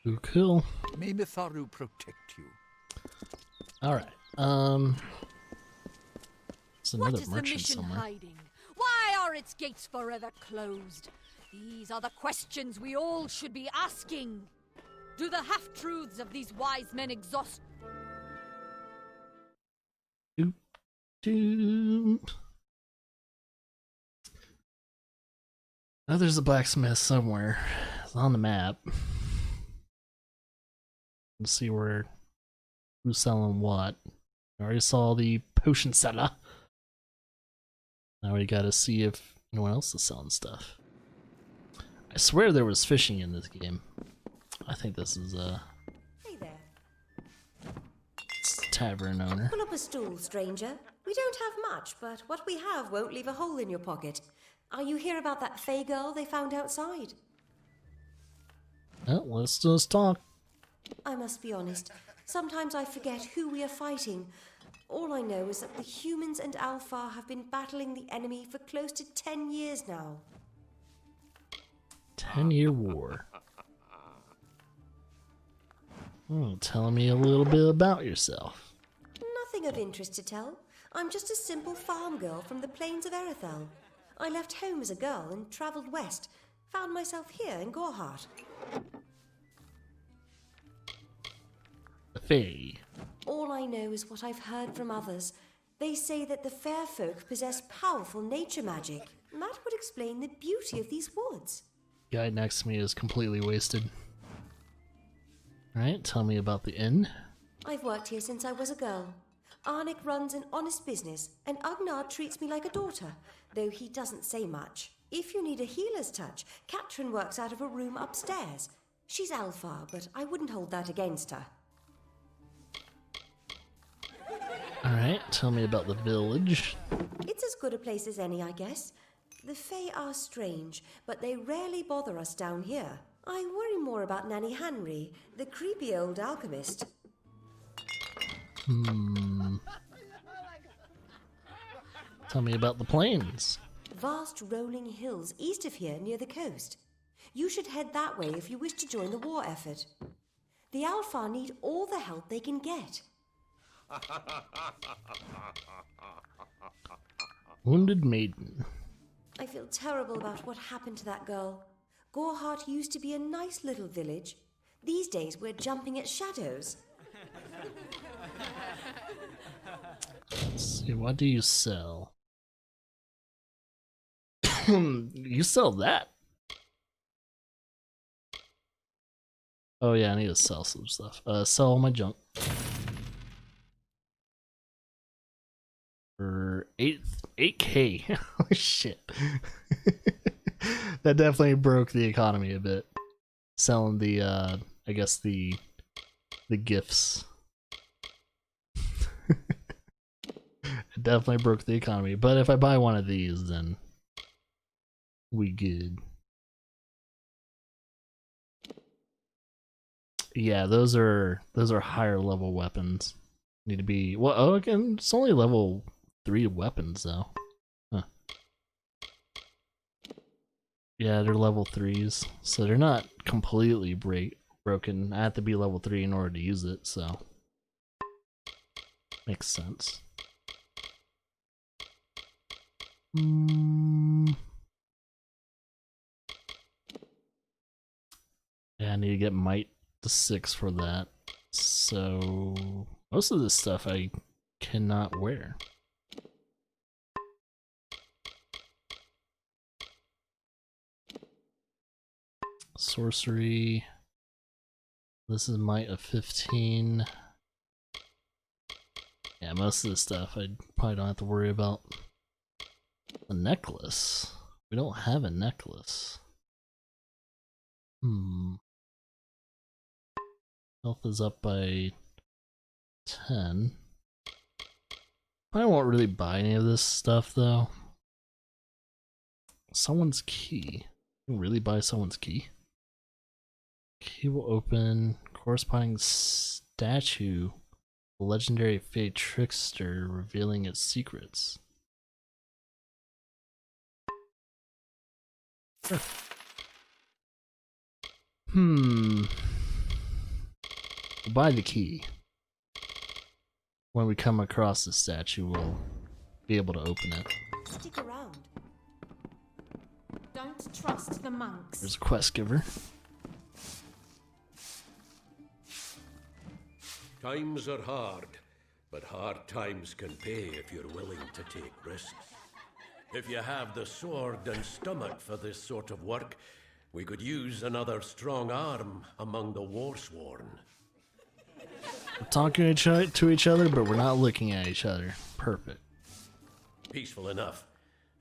[SPEAKER 1] Ooh, cool.
[SPEAKER 9] May Mitharu protect you.
[SPEAKER 1] Alright, there's another
[SPEAKER 11] What is the
[SPEAKER 1] merchant
[SPEAKER 11] mission
[SPEAKER 1] somewhere.
[SPEAKER 11] hiding? Why are its gates forever closed? These are the questions we all should be asking. Do the half-truths of these wise men exhaust?
[SPEAKER 1] Doop, doop. Oh, there's a blacksmith somewhere. It's on the map. Let's see who's selling what. I already saw the potion seller. Now we gotta see if anyone else is selling stuff. I swear there was fishing in this game. I think this is
[SPEAKER 12] Hey there.
[SPEAKER 1] it's the tavern owner.
[SPEAKER 12] Pull up a stool, stranger. We don't have much, but what we have won't leave a hole in your pocket. Are you here about that Fey girl they found outside?
[SPEAKER 1] Oh, let's just talk.
[SPEAKER 12] I must be honest. Sometimes I forget who we are fighting. All I know is that the humans and Alpha have been battling the enemy for close to 10 years now.
[SPEAKER 1] 10-year war. Tell me a little bit about yourself.
[SPEAKER 12] Nothing of interest to tell. I'm just a simple farm girl from the plains of Erethel. I left home as a girl and travelled west. Found myself here in Gorhart.
[SPEAKER 1] The Fae.
[SPEAKER 12] All I know is what I've heard from others. They say that the fair folk possess powerful nature magic. That would explain the beauty of these woods.
[SPEAKER 1] Guy next to me is completely wasted. Alright, tell me about the inn.
[SPEAKER 12] I've worked here since I was a girl. Arnik runs an honest business, and Ugnard treats me like a daughter, though he doesn't say much. If you need a healer's touch, Katrin works out of a room upstairs. She's Alpha, but I wouldn't hold that against her.
[SPEAKER 1] Alright, tell me about the village.
[SPEAKER 12] It's as good a place as any, I guess. The Fae are strange, but they rarely bother us down here. I worry more about Nanny Henry, the creepy old alchemist.
[SPEAKER 1] Tell me about the plains.
[SPEAKER 12] Vast rolling hills east of here near the coast. You should head that way if you wish to join the war effort. The Alpha need all the help they can get.
[SPEAKER 1] Wounded maiden.
[SPEAKER 12] I feel terrible about what happened to that girl. Gorhart used to be a nice little village. These days we're jumping at shadows.
[SPEAKER 1] Let's see, what do you sell? You sell that? Oh yeah, I need to sell some stuff. Sell all my junk. For 8K. Holy shit. That definitely broke the economy a bit. Selling the I guess the gifts. It definitely broke the economy. But if I buy one of these, then we good. Yeah, those are higher level weapons. Need to be well. Oh, again, it's only level 3 weapons though. Huh. Yeah, they're level 3s, so they're not completely broken. I have to be level 3 in order to use it, so makes sense. Yeah, I need to get might to 6 for that. So most of this stuff I cannot wear. Sorcery. This is might of 15. Yeah, most of this stuff I probably don't have to worry about. A necklace. We don't have a necklace. Health is up by 10. I won't really buy any of this stuff though. Someone's key. You can really buy someone's key? Key will open Corresponding statue, the legendary fey trickster revealing its secrets. Sure. We'll buy the key. When we come across the statue, we'll be able to open it.
[SPEAKER 12] Stick around.
[SPEAKER 13] Don't trust the monks.
[SPEAKER 1] There's a quest giver.
[SPEAKER 14] Times are hard, but hard times can pay if you're willing to take risks. If you have the sword and stomach for this sort of work, we could use another strong arm among the warsworn.
[SPEAKER 1] We're talking to each other, but we're not looking at each other. Perfect.
[SPEAKER 14] Peaceful enough,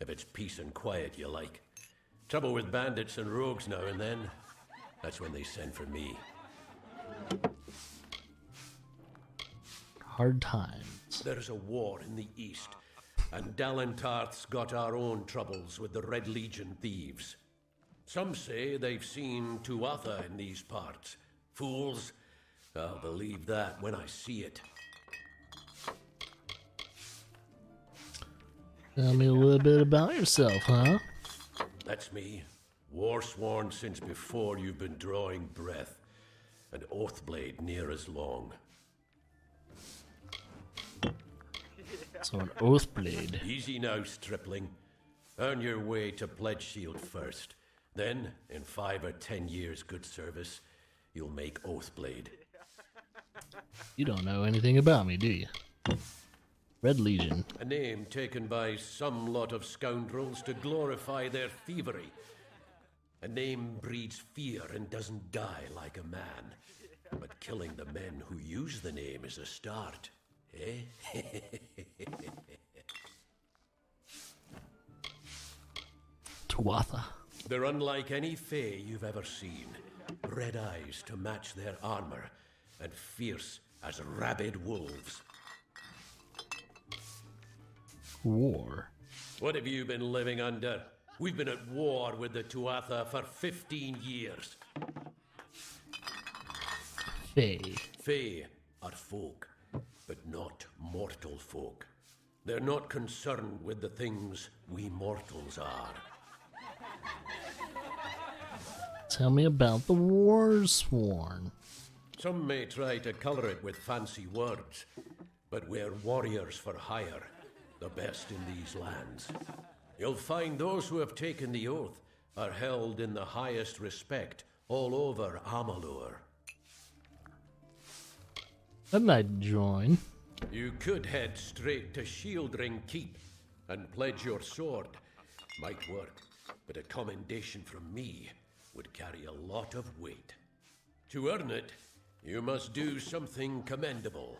[SPEAKER 14] if it's peace and quiet you like. Trouble with bandits and rogues now and then, that's when they send for me.
[SPEAKER 1] Hard times.
[SPEAKER 14] There's a war in the east, and Dalentarth's got our own troubles with the Red Legion thieves. Some say they've seen Tuatha in these parts. Fools, I'll believe that when I see it.
[SPEAKER 1] Tell me a little bit about yourself, huh?
[SPEAKER 14] That's me. Warsworn since before you've been drawing breath. An Oathblade near as long.
[SPEAKER 1] So an Oathblade.
[SPEAKER 14] Easy now, stripling. Earn your way to Pledge Shield first. Then, in 5 or 10 years' good service, you'll make Oathblade.
[SPEAKER 1] You don't know anything about me, do you? Red Legion.
[SPEAKER 14] A name taken by some lot of scoundrels to glorify their thievery. A name breeds fear and doesn't die like a man. But killing the men who use the name is a start. Eh?
[SPEAKER 1] Tuatha.
[SPEAKER 14] They're unlike any fae you've ever seen. Red eyes to match their armor, and fierce as rabid wolves.
[SPEAKER 1] War.
[SPEAKER 14] What have you been living under? We've been at war with the Tuatha for 15 years.
[SPEAKER 1] Fae.
[SPEAKER 14] Fae are folk, but not mortal folk. They're not concerned with the things we mortals are.
[SPEAKER 1] Tell me about the Warsworn.
[SPEAKER 14] Some may try to color it with fancy words, but we're warriors for hire, the best in these lands. You'll find those who have taken the oath are held in the highest respect all over Amalur.
[SPEAKER 1] Then I'd join.
[SPEAKER 14] You could head straight to Shieldring Keep and pledge your sword. Might work, but a commendation from me would carry a lot of weight. To earn it, you must do something commendable.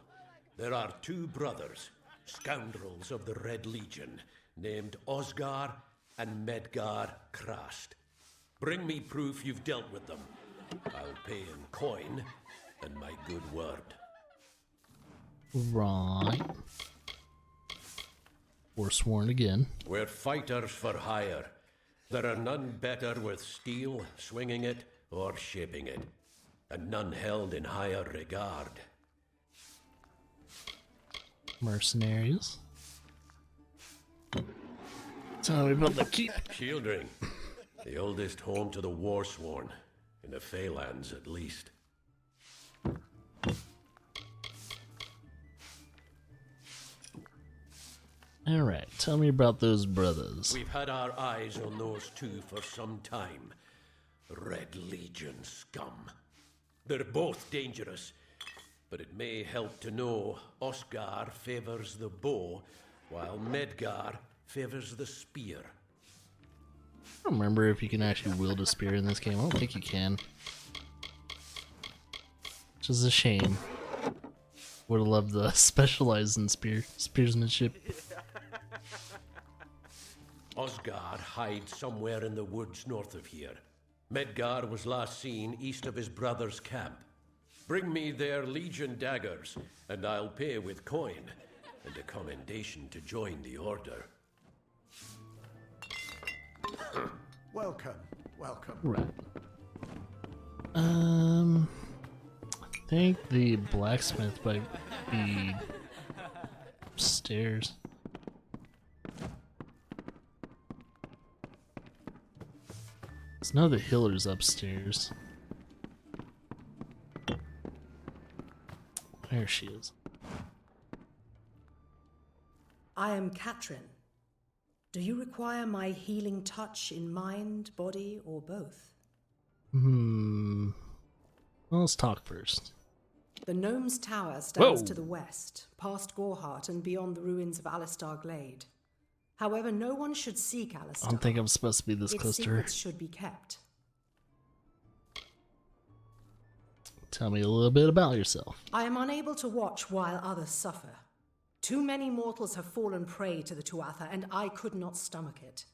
[SPEAKER 14] There are 2 brothers, scoundrels of the Red Legion, named Osgar and Medgar Krast. Bring me proof you've dealt with them. I'll pay in coin and my good word.
[SPEAKER 1] Right. Forsworn again.
[SPEAKER 14] We're fighters for hire. There are none better with steel, swinging it, or shaping it, and none held in higher regard.
[SPEAKER 1] Mercenaries. Tell me about the keep.
[SPEAKER 14] Shieldring, the oldest home to the Warsworn, in the Feylands at least.
[SPEAKER 1] Alright, tell me about those brothers.
[SPEAKER 14] We've had our eyes on those 2 for some time. Red Legion scum. They're both dangerous, but it may help to know Oscar favors the bow, while Medgar favors the spear.
[SPEAKER 1] I don't remember if you can actually wield a spear in this game. I don't think you can. Which is a shame. Would have loved to specialize in spearsmanship.
[SPEAKER 14] Osgar hides somewhere in the woods north of here. Medgar was last seen east of his brother's camp. Bring me their Legion daggers, and I'll pay with coin, and a commendation to join the order.
[SPEAKER 3] Welcome, welcome.
[SPEAKER 1] Right. think the blacksmith might be upstairs. There's no the healer's upstairs. There she is.
[SPEAKER 15] I am Katrin. Do you require my healing touch in mind, body, or both?
[SPEAKER 1] Well, let's talk first.
[SPEAKER 15] The Gnome's Tower stands
[SPEAKER 1] Whoa.
[SPEAKER 15] to the west, past Gorehart and beyond the ruins of Alistar Glade. However, no one should seek Alistar.
[SPEAKER 1] I don't think I'm supposed to be this
[SPEAKER 15] Its
[SPEAKER 1] close to her.
[SPEAKER 15] secrets should be kept.
[SPEAKER 1] Tell me a little bit about yourself.
[SPEAKER 15] I am unable to watch while others suffer. Too many mortals have fallen prey to the Tuatha, and I could not stomach it.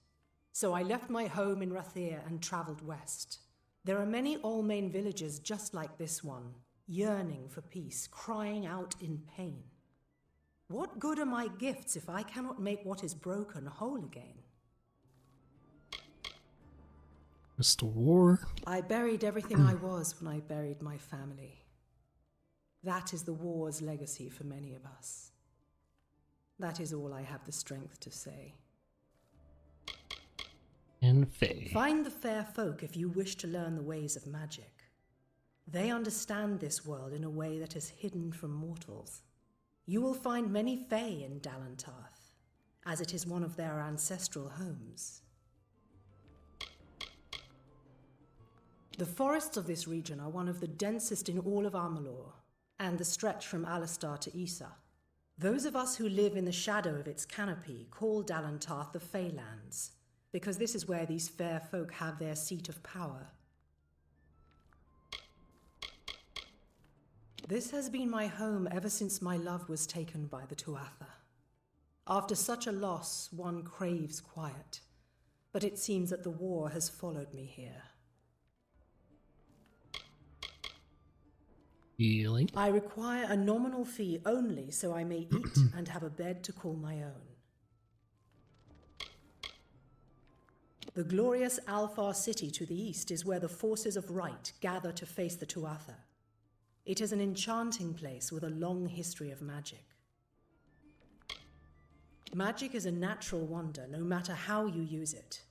[SPEAKER 15] So I left my home in Rathir and travelled west. There are many Almain villages just like this one, yearning for peace, crying out in pain. What good are my gifts if I cannot make what is broken whole again?
[SPEAKER 1] Mr. War.
[SPEAKER 15] I buried everything I was when I buried my family. That is the war's legacy for many of us. That is all I have the strength to say.
[SPEAKER 1] And Fae.
[SPEAKER 15] Find the fair folk if you wish to learn the ways of magic. They understand this world in a way that is hidden from mortals. You will find many Fae in Dalantarth, as it is one of their ancestral homes. The forests of this region are one of the densest in all of Amalur, and the stretch from Alistar to Issa. Those of us who live in the shadow of its canopy call Dalantarth the Feylands, because this is where these fair folk have their seat of power. This has been my home ever since my love was taken by the Tuatha. After such a loss, one craves quiet, but it seems that the war has followed me here.
[SPEAKER 1] Healing.
[SPEAKER 15] I require a nominal fee only so I may eat and have a bed to call my own. The glorious Alfar city to the east is where the forces of right gather to face the Tuatha. It is an enchanting place with a long history of magic. Magic is a natural wonder, no matter how you use it.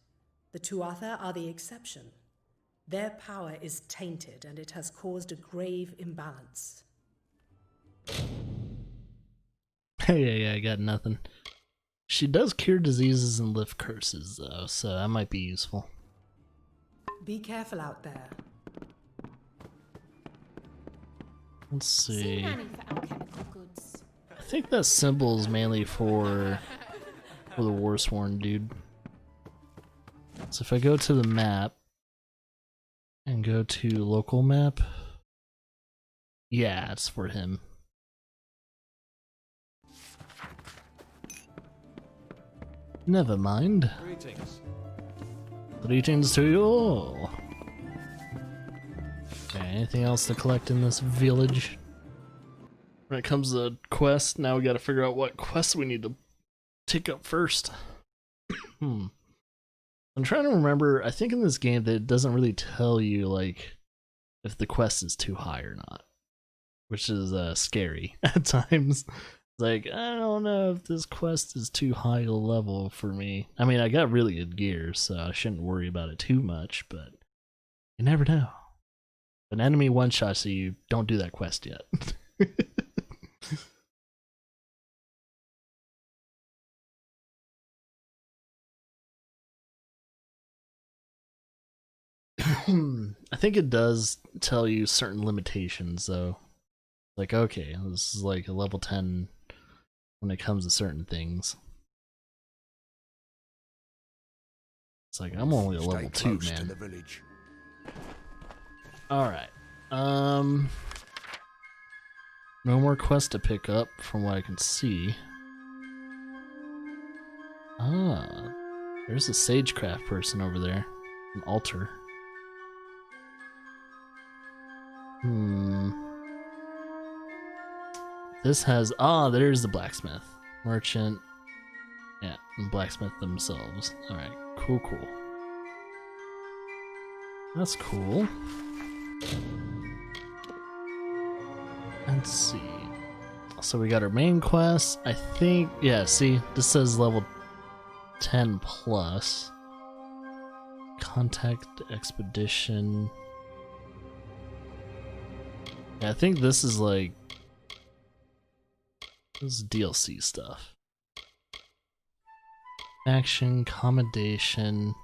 [SPEAKER 15] The Tuatha are the exception. Their power is tainted, and it has caused a grave imbalance.
[SPEAKER 1] Hey, I got nothing. She does cure diseases and lift curses, though, so that might be useful.
[SPEAKER 15] Be careful out there.
[SPEAKER 1] Let's see.
[SPEAKER 13] Nanny for alchemical goods.
[SPEAKER 1] I think that symbol is mainly for the Warsworn dude. So if I go to the map and go to local map, yeah, it's for him. Never mind.
[SPEAKER 10] Greetings.
[SPEAKER 1] Greetings to you all. Okay, anything else to collect in this village? When it comes to quests, now we gotta figure out what quests we need to take up first. I'm trying to remember, I think in this game that it doesn't really tell you, like, if the quest is too high or not. Which is scary at times. Like, I don't know if this quest is too high a level for me. I mean, I got really good gear, so I shouldn't worry about it too much, but you never know. If an enemy one-shots you, don't do that quest yet. I think it does tell you certain limitations, though. Like, okay, this is like a level 10 when it comes to certain things. It's like, I'm only a level 2, man. Alright. No more quests to pick up from what I can see. Ah, there's a sagecraft person over there. An altar. This has, there's the blacksmith. Merchant. Yeah, and blacksmith themselves. Alright, cool. That's cool. So we got our main quest. I think, yeah, see, this says level 10 plus. Contact expedition. Yeah, I think this is like, this is DLC stuff. Action, commendation.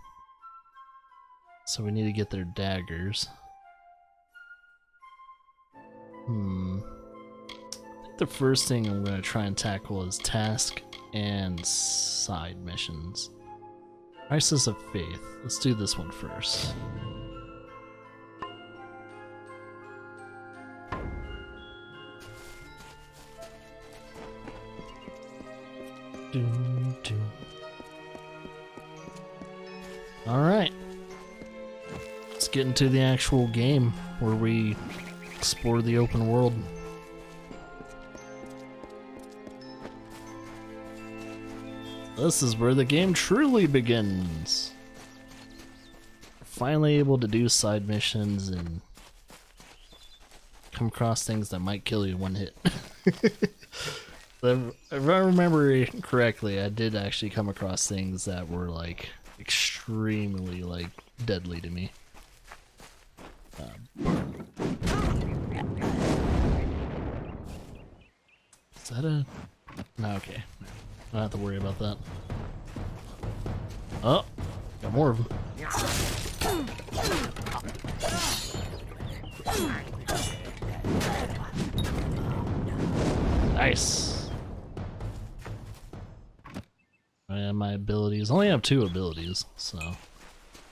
[SPEAKER 1] So we need to get their daggers. I think the first thing I'm going to try and tackle is task and side missions. Crisis of Faith. Let's do this one first. Alright. Let's get into the actual game where we explore the open world. This is where the game truly begins. Finally able to do side missions and come across things that might kill you in one hit. If I remember correctly, I did actually come across things that were like extremely like deadly to me. Is that a... No, okay. I don't have to worry about that. Oh, got more of them. Nice. And my abilities. I only have 2 abilities, so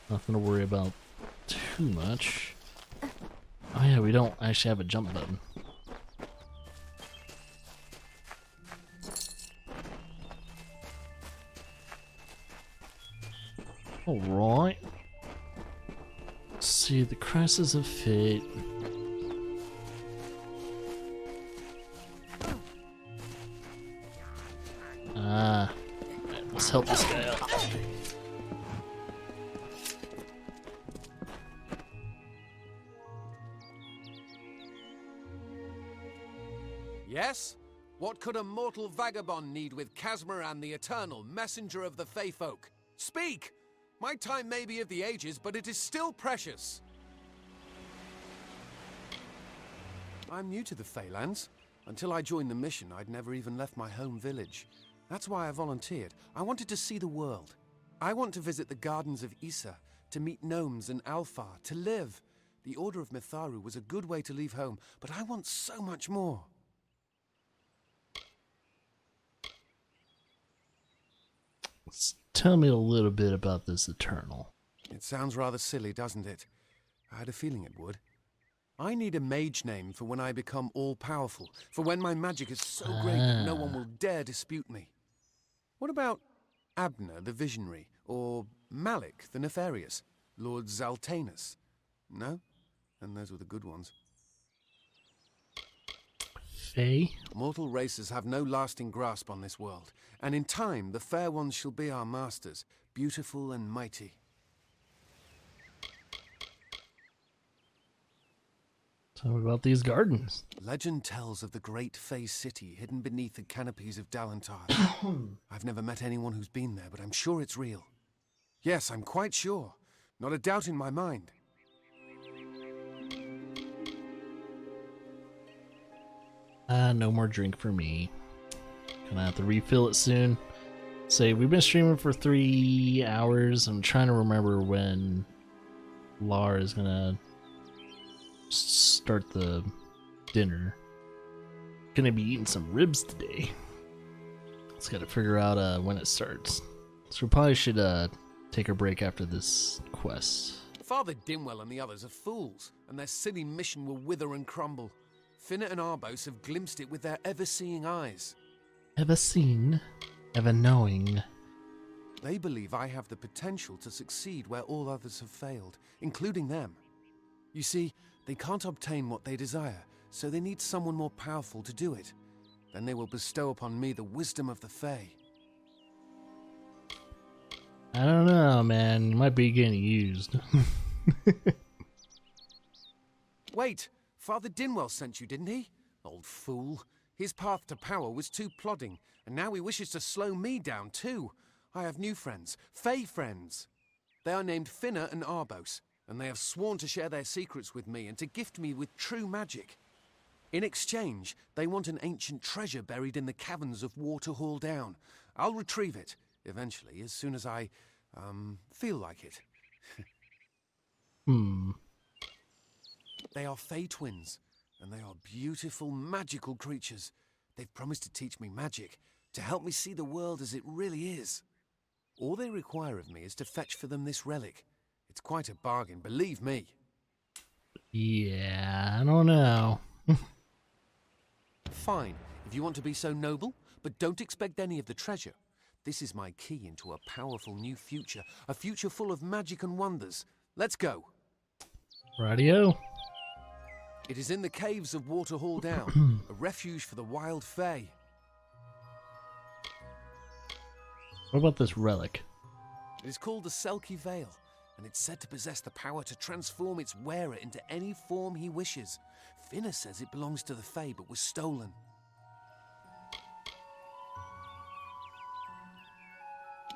[SPEAKER 1] nothing to worry about too much. Oh yeah, we don't actually have a jump button. Alright. Let's see, the Crisis of Fate. Right, let's help this guy out.
[SPEAKER 8] Yes? What could a mortal vagabond need with Casmaran the Eternal, messenger of the Fey folk? Speak! My time may be of the ages, but it is still precious. I'm new to the Feylands. Until I joined the mission, I'd never even left my home village. That's why I volunteered. I wanted to see the world. I want to visit the gardens of Issa, to meet gnomes and Alfar, to live. The Order of Mitharu was a good way to leave home, but I want so much more.
[SPEAKER 1] Tell me a little bit about this Eternal.
[SPEAKER 8] It sounds rather silly, doesn't it? I had a feeling it would. I need a mage name for when I become all-powerful, for when my magic is so great that no one will dare dispute me. What about Abner the Visionary, or Malik the Nefarious, Lord Zaltanus? No? And those were the good ones.
[SPEAKER 1] Fey?
[SPEAKER 8] Mortal races have no lasting grasp on this world, and in time the fair ones shall be our masters, beautiful and mighty.
[SPEAKER 1] Tell me about these gardens.
[SPEAKER 8] Legend tells of the great Fey city hidden beneath the canopies of Dalantar. I've never met anyone who's been there, but I'm sure it's real. Yes, I'm quite sure. Not a doubt in my mind.
[SPEAKER 1] No more drink for me. Gonna have to refill it soon. Say, we've been streaming for 3 hours. I'm trying to remember when Lar is gonna start the dinner. Gonna be eating some ribs today. Just gotta figure out when it starts. So we probably should take a break after this quest.
[SPEAKER 8] Father Dimwell and the others are fools, and their silly mission will wither and crumble. Finnet and Arbos have glimpsed it with their ever-seeing eyes.
[SPEAKER 1] Ever seen, ever knowing.
[SPEAKER 8] They believe I have the potential to succeed where all others have failed, including them. You see, they can't obtain what they desire, so they need someone more powerful to do it. Then they will bestow upon me the wisdom of the Fae.
[SPEAKER 1] I don't know, man. You might be getting used.
[SPEAKER 8] Wait! Father Dinwell sent you, didn't he? Old fool. His path to power was too plodding, and now he wishes to slow me down too. I have new friends, Fey friends. They are named Finna and Arbos, and they have sworn to share their secrets with me and to gift me with true magic. In exchange, they want an ancient treasure buried in the caverns of Waterhall Down. I'll retrieve it, eventually, as soon as I, feel like it. They are Fey twins, and they are beautiful, magical creatures. They've promised to teach me magic, to help me see the world as it really is. All they require of me is to fetch for them this relic. It's quite a bargain, believe me.
[SPEAKER 1] Yeah, I don't know.
[SPEAKER 8] Fine, if you want to be so noble, but don't expect any of the treasure. This is my key into a powerful new future, a future full of magic and wonders. Let's go.
[SPEAKER 1] Radio.
[SPEAKER 8] It is in the caves of Waterhall Down, a refuge for the wild fae.
[SPEAKER 1] What about this relic?
[SPEAKER 8] It is called the Selkie Veil, and it's said to possess the power to transform its wearer into any form he wishes. Finna says it belongs to the Fae, but was stolen.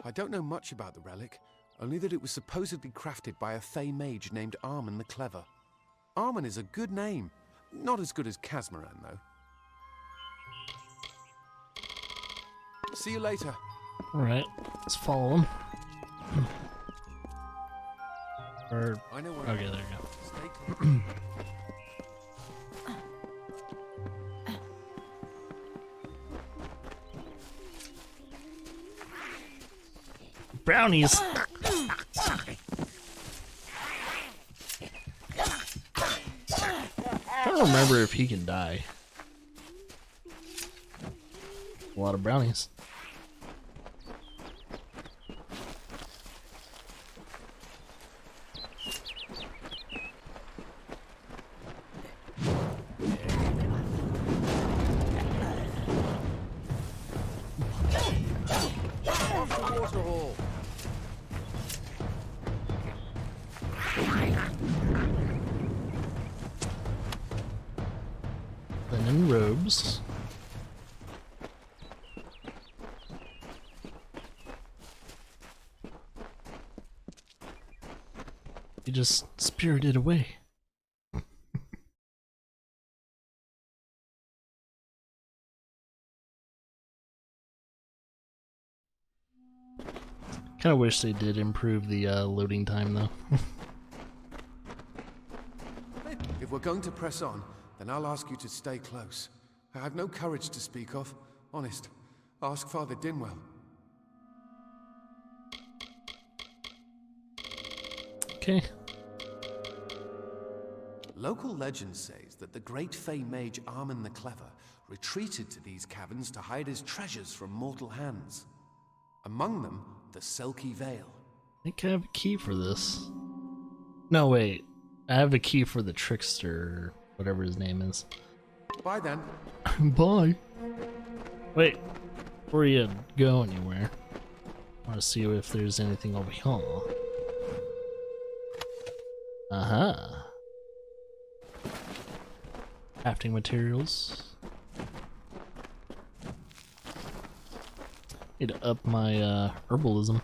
[SPEAKER 8] I don't know much about the relic, only that it was supposedly crafted by a Fey mage named Armen the Clever. Armen is a good name. Not as good as Casmaran, though. See you later.
[SPEAKER 1] Alright, let's follow him.
[SPEAKER 8] I know where
[SPEAKER 1] okay, there you go.
[SPEAKER 8] Stay close.
[SPEAKER 1] Brownies! I don't remember if he can die. A lot of brownies. Linen robes. He just spirited away. Kind of wish they did improve the loading time though.
[SPEAKER 8] If we're going to press on, then I'll ask you to stay close. I have no courage to speak of. Honest. Ask Father Dinwell.
[SPEAKER 1] Okay.
[SPEAKER 8] Local legend says that the great Fey mage Armen the Clever retreated to these caverns to hide his treasures from mortal hands. Among them, the Selkie Veil.
[SPEAKER 1] I think I have a key for this. No, wait. I have a key for the trickster, whatever his name is.
[SPEAKER 8] Bye then.
[SPEAKER 1] Bye. Wait, before you go anywhere, I want to see if there's anything over here. Crafting materials. Need to up my herbalism.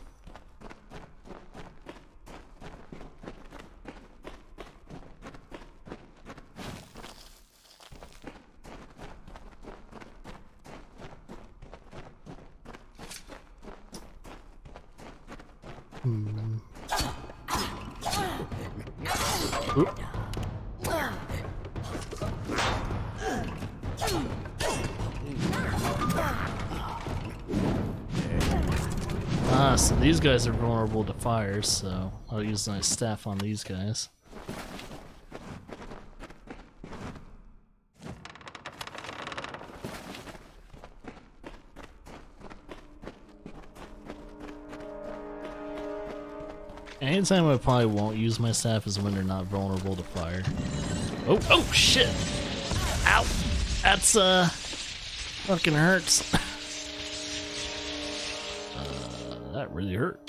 [SPEAKER 1] Oop. So these guys are vulnerable to fire, so I'll use my staff on these guys. Anytime I probably won't use my staff is when they're not vulnerable to fire. Oh shit! Ow! That's fucking hurts. That really hurt.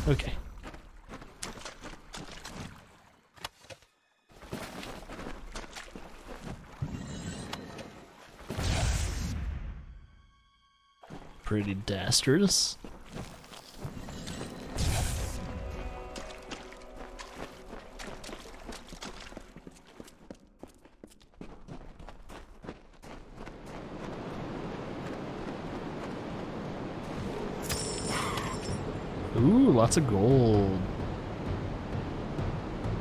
[SPEAKER 1] Okay. pretty dastardous. Ooh, lots of gold.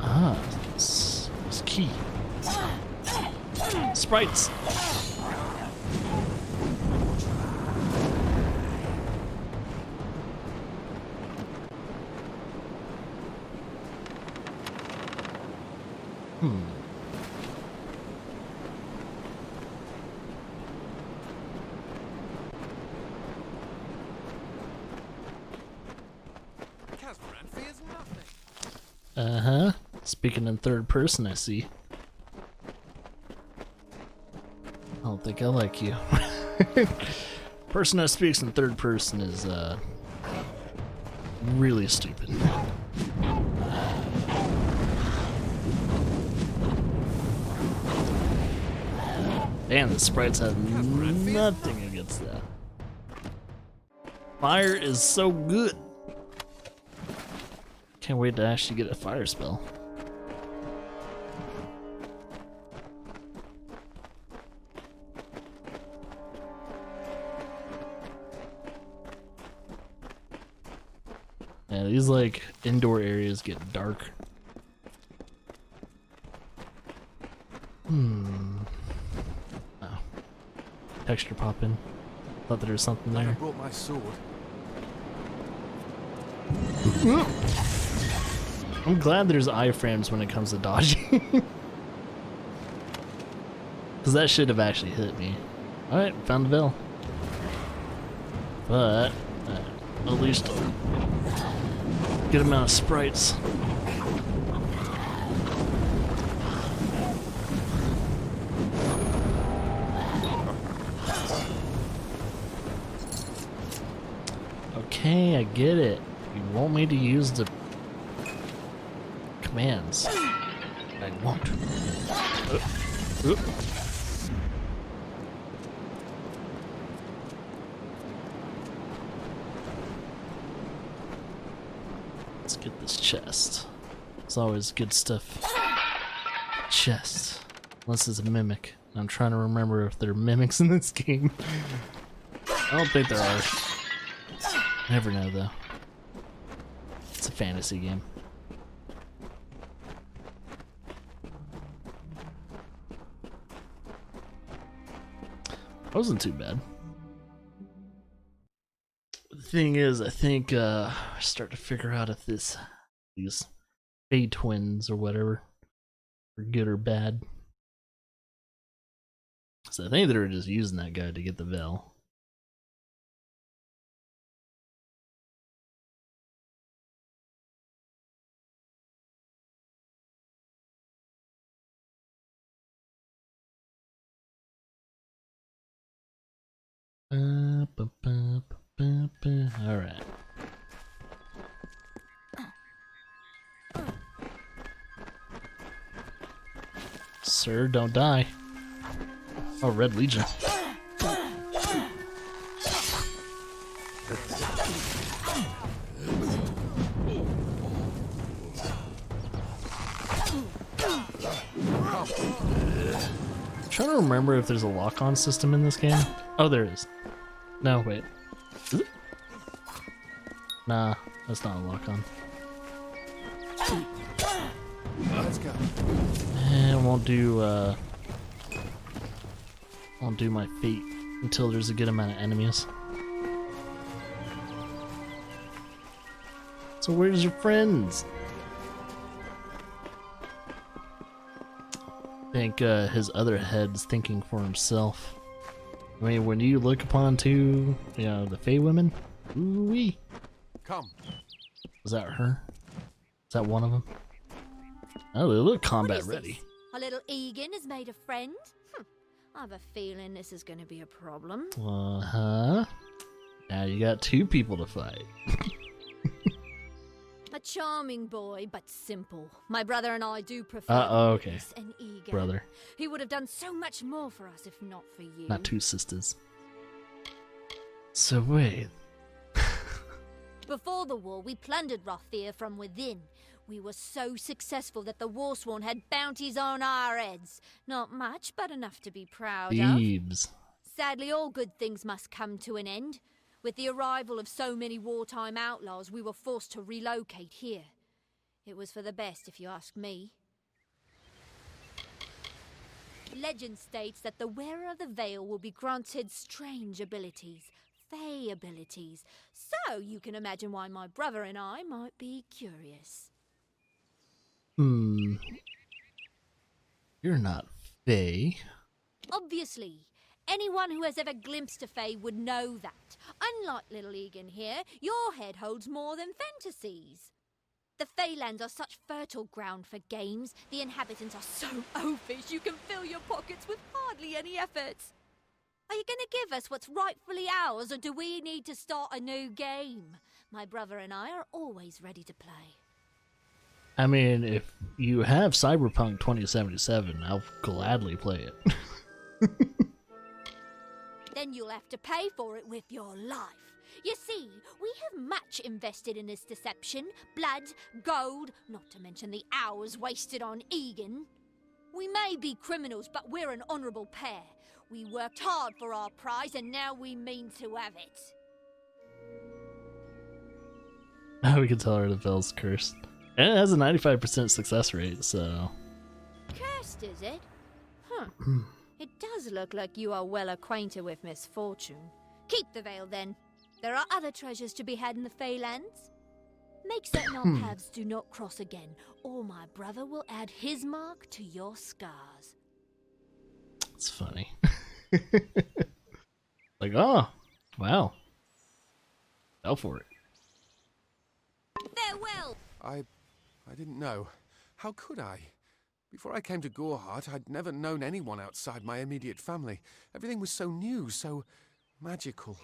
[SPEAKER 1] Ah, it's key. Sprites. Uh-huh. Speaking in third person, I see. I don't think I like you. Person that speaks in third person is, really stupid. Damn, the sprites have nothing against that. Fire is so good. Can't wait to actually get a fire spell. Yeah, these like indoor areas get dark. Oh. Texture pop in. Thought there was something there.
[SPEAKER 8] I brought my sword.
[SPEAKER 1] I'm glad there's iframes when it comes to dodging. Because that should have actually hit me. Alright, found the bell. But, at least good amount of sprites. Okay, I get it. You want me to use the commands. I won't. Let's get this chest. It's always good stuff. Chest. Unless it's a mimic. I'm trying to remember if there are mimics in this game. I don't think there are. Never know though. It's a fantasy game. Wasn't too bad. The thing is, I think I start to figure out if these Fey twins or whatever are good or bad. So I think they were just using that guy to get the veil. Alright. Sir, don't die. Oh, Red Legion. I'm trying to remember if there's a lock-on system in this game. Oh, there is. No, wait. Is it? Nah, that's not a lock-on.
[SPEAKER 8] Let's go.
[SPEAKER 1] I won't do my fate until there's a good amount of enemies. So where's your friends? I think his other head's thinking for himself. I mean, when you look upon two, you know, the Fey women, ooh-wee.
[SPEAKER 8] Come.
[SPEAKER 1] Was that her? Is that one of them? Oh, they look combat ready.
[SPEAKER 11] A little Egan has made a friend? I have a feeling this is going to be a problem.
[SPEAKER 1] Uh-huh. Now you got two people to fight.
[SPEAKER 11] A charming boy, but simple. My brother and I do prefer
[SPEAKER 1] okay.
[SPEAKER 11] Maurice and Egan.
[SPEAKER 1] Brother.
[SPEAKER 11] He would have done so much more for us if not for you.
[SPEAKER 1] Not two sisters. So wait.
[SPEAKER 11] Before the war, we plundered Rothier from within. We were so successful that the Warsworn had bounties on our heads. Not much, but enough to be proud
[SPEAKER 1] Thebes.
[SPEAKER 11] of. Sadly, all good things must come to an end. With the arrival of so many wartime outlaws, we were forced to relocate here. It was for the best, if you ask me. Legend states that the wearer of the veil will be granted strange abilities, fey abilities. So you can imagine why my brother and I might be curious.
[SPEAKER 1] You're not fey.
[SPEAKER 11] Obviously. Anyone who has ever glimpsed a fae would know that. Unlike little Egan here, your head holds more than fantasies. The Feylands are such fertile ground for games. The inhabitants are so oafish you can fill your pockets with hardly any effort. Are you going to give us what's rightfully ours, or do we need to start a new game? My brother and I are always ready to play.
[SPEAKER 1] I mean, if you have Cyberpunk 2077, I'll gladly play it.
[SPEAKER 11] Then you'll have to pay for it with your life. You see, we have much invested in this deception. Blood, gold, not to mention the hours wasted on Egan. We may be criminals, but we're an honourable pair. We worked hard for our prize, and now we mean to have it.
[SPEAKER 1] Now we can tell her the veil's cursed. And it has a 95% success rate, so...
[SPEAKER 11] Cursed, is it? Huh. It does look like you are well acquainted with misfortune. Keep the veil, then. There are other treasures to be had in the Feylands. Make certain our paths do not cross again, or my brother will add his mark to your scars.
[SPEAKER 1] It's funny. Like, oh, wow. Go for it.
[SPEAKER 11] Farewell!
[SPEAKER 8] I didn't know. How could I? Before I came to Gorhart, I'd never known anyone outside my immediate family. Everything was so new, so magical.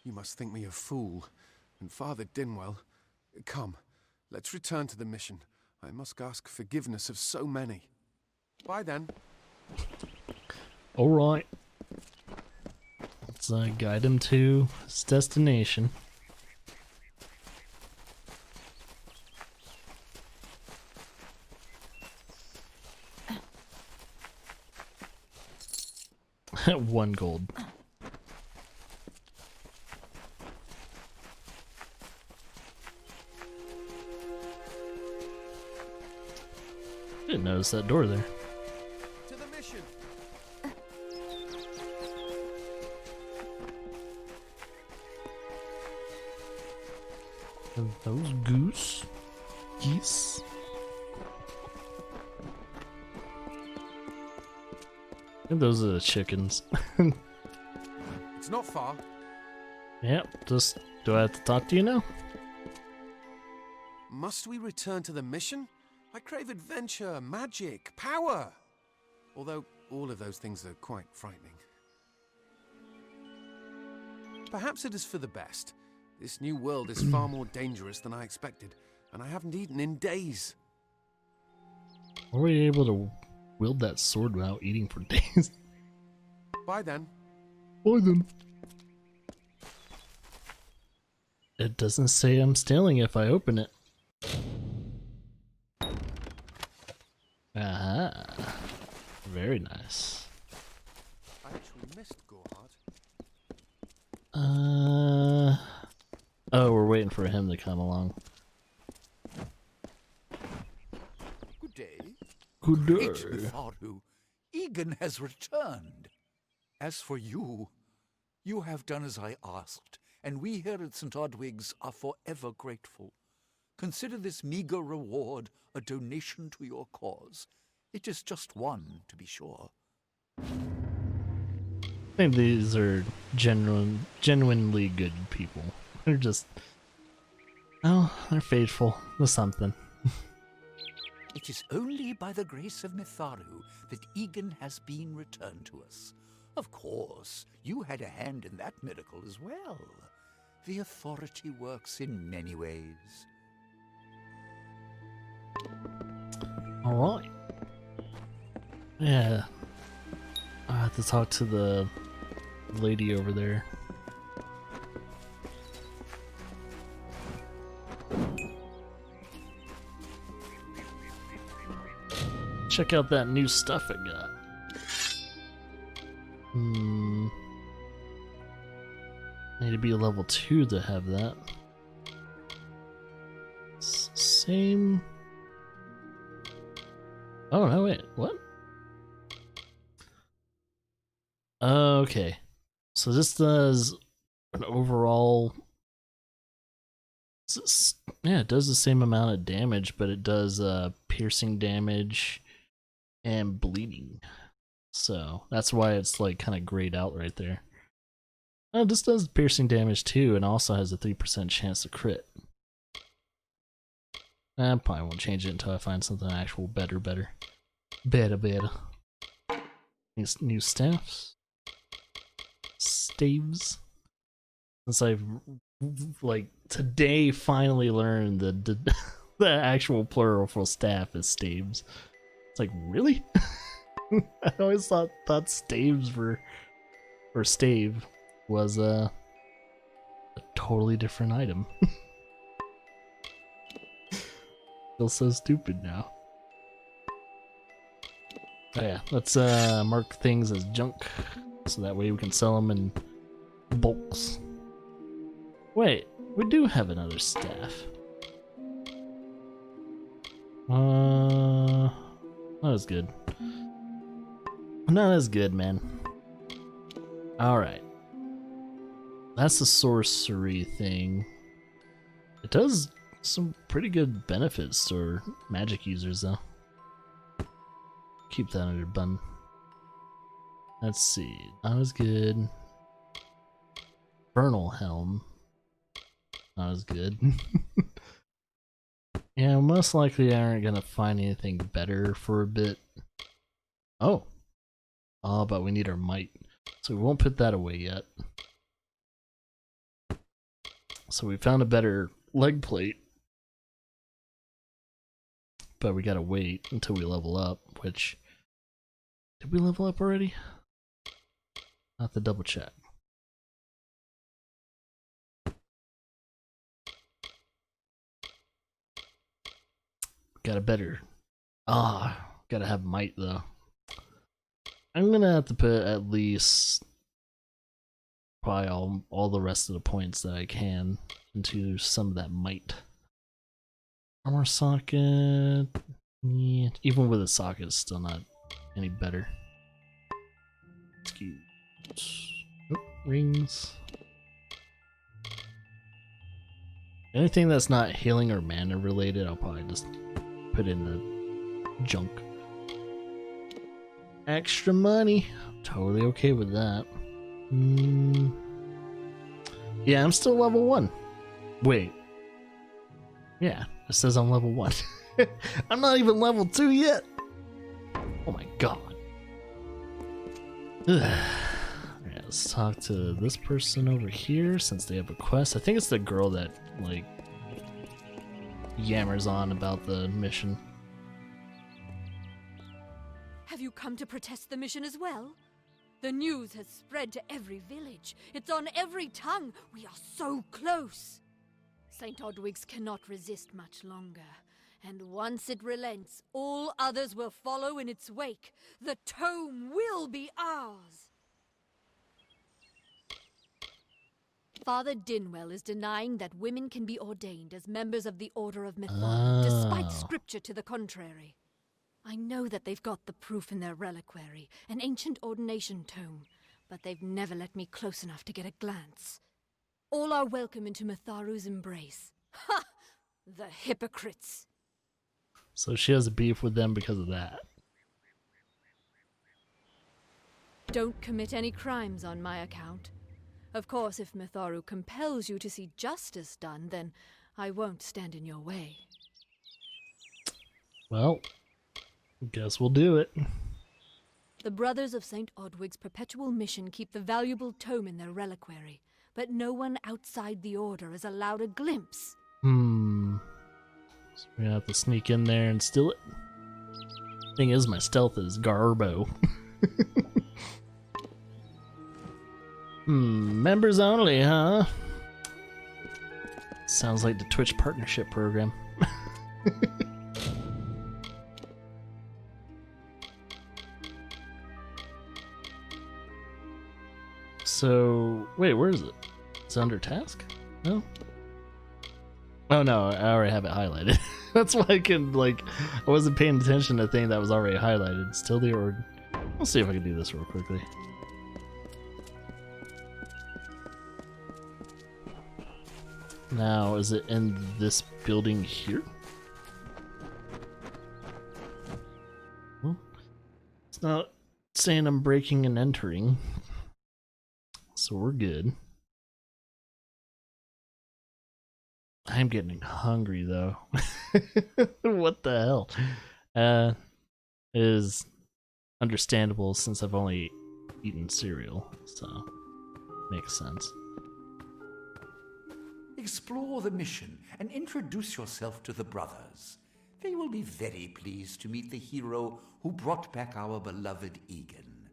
[SPEAKER 8] You must think me a fool. And Father Dinwell... Come, let's return to the mission. I must ask forgiveness of so many. Bye then.
[SPEAKER 1] Alright. Let's guide him to his destination. One gold. Didn't notice that door there.
[SPEAKER 8] To the mission.
[SPEAKER 1] Are those geese? And those are the chickens.
[SPEAKER 8] It's not far.
[SPEAKER 1] Yep, just do I have to talk to you now?
[SPEAKER 8] Must we return to the mission? I crave adventure, magic, power. Although all of those things are quite frightening. Perhaps it is for the best. This new world is far more dangerous than I expected, and I haven't eaten in days.
[SPEAKER 1] Were you able to wield that sword without eating for days?
[SPEAKER 8] Bye then.
[SPEAKER 1] Bye then. It doesn't say I'm stealing if I open it. Aha. Very nice.
[SPEAKER 8] I actually missed Gorhart.
[SPEAKER 1] Oh, we're waiting for him to come along.
[SPEAKER 9] Good day.
[SPEAKER 1] Good day.
[SPEAKER 9] Mitharu, Egan has returned. As for you, you have done as I asked, and we here at St. Odwig's are forever grateful. Consider this meager reward a donation to your cause. It is just one, to be sure.
[SPEAKER 1] I think these are genuinely good people. They're just... oh, they're faithful to something.
[SPEAKER 9] It is only by the grace of Mitharu that Egan has been returned to us. Of course, you had a hand in that miracle as well. The authority works in many ways.
[SPEAKER 1] Alright. Yeah. I have to talk to the lady over there. check out that new stuff it got. Need to be a level 2 to have that. Same. Oh, no, wait, what? Okay. So this does an overall... Yeah, it does the same amount of damage, but it does piercing damage and bleeding. So that's why it's like kind of grayed out right there. This does piercing damage too, and also has a 3% chance to crit. I probably won't change it until I find something actual better. Better. These new staffs. Staves. Since I've like today finally learned the actual plural for staff is staves. It's like, really? I always thought staves for stave was a totally different item. Feels so stupid now. Oh yeah, let's mark things as junk so that way we can sell them in bulks. Wait, we do have another staff. Not as good. Not as good, man. Alright. That's the sorcery thing. It does some pretty good benefits for magic users, though. Keep that under button. Let's see. Not as good. Vernal Helm. Not as good. Yeah, most likely I aren't gonna find anything better for a bit. Oh, but we need our might, so we won't put that away yet. So we found a better leg plate, but we gotta wait until we level up, which... Did we level up already? I'll have to double check. Got a better... gotta have might though. I'm gonna have to put at least probably all the rest of the points that I can into some of that might. Armor socket... Yeah, even with a socket, it's still not any better. Oh, rings. Anything that's not healing or mana related, I'll probably just put in the junk. Extra money. Totally okay with that. Yeah, I'm still level 1. Wait. Yeah, it says I'm level 1. I'm not even level 2 yet. Oh my god. Alright, let's talk to this person over here since they have a quest. I think it's the girl that, like, yammers on about the mission.
[SPEAKER 11] Have you come to protest the mission as well? The news has spread to every village. It's on every tongue. We are so close. St. Odwig's cannot resist much longer. And once it relents, all others will follow in its wake. The tome will be ours. Father Dinwell is denying that women can be ordained as members of the Order of Mitharu, despite scripture to the contrary. I know that they've got the proof in their reliquary, an ancient ordination tome, but they've never let me close enough to get a glance. All are welcome into Mitharu's embrace. Ha! The hypocrites!
[SPEAKER 1] So she has a beef with them because of that.
[SPEAKER 11] Don't commit any crimes on my account. Of course, if Mitharu compels you to see justice done, then I won't stand in your way.
[SPEAKER 1] Well, guess we'll do it.
[SPEAKER 11] The Brothers of St. Odwig's perpetual mission keep the valuable tome in their reliquary, but no one outside the Order is allowed a glimpse.
[SPEAKER 1] So we're gonna have to sneak in there and steal it. Thing is, my stealth is garbo. Members only, huh? Sounds like the Twitch partnership program. So, wait, where is it? It's under task? No? Oh no, I already have it highlighted. That's why I wasn't paying attention to the thing that was already highlighted. Still the order. Let's see if I can do this real quickly. Now, is it in this building here? Well, it's not saying I'm breaking and entering, so we're good. I'm getting hungry though. What the hell? It is understandable since I've only eaten cereal, so makes sense.
[SPEAKER 9] Explore the mission and introduce yourself to the brothers. They will be very pleased to meet the hero who brought back our beloved Egan.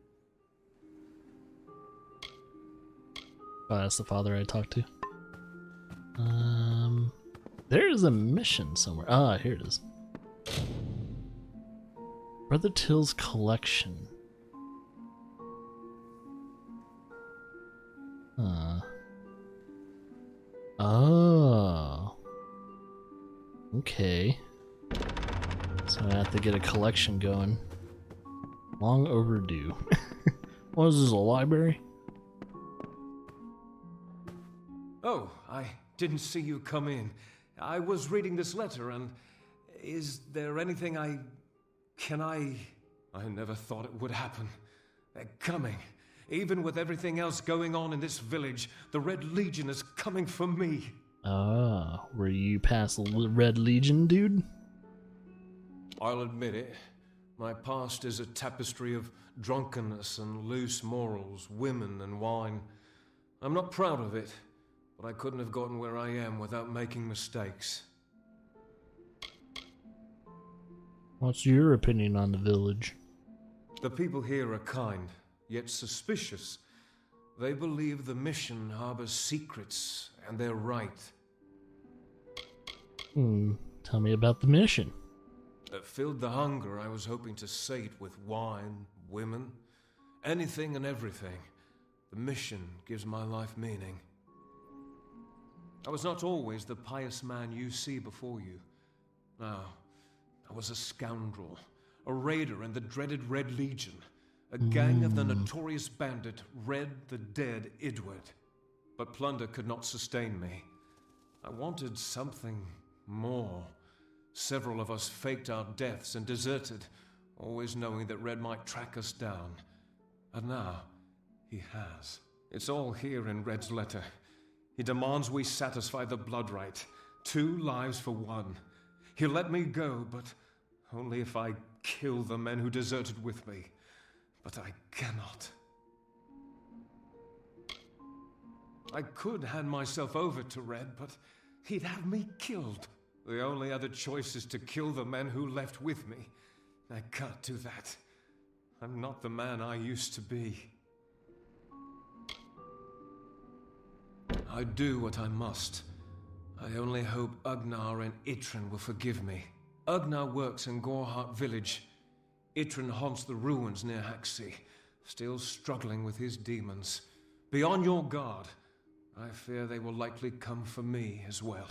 [SPEAKER 1] Oh, that's the father I talked to. There's a mission somewhere. Ah, here it is. Brother Till's collection. Oh. Okay. So I have to get a collection going. Long overdue. What is this, a library?
[SPEAKER 7] Oh, I didn't see you come in. I was reading this letter, and is there anything I never thought it would happen. They're coming. Even with everything else going on in this village, the Red Legion is coming for me.
[SPEAKER 1] Ah, were you past the Red Legion, dude?
[SPEAKER 7] I'll admit it. My past is a tapestry of drunkenness and loose morals, women and wine. I'm not proud of it, but I couldn't have gotten where I am without making mistakes.
[SPEAKER 1] What's your opinion on the village?
[SPEAKER 7] The people here are kind, yet suspicious. They believe the mission harbors secrets, and they're right.
[SPEAKER 1] Tell me about the mission.
[SPEAKER 7] That filled the hunger I was hoping to sate with wine, women, anything and everything. The mission gives my life meaning. I was not always the pious man you see before you. No, I was a scoundrel, a raider in the dreaded Red Legion, a gang of the notorious bandit Red the Dead Edward. But plunder could not sustain me. I wanted something more. Several of us faked our deaths and deserted, always knowing that Red might track us down. And now, he has. It's all here in Red's letter. He demands we satisfy the blood rite. 2 lives for 1. He'll let me go, but only if I kill the men who deserted with me. But I cannot. I could hand myself over to Red, but he'd have me killed. The only other choice is to kill the men who left with me. I can't do that. I'm not the man I used to be. I do what I must. I only hope Ugnar and Itrin will forgive me. Ugnar works in Gorhart village. Itrin haunts the ruins near Haxi, still struggling with his demons. Be on your guard. I fear they will likely come for me as well.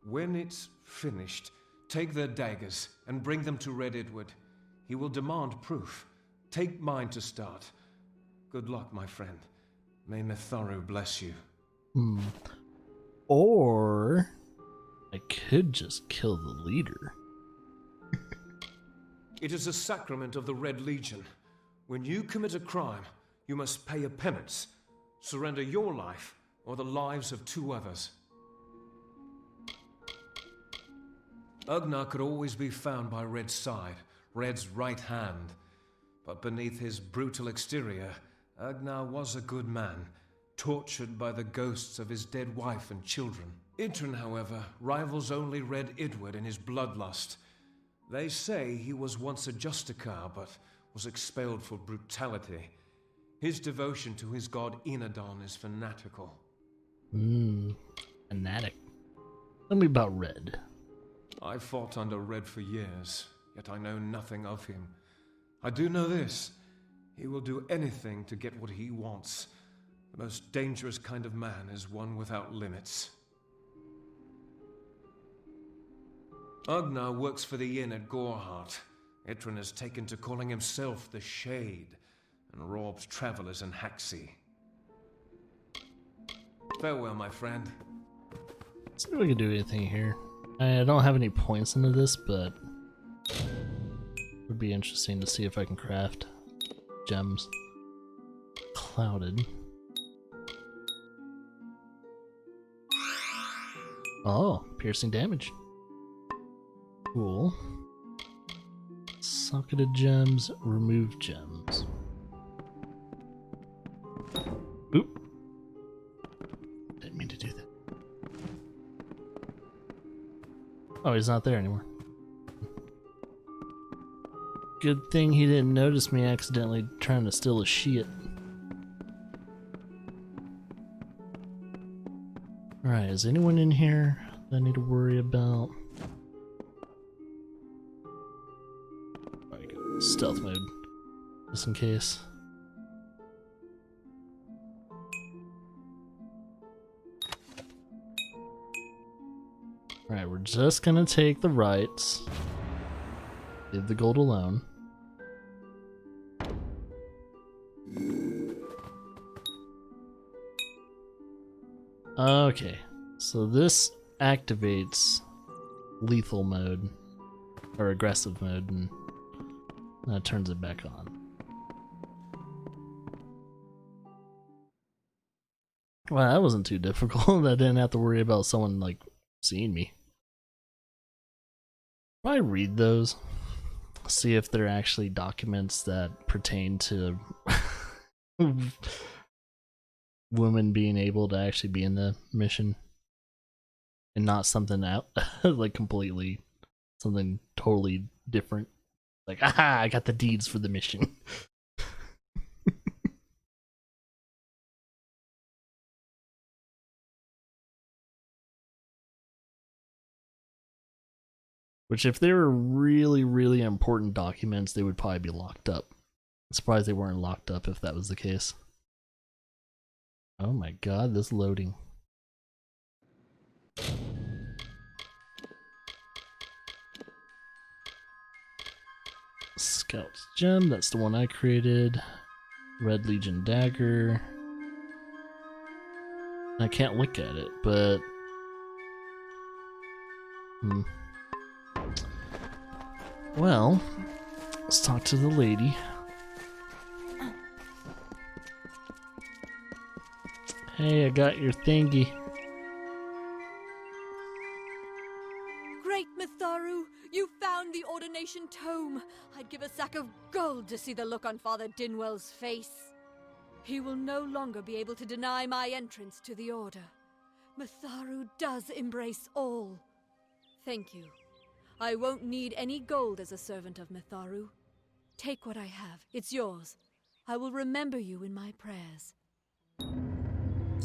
[SPEAKER 7] When it's finished, take their daggers and bring them to Red Edward. He will demand proof. Take mine to start. Good luck, my friend. May Mitharu bless you.
[SPEAKER 1] Or I could just kill the leader.
[SPEAKER 7] It is a sacrament of the Red Legion. When you commit a crime, you must pay a penance. Surrender your life or the lives of 2 others. Ugnar could always be found by Red's side, Red's right hand. But beneath his brutal exterior, Ugnar was a good man, tortured by the ghosts of his dead wife and children. Itrin, however, rivals only Red Edward in his bloodlust. They say he was once a Justicar, but was expelled for brutality. His devotion to his god Enadon is fanatical.
[SPEAKER 1] Fanatic. Tell me about Red.
[SPEAKER 7] I fought under Red for years, yet I know nothing of him. I do know this. He will do anything to get what he wants. The most dangerous kind of man is one without limits. Agnar works for the inn at Goreheart. Itran has taken to calling himself the Shade, and robs travelers in Haxi. Farewell, my friend.
[SPEAKER 1] See if we can do anything here. I don't have any points into this, but it would be interesting to see if I can craft gems. Clouded. Oh, piercing damage. Cool. Socketed gems, remove gems. Oop. Didn't mean to do that. Oh, he's not there anymore. Good thing he didn't notice me accidentally trying to steal his shit. Alright, is anyone in here that I need to worry about? Stealth mode, just in case. Alright, we're just gonna take the rights. Leave the gold alone. Okay, so this activates lethal mode, or aggressive mode, and that turns it back on. Well, that wasn't too difficult. I didn't have to worry about someone, like, seeing me. If I read those, see if they're actually documents that pertain to women being able to actually be in the mission and not something out, like completely, something totally different. Like, aha, I got the deeds for the mission. Which, if they were really, really important documents, they would probably be locked up. I'm surprised they weren't locked up if that was the case. Oh my god, this loading. Scout's Gem, that's the one I created. Red Legion Dagger. I can't look at it, but... Well, let's talk to the lady. Hey, I got your thingy.
[SPEAKER 11] Great Mitharu, you found the ordination tome. I'd give a sack of gold to see the look on Father Dinwell's face. He will no longer be able to deny my entrance to the Order. Mitharu does embrace all. Thank you. I won't need any gold as a servant of Mitharu. Take what I have. It's yours. I will remember you in my prayers.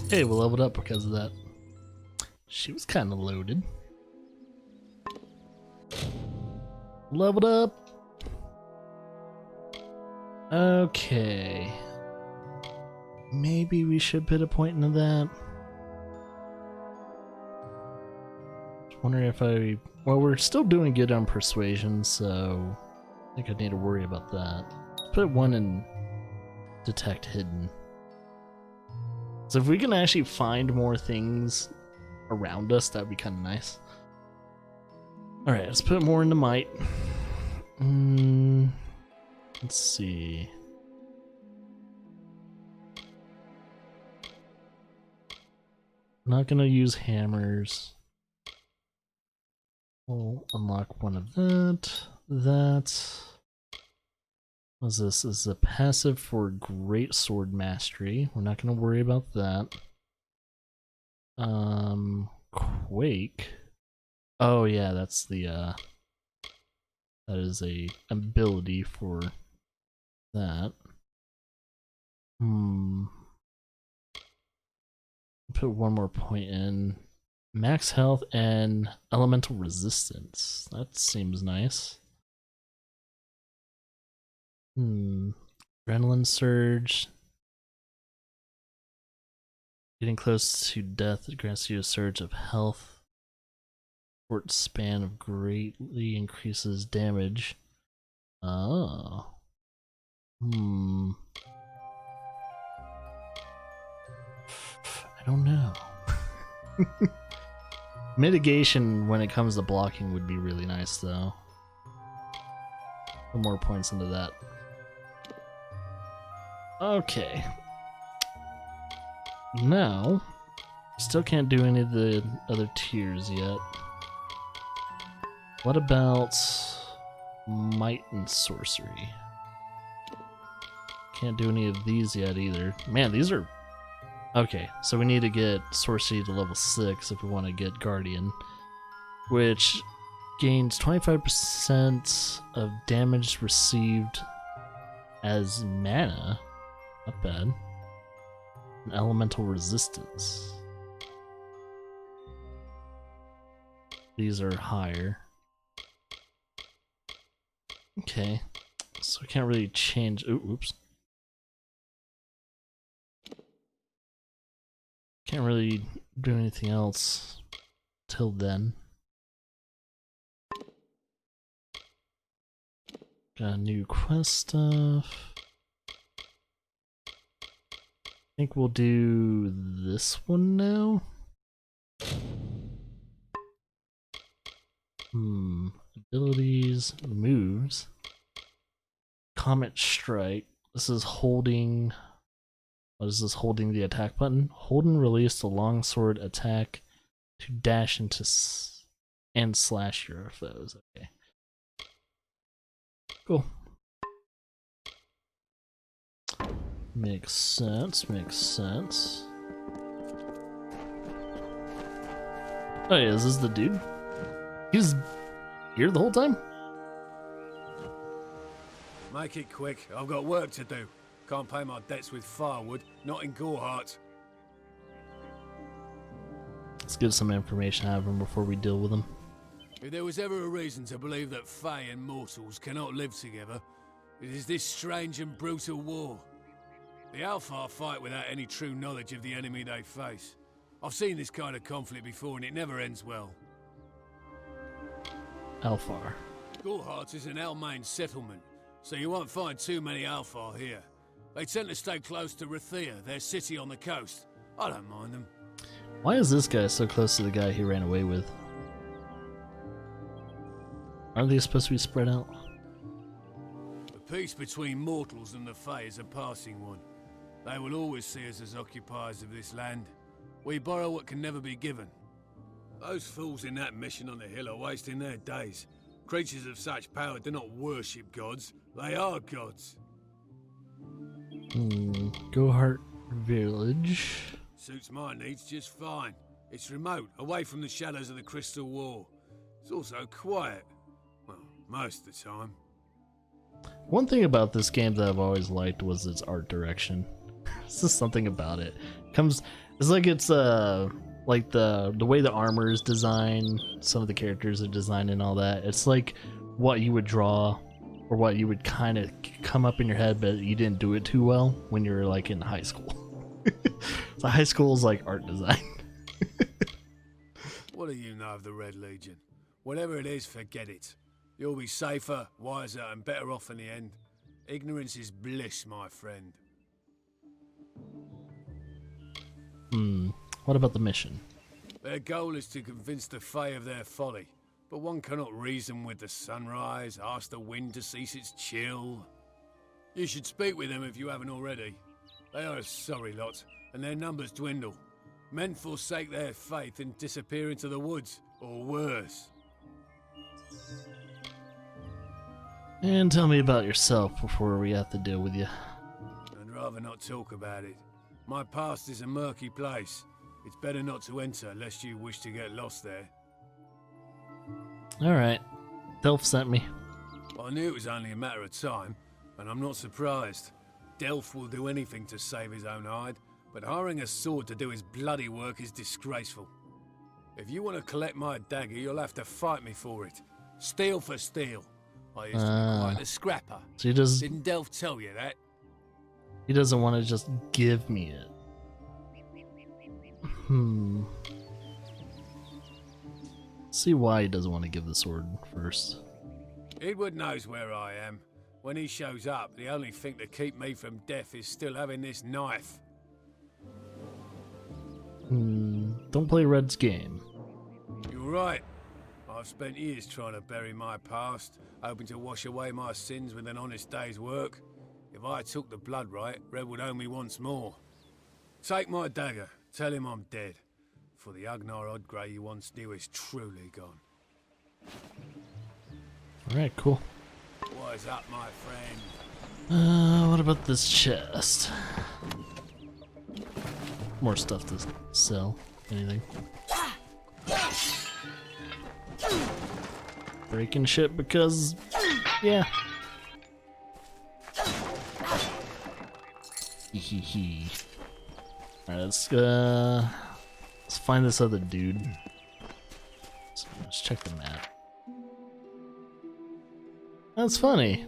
[SPEAKER 1] Hey, we leveled up because of that. She was kind of loaded. Leveled up. Okay. Maybe we should put a point into that. Just wondering if I... Well, we're still doing good on persuasion, so I think I need to worry about that. Let's put one in detect hidden. So if we can actually find more things around us, that would be kind of nice. Alright, let's put more into might. Let's see. I'm not gonna use hammers. We'll unlock one of that. What's this? This is a passive for Great Sword Mastery. We're not going to worry about that. Quake. Oh yeah, that's the that is a ability for that. Put one more point in. Max health and elemental resistance. That seems nice. Adrenaline surge. Getting close to death grants you a surge of health. Short span of greatly increases damage. Oh. I don't know. Mitigation when it comes to blocking would be really nice, though. Put more points into that. Okay. Now, still can't do any of the other tiers yet. What about Might and Sorcery? Can't do any of these yet either. Man, these are... Okay, so we need to get Sorcery to level 6 if we want to get Guardian, which gains 25% of damage received as mana. Not bad. And elemental resistance. These are higher. Okay, so we can't really change. Oops. Can't really do anything else till then. Got new quest stuff. I think we'll do this one now. Abilities, moves. Comet Strike. This is holding... What is this? Holding the attack button? Hold and release the longsword attack to dash into and slash your foes. Okay. Cool. Makes sense, makes sense. Oh yeah, is this the dude? He's here the whole time?
[SPEAKER 16] Make it quick, I've got work to do. Can't pay my debts with firewood, not in Goreheart.
[SPEAKER 1] Let's get some information out of him before we deal with him.
[SPEAKER 16] If there was ever a reason to believe that Fae and mortals cannot live together, it is this strange and brutal war. The Alfar fight without any true knowledge of the enemy they face. I've seen this kind of conflict before and it never ends well.
[SPEAKER 1] Alfar.
[SPEAKER 16] Goreheart is an Almain settlement, so you won't find too many Alfar here. They tend to stay close to Rathia, their city on the coast. I don't mind them.
[SPEAKER 1] Why is this guy so close to the guy he ran away with? Aren't they supposed to be spread out?
[SPEAKER 16] The peace between mortals and the Fae is a passing one. They will always see us as occupiers of this land. We borrow what can never be given. Those fools in that mission on the hill are wasting their days. Creatures of such power do not worship gods, they are gods.
[SPEAKER 1] Goreheart Village.
[SPEAKER 16] Suits my needs just fine. It's remote, away from the shadows of the Crystal War. It's also quiet. Well, most of the time.
[SPEAKER 1] One thing about this game that I've always liked was its art direction. It's just something about it. It's like like the way the armor is designed, some of the characters are designed and all that. It's like what you would draw or what you would kind of come up in your head, but you didn't do it too well when you were like in high school. So high school is like art design.
[SPEAKER 16] What do you know of the Red Legion? Whatever it is, forget it. You'll be safer, wiser, and better off in the end. Ignorance is bliss, my friend.
[SPEAKER 1] What about the mission?
[SPEAKER 16] Their goal is to convince the Fae of their folly. But one cannot reason with the sunrise, ask the wind to cease its chill. You should speak with them if you haven't already. They are a sorry lot, and their numbers dwindle. Men forsake their faith and disappear into the woods, or worse.
[SPEAKER 1] And tell me about yourself before we have to deal with you.
[SPEAKER 16] I'd rather not talk about it. My past is a murky place. It's better not to enter, lest you wish to get lost there.
[SPEAKER 1] Alright. Delph sent me.
[SPEAKER 16] I knew it was only a matter of time, and I'm not surprised. Delph will do anything to save his own hide, but hiring a sword to do his bloody work is disgraceful. If you want to collect my dagger, you'll have to fight me for it. Steel for steel. I used to be quite a scrapper.
[SPEAKER 1] So he does...
[SPEAKER 16] Didn't Delph tell you that?
[SPEAKER 1] He doesn't want to just give me it. See why he doesn't want to give the sword first.
[SPEAKER 16] Edward knows where I am. When he shows up, the only thing to keep me from death is still having this knife.
[SPEAKER 1] Don't play Red's game.
[SPEAKER 16] You're right. I've spent years trying to bury my past, hoping to wash away my sins with an honest day's work. If I took the blood right, Red would owe me once more. Take my dagger, tell him I'm dead, for the Agnar Odgrey you once knew is truly gone.
[SPEAKER 1] Alright, cool.
[SPEAKER 16] What is up, my friend?
[SPEAKER 1] What about this chest? More stuff to sell. Anything. Breaking shit because, yeah. Hee. Alright, let's find this other dude. Let's check the map. That's funny.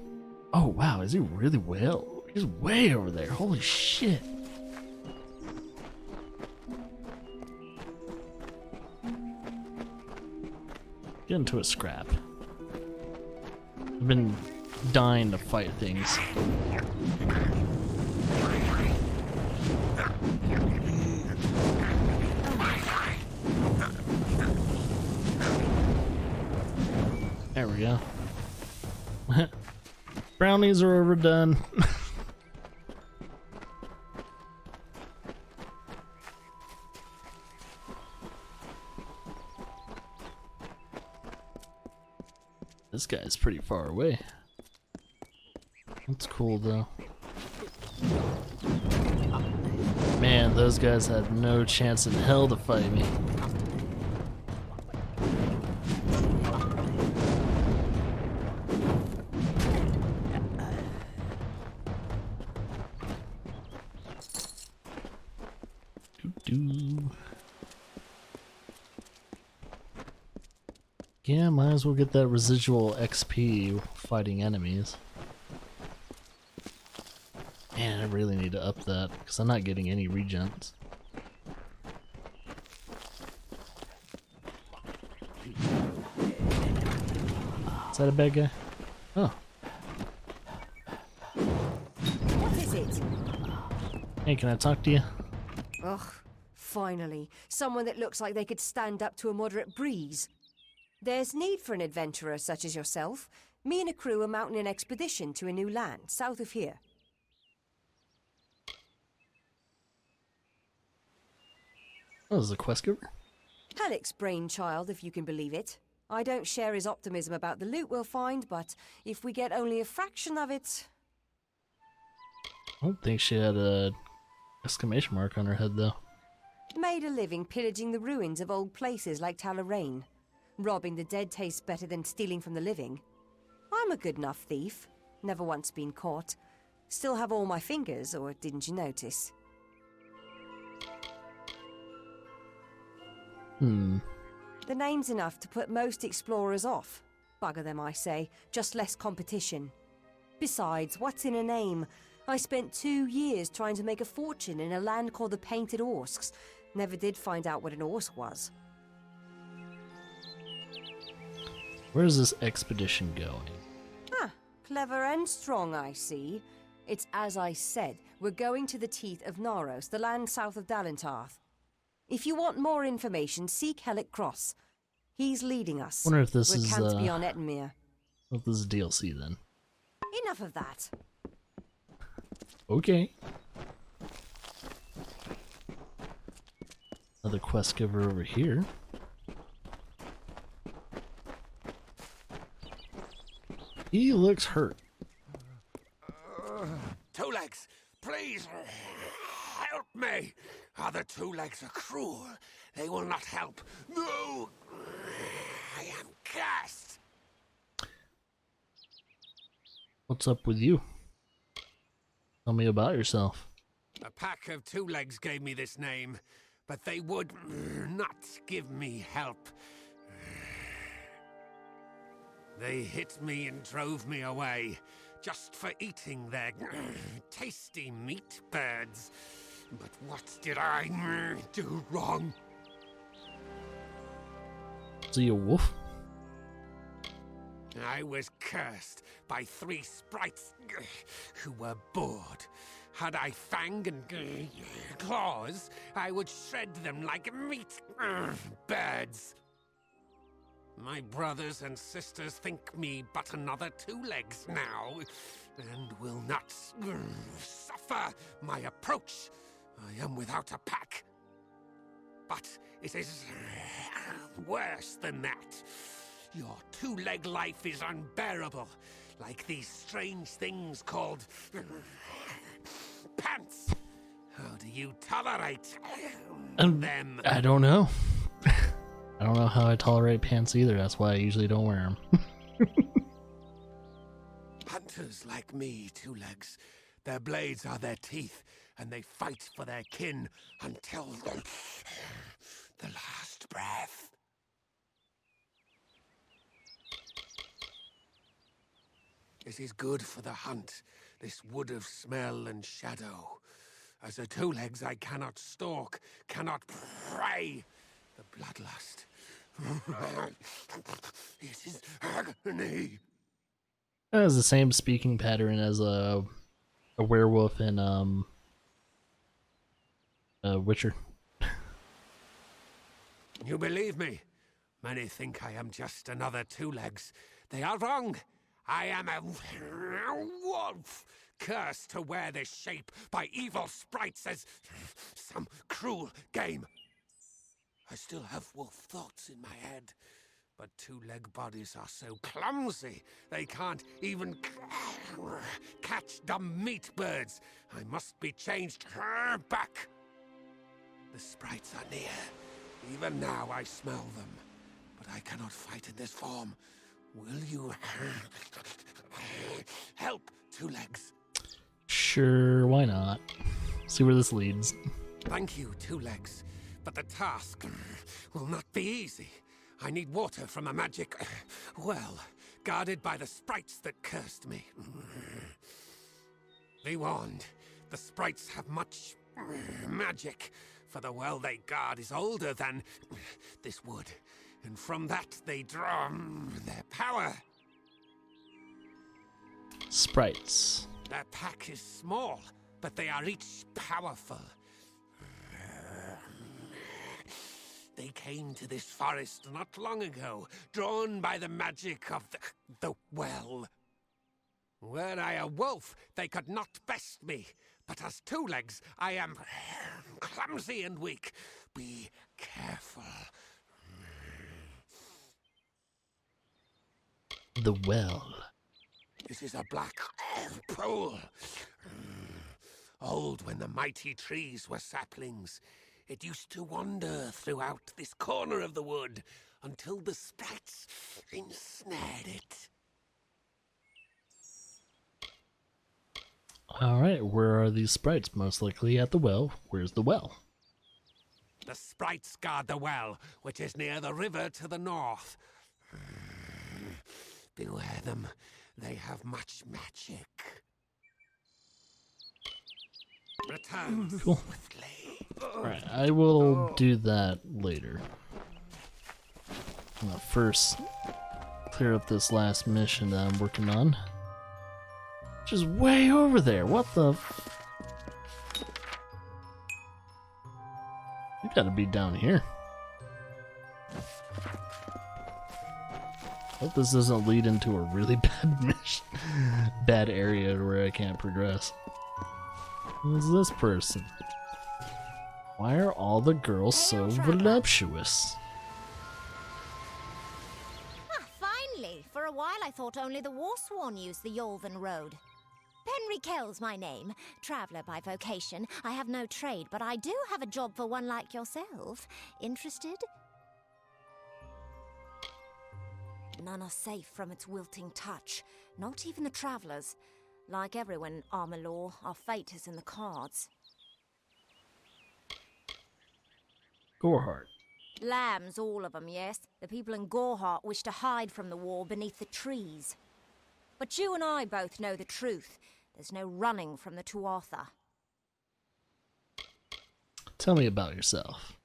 [SPEAKER 1] Oh wow, is he really well? He's way over there. Holy shit. Get into a scrap. I've been dying to fight things. There we go. Brownies are overdone. This guy's pretty far away. That's cool though. Man, those guys had no chance in hell to fight me. Yeah, might as well get that residual XP fighting enemies. Man, I really need to up that because I'm not getting any regens. Is that a bad guy? Oh.
[SPEAKER 12] What is it?
[SPEAKER 1] Hey, can I talk to you?
[SPEAKER 12] Ugh, finally. Someone that looks like they could stand up to a moderate breeze. There's need for an adventurer such as yourself. Me and a crew are mounting an expedition to a new land, south of here.
[SPEAKER 1] Oh, this is a quest giver?
[SPEAKER 12] Halleck's brainchild, if you can believe it. I don't share his optimism about the loot we'll find, but if we get only a fraction of it...
[SPEAKER 1] I don't think she had a exclamation mark on her head, though.
[SPEAKER 12] Made a living pillaging the ruins of old places like Talarain. Robbing the dead tastes better than stealing from the living. I'm a good enough thief. Never once been caught. Still have all my fingers, or didn't you notice? The name's enough to put most explorers off. Bugger them, I say. Just less competition. Besides, what's in a name? I spent 2 years trying to make a fortune in a land called the Painted Orsks. Never did find out what an Orsk was.
[SPEAKER 1] Where's this expedition going?
[SPEAKER 12] Ah, clever and strong, I see. It's as I said, we're going to the teeth of Naros, the land south of Dalentarth. If you want more information, seek Hellick Cross. He's leading us.
[SPEAKER 1] Wonder if this
[SPEAKER 12] we're
[SPEAKER 1] is
[SPEAKER 12] camped beyond Ettenmere.
[SPEAKER 1] If this is DLC then.
[SPEAKER 12] Enough of that.
[SPEAKER 1] Okay. Another quest giver over here. He looks hurt.
[SPEAKER 7] Two Legs, please help me. Other Two Legs are cruel. They will not help. No, I am cursed.
[SPEAKER 1] What's up with you? Tell me about yourself.
[SPEAKER 7] A pack of Two Legs gave me this name, but they would not give me help. They hit me and drove me away, just for eating their tasty meat birds. But what did I do wrong?
[SPEAKER 1] Is he a wolf?
[SPEAKER 7] I was cursed by 3 sprites who were bored. Had I fang and claws, I would shred them like meat. Birds. My brothers and sisters think me but another 2 legs now, and will not suffer my approach. I am without a pack. But it is worse than that. Your 2-leg life is unbearable, like these strange things called pants. How do you tolerate them?
[SPEAKER 1] I don't know. I don't know how I tolerate pants either. That's why I usually don't wear them.
[SPEAKER 7] Hunters like me, 2 legs. Their blades are their teeth, and they fight for their kin until the last breath. It is good for the hunt, this wood of smell and shadow. As a 2 legs, I cannot stalk, cannot prey. The bloodlust. It is agony.
[SPEAKER 1] It has the same speaking pattern as a werewolf in Witcher.
[SPEAKER 7] You believe me? Many think I am just another 2 legs. They are wrong. I am a wolf, cursed to wear this shape by evil sprites as some cruel game. I still have wolf thoughts in my head, but 2-leg bodies are so clumsy they can't even catch dumb meat birds. I must be changed back. The sprites are near. Even now I smell them, but I cannot fight in this form. Will you help, 2 legs?
[SPEAKER 1] Sure, why not? See where this leads.
[SPEAKER 7] Thank you, 2 legs, but the task will not be easy. I need water from a magic well, guarded by the sprites that cursed me. Be warned, the sprites have much magic, for the well they guard is older than this wood. And from that they draw their power.
[SPEAKER 1] Sprites.
[SPEAKER 7] Their pack is small, but they are each powerful. They came to this forest not long ago, drawn by the magic of the well. Were I a wolf, they could not best me. But as 2 legs, I am clumsy and weak. Be careful.
[SPEAKER 1] The well.
[SPEAKER 7] It is a black pool. Old when the mighty trees were saplings. It used to wander throughout this corner of the wood until the sprites ensnared it.
[SPEAKER 1] Alright, where are these sprites? Most likely at the well. Where's the well?
[SPEAKER 7] The sprites guard the well, which is near the river to the north. Beware them. They have much magic. Return swiftly.
[SPEAKER 1] Alright, I will do that later. I'm gonna first clear up this last mission that I'm working on. Which is way over there. What the You gotta be down here. Hope this doesn't lead into a really bad mission. Bad area where I can't progress. Who's this person? Why are all the girls so voluptuous?
[SPEAKER 17] Ah, finally! For a while I thought only the Warsworn used the Yolven Road. Henry Kell's my name, traveller by vocation. I have no trade, but I do have a job for one like yourself. Interested? None are safe from its wilting touch, not even the travellers. Like everyone in Amalur, our fate is in the cards.
[SPEAKER 1] Goreheart.
[SPEAKER 17] Lambs, all of them, yes. The people in Goreheart wish to hide from the war beneath the trees. But you and I both know the truth. There's no running from the Tuatha.
[SPEAKER 1] Tell me about yourself.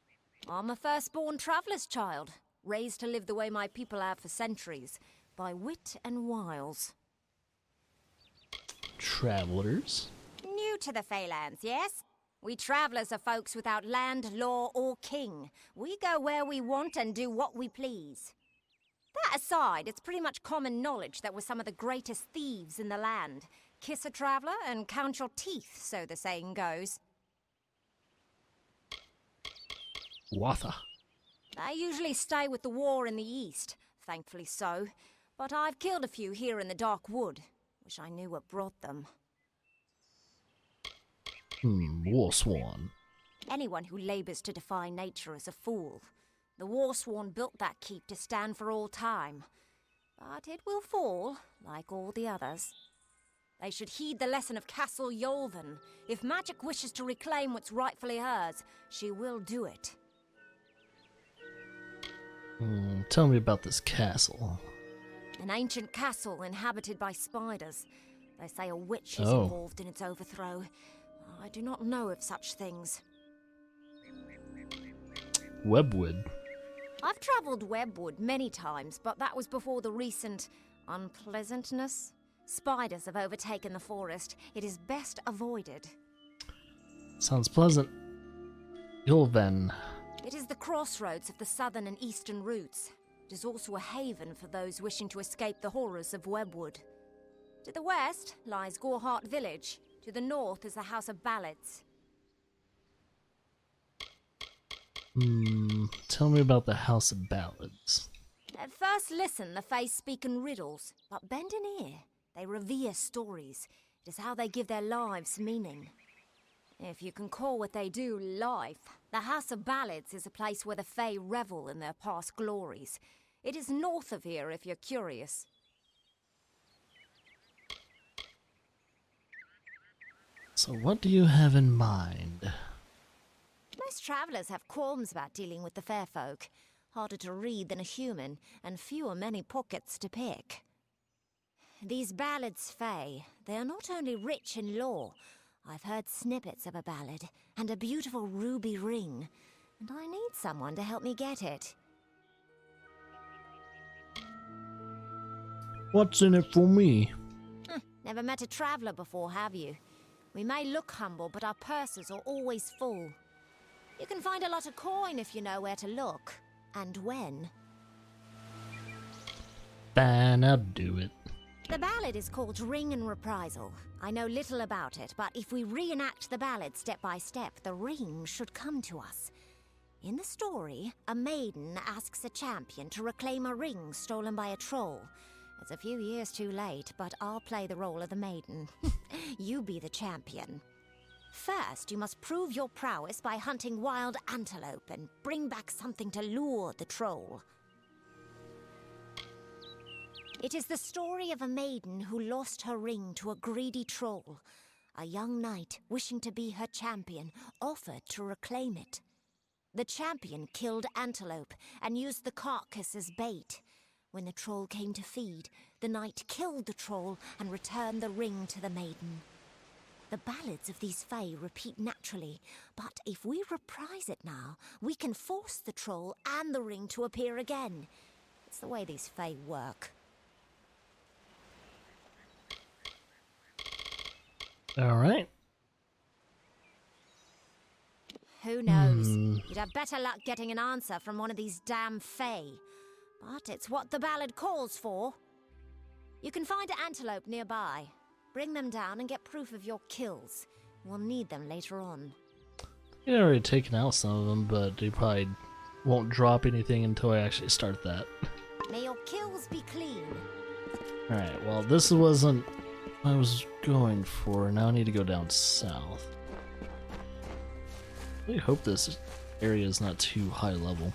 [SPEAKER 17] I'm a firstborn traveller's child, raised to live the way my people have for centuries, by wit and wiles.
[SPEAKER 1] Travelers?
[SPEAKER 17] New to the Feylands, yes? We travellers are folks without land, law, or king. We go where we want and do what we please. That aside, it's pretty much common knowledge that we're some of the greatest thieves in the land. Kiss a traveller and count your teeth, so the saying goes.
[SPEAKER 1] Watha.
[SPEAKER 17] I usually stay with the war in the east, thankfully so. But I've killed a few here in the Dark Wood. Wish I knew what brought them.
[SPEAKER 1] Warsworn.
[SPEAKER 17] Anyone who labours to defy nature is a fool. The Warsworn built that keep to stand for all time. But it will fall, like all the others. They should heed the lesson of Castle Yolven. If magic wishes to reclaim what's rightfully hers, she will do it.
[SPEAKER 1] Tell me about this castle.
[SPEAKER 17] An ancient castle inhabited by spiders. They say a witch is involved in its overthrow. I do not know of such things.
[SPEAKER 1] Webwood.
[SPEAKER 17] I've travelled Webwood many times, but that was before the recent unpleasantness. Spiders have overtaken the forest. It is best avoided.
[SPEAKER 1] Sounds pleasant. Yolven.
[SPEAKER 17] It is the crossroads of the southern and eastern routes. It is also a haven for those wishing to escape the horrors of Webwood. To the west lies Gorehart Village. To the north is the House of Ballads.
[SPEAKER 1] Tell me about the House of Ballads.
[SPEAKER 17] At first listen, the Fae speak in riddles, but bend an ear. They revere stories. It is how they give their lives meaning. If you can call what they do life, the House of Ballads is a place where the Fae revel in their past glories. It is north of here if you're curious.
[SPEAKER 1] So what do you have in mind?
[SPEAKER 17] Most travellers have qualms about dealing with the fair folk. Harder to read than a human, and fewer many pockets to pick. These ballads Fae, they are not only rich in lore. I've heard snippets of a ballad, and a beautiful ruby ring, and I need someone to help me get it.
[SPEAKER 1] What's in it for me?
[SPEAKER 17] Never met a traveller before, have you? We may look humble, but our purses are always full. You can find a lot of coin if you know where to look, and when.
[SPEAKER 1] Fine, I'll do it.
[SPEAKER 17] The ballad is called Ring and Reprisal. I know little about it, but if we reenact the ballad step by step, the ring should come to us. In the story, a maiden asks a champion to reclaim a ring stolen by a troll. It's a few years too late, but I'll play the role of the maiden. You be the champion. First, you must prove your prowess by hunting wild antelope and bring back something to lure the troll. It is the story of a maiden who lost her ring to a greedy troll. A young knight, wishing to be her champion, offered to reclaim it. The champion killed antelope and used the carcass as bait. When the troll came to feed, the knight killed the troll and returned the ring to the maiden. The ballads of these Fae repeat naturally, but if we reprise it now, we can force the troll and the ring to appear again. It's the way these Fae work.
[SPEAKER 1] All right.
[SPEAKER 17] Who knows? You'd have better luck getting an answer from one of these damn Fae. But it's what the ballad calls for. You can find an antelope nearby. Bring them down and get proof of your kills. We'll need them later on.
[SPEAKER 1] I've already taken out some of them, but they probably won't drop anything until I actually start that.
[SPEAKER 17] May your kills be clean.
[SPEAKER 1] Alright, well this wasn't what I was going for. Now I need to go down south. I really hope this area is not too high level.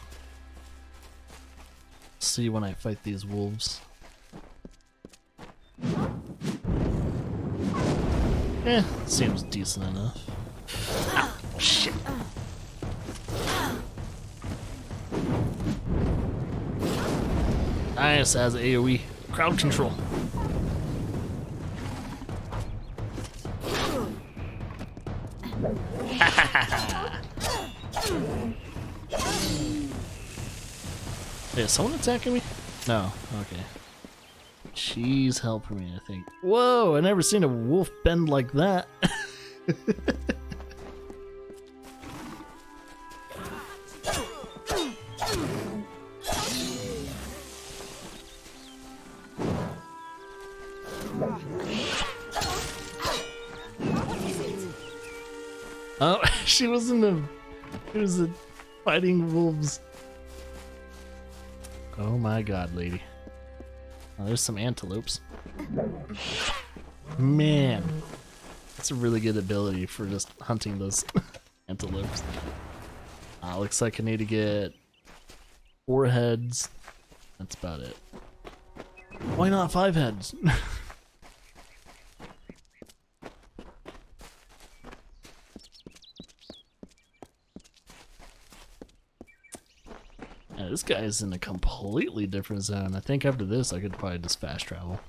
[SPEAKER 1] See when I fight these wolves. Seems decent enough. Ow, shit. Nice, as AoE. Crowd control. Is someone attacking me? No. Okay. She's helping me, I think. Whoa! I never seen a wolf bend like that. Oh, she was fighting wolves. Oh my god, lady. Oh, there's some antelopes. Man, that's a really good ability for just hunting those antelopes. Looks like I need to get 4 heads. That's about it. Why not 5 heads? Yeah, this guy's in a completely different zone. I think after this I could probably just fast travel.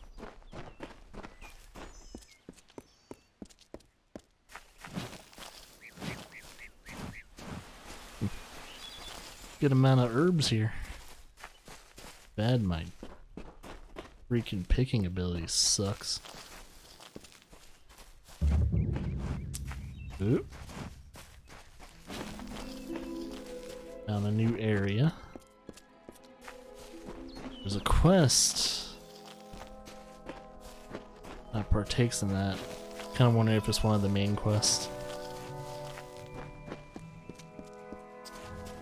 [SPEAKER 1] Good amount of herbs here. Bad, my freaking picking ability sucks. Oop. Found a new area. There's a quest that partakes in that. Kind of wondering if it's one of the main quests.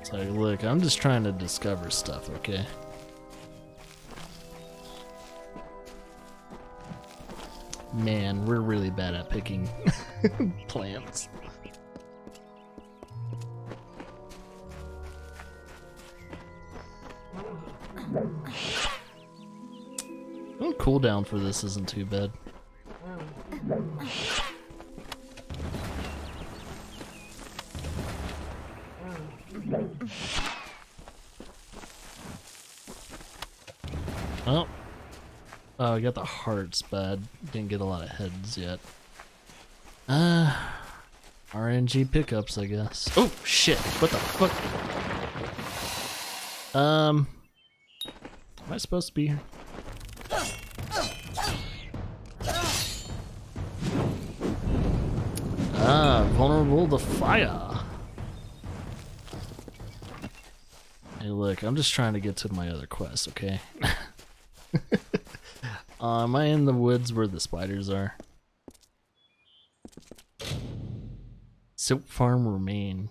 [SPEAKER 1] It's like, look, I'm just trying to discover stuff, okay? Man, we're really bad at picking plants. The cooldown for this isn't too bad. Oh. Oh, I got the hearts, but I didn't get a lot of heads yet. RNG pickups, I guess. Oh, shit. What the fuck? Am I supposed to be here? Vulnerable to fire. Hey, look, I'm just trying to get to my other quest, okay? Am I in the woods where the spiders are? Silk farmer remains.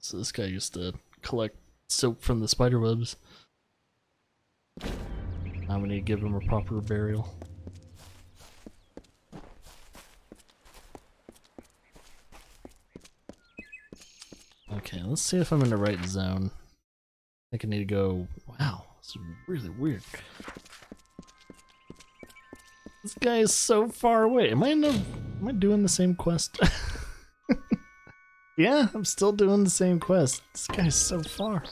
[SPEAKER 1] So this guy used to collect silk from the spider webs. Now we need to give him a proper burial. Okay, let's see if I'm in the right zone. I think I need to go. Wow, this is really weird. This guy is so far away. Am I doing the same quest? Yeah, I'm still doing the same quest. This guy's so far.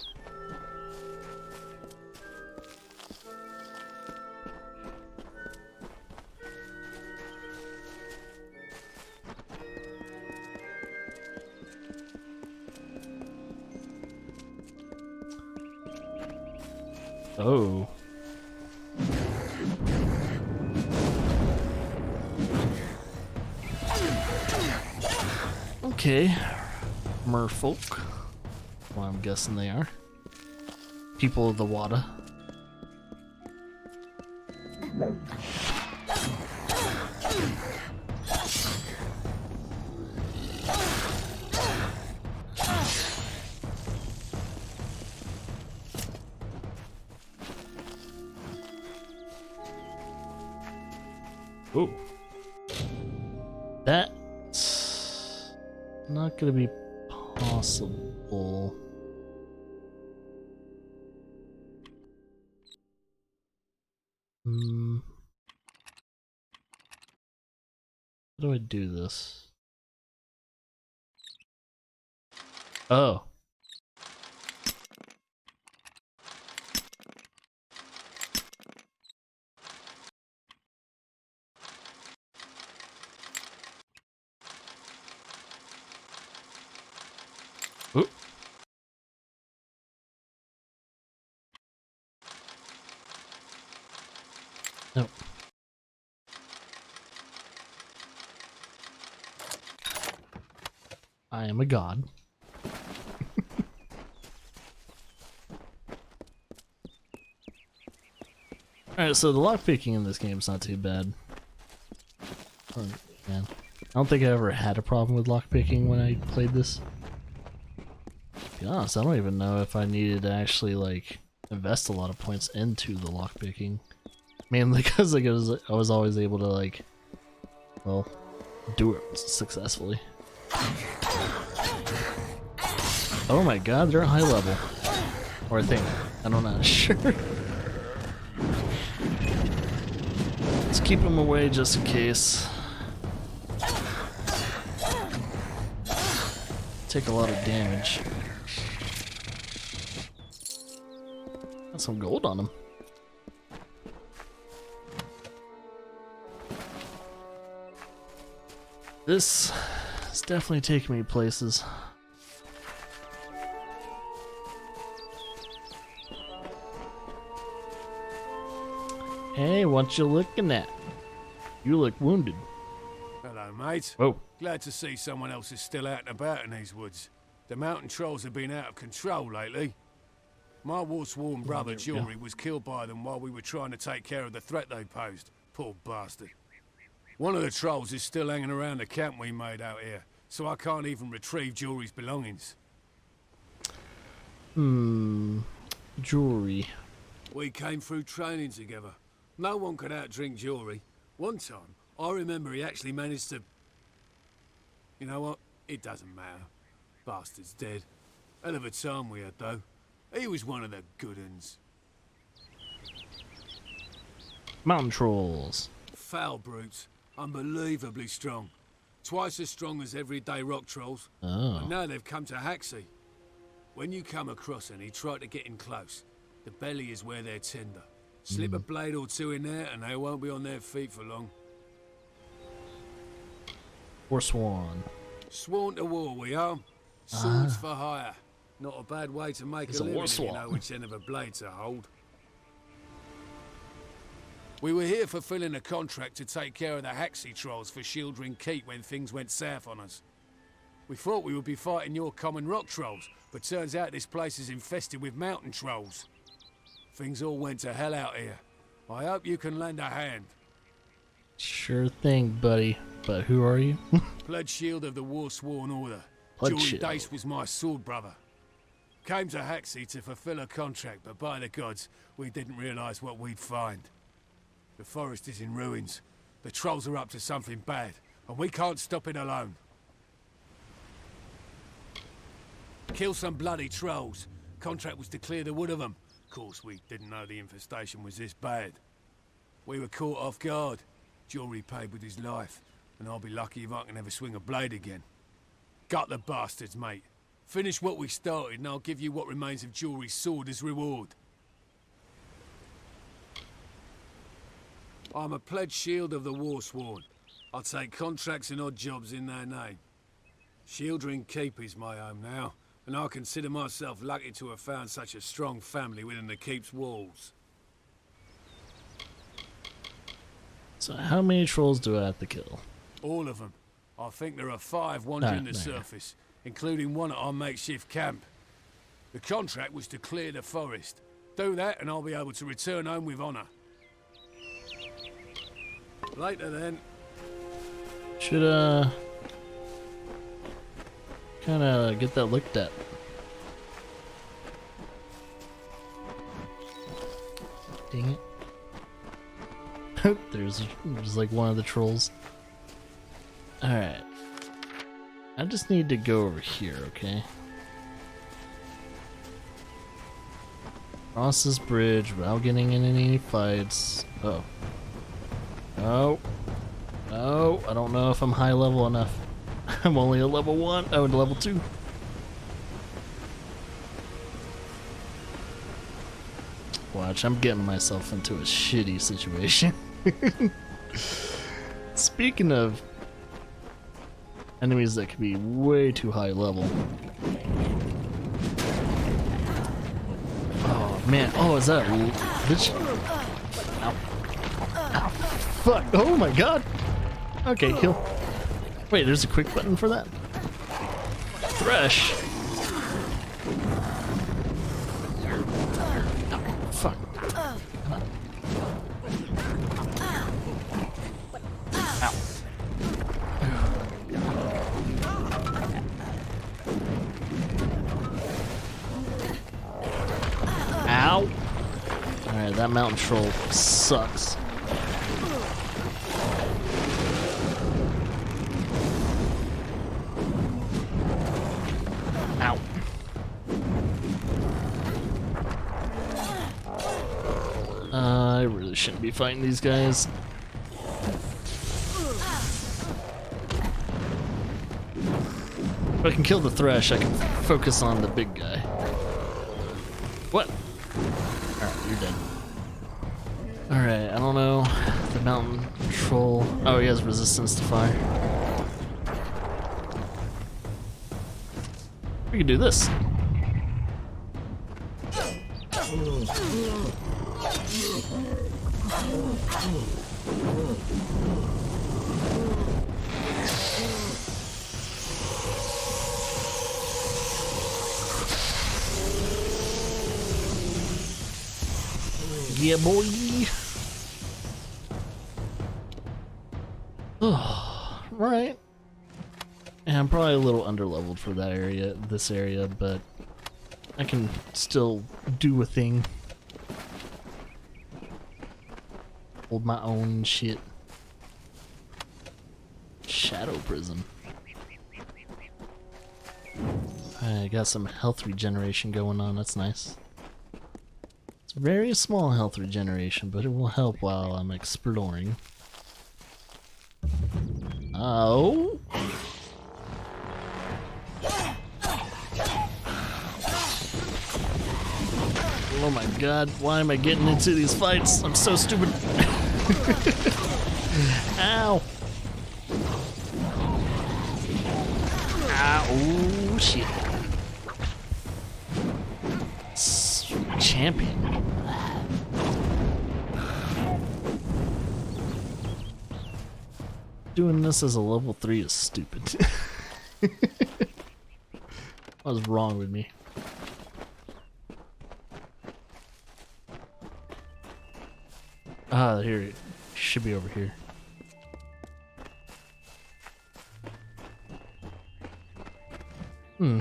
[SPEAKER 1] Oh. Okay. Merfolk. Well, I'm guessing they are. People of the water. Oh. That's not gonna be possible. How do I do this? Oh. Oop. I am a god. Alright, so the lockpicking in this game is not too bad. Oh, man. I don't think I ever had a problem with lockpicking when I played this. To be honest, I don't even know if I needed to actually, like, invest a lot of points into the lockpicking. Mainly because like, I was always able to, like, well, do it successfully. Oh my god, they're high level. Or I think. I'm not sure. Let's keep them away just in case. Take a lot of damage. Got some gold on them. This is definitely taking me places. Hey, what you looking at? You look wounded.
[SPEAKER 16] Hello, mate.
[SPEAKER 1] Whoa.
[SPEAKER 16] Glad to see someone else is still out and about in these woods. The mountain trolls have been out of control lately. My war-sworn brother, Jory, was killed by them while we were trying to take care of the threat they posed. Poor bastard. One of the trolls is still hanging around the camp we made out here, so I can't even retrieve Jory's belongings.
[SPEAKER 1] Jory.
[SPEAKER 16] We came through training together. No one could outdrink Jory. One time, I remember he actually managed to... You know what? It doesn't matter. Bastard's dead. Hell of a time we had, though. He was one of the good uns.
[SPEAKER 1] Mountain trolls.
[SPEAKER 16] Foul brutes. Unbelievably strong. Twice as strong as everyday rock trolls.
[SPEAKER 1] Oh.
[SPEAKER 16] And now they've come to Haxie. When you come across any, try to get in close. The belly is where they're tender. Slip a blade or two in there and they won't be on their feet for long.
[SPEAKER 1] Or sworn.
[SPEAKER 16] Sworn to war we are. Swords for hire. Not a bad way to make a living if you know which end of a blade to hold. We were here fulfilling a contract to take care of the Haxie trolls for Shieldring Keep when things went south on us. We thought we would be fighting your common rock trolls, but turns out this place is infested with mountain trolls. Things all went to hell out here. I hope you can lend a hand.
[SPEAKER 1] Sure thing, buddy. But who are you?
[SPEAKER 16] Pledge Shield of the War-Sworn Order.
[SPEAKER 1] Pledge
[SPEAKER 16] Jory
[SPEAKER 1] Shield.
[SPEAKER 16] Dace was my sword brother. Came to Haxie to fulfill a contract, but by the gods, we didn't realise what we'd find. The forest is in ruins. The trolls are up to something bad, and we can't stop it alone. Kill some bloody trolls. Contract was to clear the wood of them. Of course, we didn't know the infestation was this bad. We were caught off guard. Jory paid with his life, and I'll be lucky if I can ever swing a blade again. Gut the bastards, mate. Finish what we started, and I'll give you what remains of Jory's sword as reward. I'm a pledged shield of the War-Sworn. I'll take contracts and odd jobs in their name. Shieldring Keep is my home now, and I consider myself lucky to have found such a strong family within the Keep's walls.
[SPEAKER 1] So how many trolls do I have to kill?
[SPEAKER 16] All of them. I think there are 5 wandering the surface, including one at our makeshift camp. The contract was to clear the forest. Do that and I'll be able to return home with honour. Later then.
[SPEAKER 1] Should kinda get that looked at. Dang it. There's like one of the trolls. Alright. I just need to go over here, okay? Cross this bridge without getting in any fights. Oh. No. No, I don't know if I'm high level enough. I'm only a level 1. Oh, and level 2. Watch, I'm getting myself into a shitty situation. Speaking of enemies that can be way too high level. Oh man, oh is that bitch? Ow. Ow. Fuck, oh my god. Okay, heal. Wait, there's a quick button for that? thresh. Fuck. Ow. Alright, that mountain troll sucks. Ow. I really shouldn't be fighting these guys. If I can kill the thresh, I can focus on the big guy. What? Alright, you're dead. Alright, I don't know. The mountain troll. Oh, he has resistance to fire. We can do this. Yeah, boy. Oh, right. And I'm probably a little underleveled for that area, this area, but I can still do a thing. Hold my own shit. Shadow Prism. I got some health regeneration going on, that's nice. It's very small health regeneration, but it will help while I'm exploring. Oh! Oh my god, why am I getting into these fights? I'm so stupid. Ow! Ow, oh shit. Champion. Doing this as a level 3 is stupid. What was wrong with me? Ah, here. It should be over here. Hmm.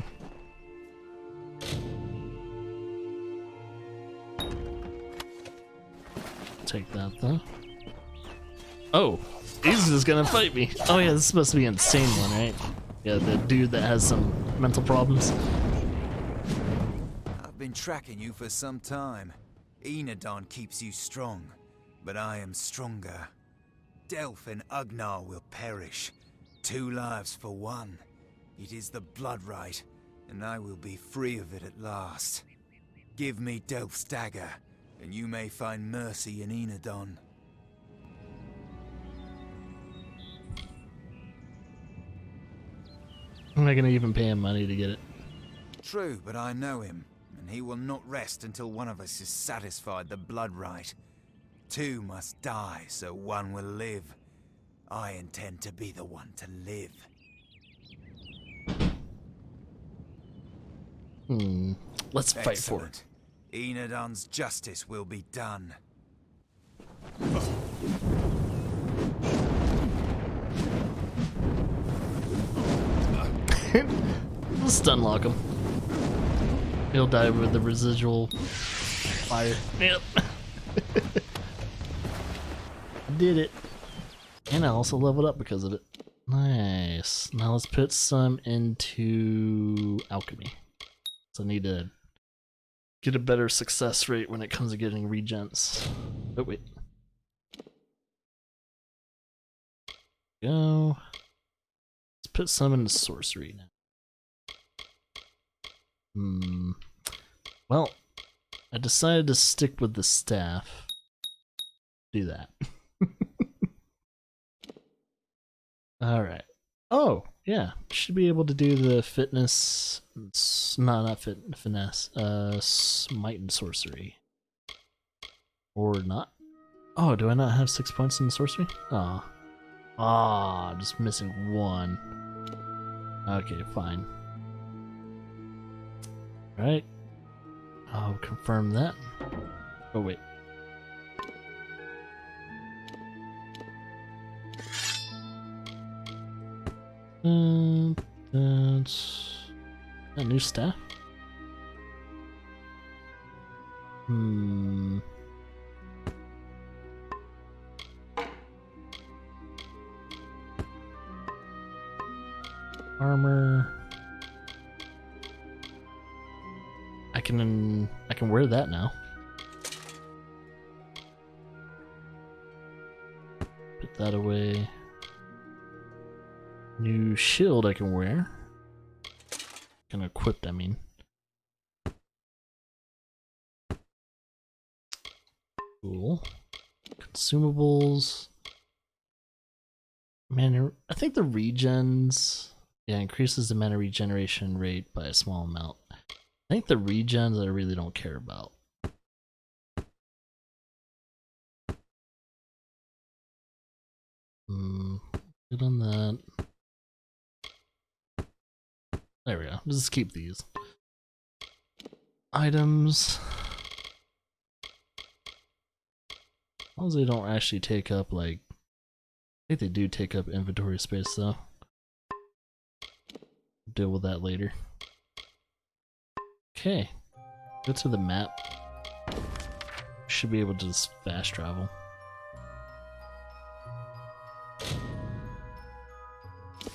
[SPEAKER 1] Take that though. Oh, he's just gonna fight me. Oh yeah, this is supposed to be an insane one, right? Yeah, the dude that has some mental problems.
[SPEAKER 18] I've been tracking you for some time. Enodon keeps you strong, but I am stronger. Delph and Ugnar will perish. 2 lives for one. It is the blood right, and I will be free of it at last. Give me Delph's dagger, and you may find mercy in Enodon.
[SPEAKER 1] I'm not gonna even pay him money to get it.
[SPEAKER 18] True, but I know him, and he will not rest until one of us is satisfied the blood right. 2 must die, so one will live. I intend to be the one to live.
[SPEAKER 1] Let's fight for it.
[SPEAKER 18] Enodon's justice will be done.
[SPEAKER 1] We'll stun lock him. He'll die with the residual fire. Yep. Did it. And I also leveled up because of it. Nice. Now let's put some into alchemy. So I need to get a better success rate when it comes to getting regens. Oh wait. Go. Let's put some into sorcery now. Well, I decided to stick with the staff. Do that. Alright. Oh, yeah. Should be able to do the fitness. No, not finesse. Smite and sorcery. Or not. Oh, do I not have 6 points in sorcery? Aw. Ah, just missing 1. Okay, fine. Right. I'll confirm that. Oh, wait. That's a new staff. Armor. I can wear that now. Put that away. New shield I can wear. Can equip, I mean. Cool. Consumables. Mana. I think the regens. Yeah, increases the mana regeneration rate by a small amount. I think the regens I really don't care about. Good on that. There we go. Let's just keep these. Items. As long as they don't actually take up, like... I think they do take up inventory space, though. Deal with that later. Okay. Go to the map. Should be able to just fast travel.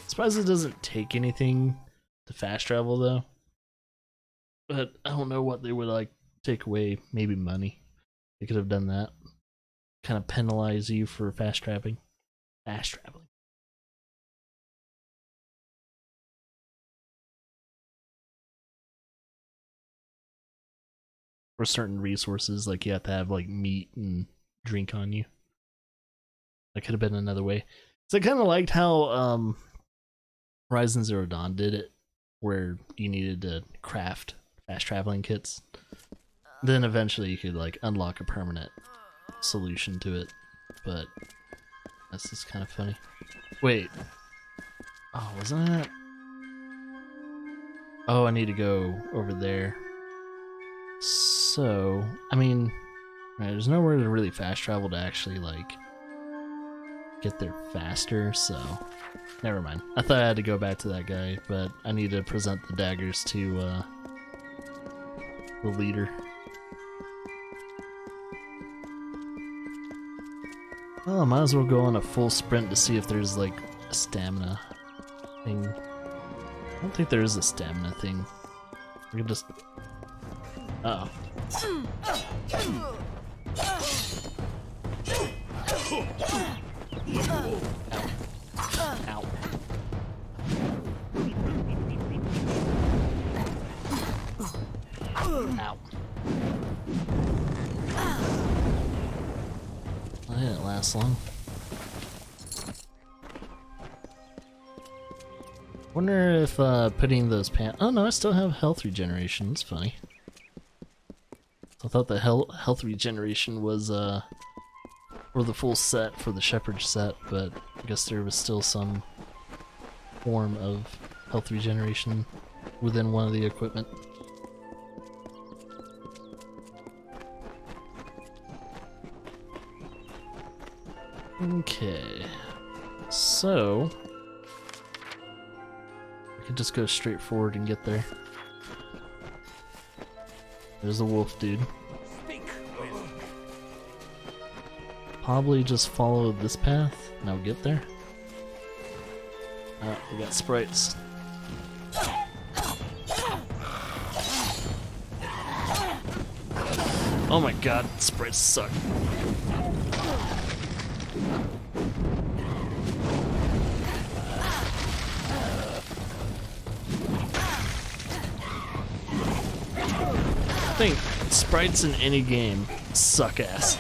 [SPEAKER 1] Surprised it doesn't take anything to fast travel though. But I don't know what they would like take away. Maybe money. They could have done that. Kind of penalize you for fast traveling. Fast traveling. For certain resources, like you have to have like meat and drink on you. That could have been another way. So I kind of liked how Horizon Zero Dawn did it, where you needed to craft fast traveling kits. Then eventually you could like unlock a permanent solution to it. But that's just kind of funny. Wait. Oh, wasn't that? Oh, I need to go over there. So, I mean, right, there's nowhere to really fast travel to actually like get there faster, so never mind. I thought I had to go back to that guy, but I need to present the daggers to the leader. Well, I might as well go on a full sprint to see if there's like a stamina thing. I don't think there is a stamina thing. We can just... Uh-oh. Ow. Ow. That didn't last long. Wonder if putting those pants... Oh no, I still have health regeneration. That's funny. I thought the health regeneration was for the full set, for the shepherd set, but I guess there was still some form of health regeneration within one of the equipment. Okay, so I could just go straight forward and get there. There's the wolf dude. Probably just follow this path and I'll get there. We got sprites. Oh my god, sprites suck. I think sprites in any game suck ass.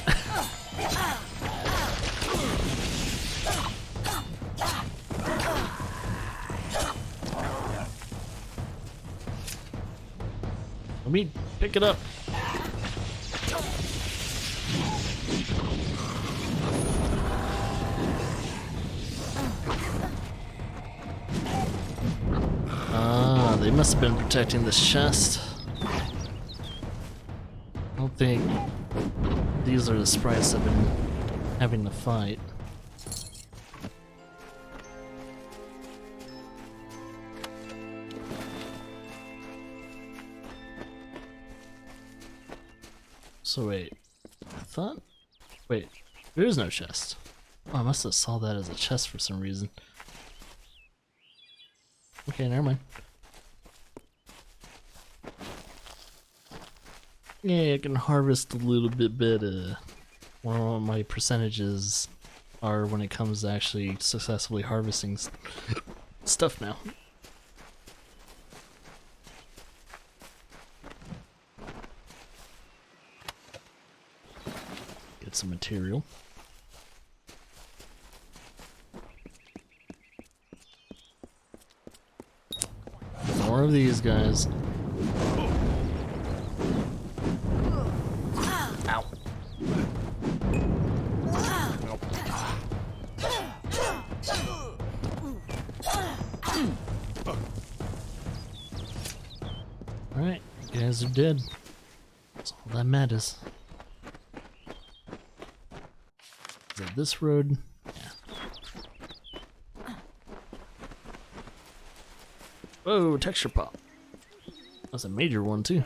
[SPEAKER 1] Let me pick it up. Ah, they must have been protecting this chest. think these are the sprites I've been having to fight. So wait, I thought... Wait, there is no chest. Oh, I must have saw that as a chest for some reason. Okay, never mind. Yeah, I can harvest a little bit better. I wonder what my percentages are when it comes to actually successfully harvesting stuff now. Get some material. More of these guys. Ow. Alright, you guys are dead. That's all that matters. Is it this road? Yeah. Whoa, texture pop. That's a major one too.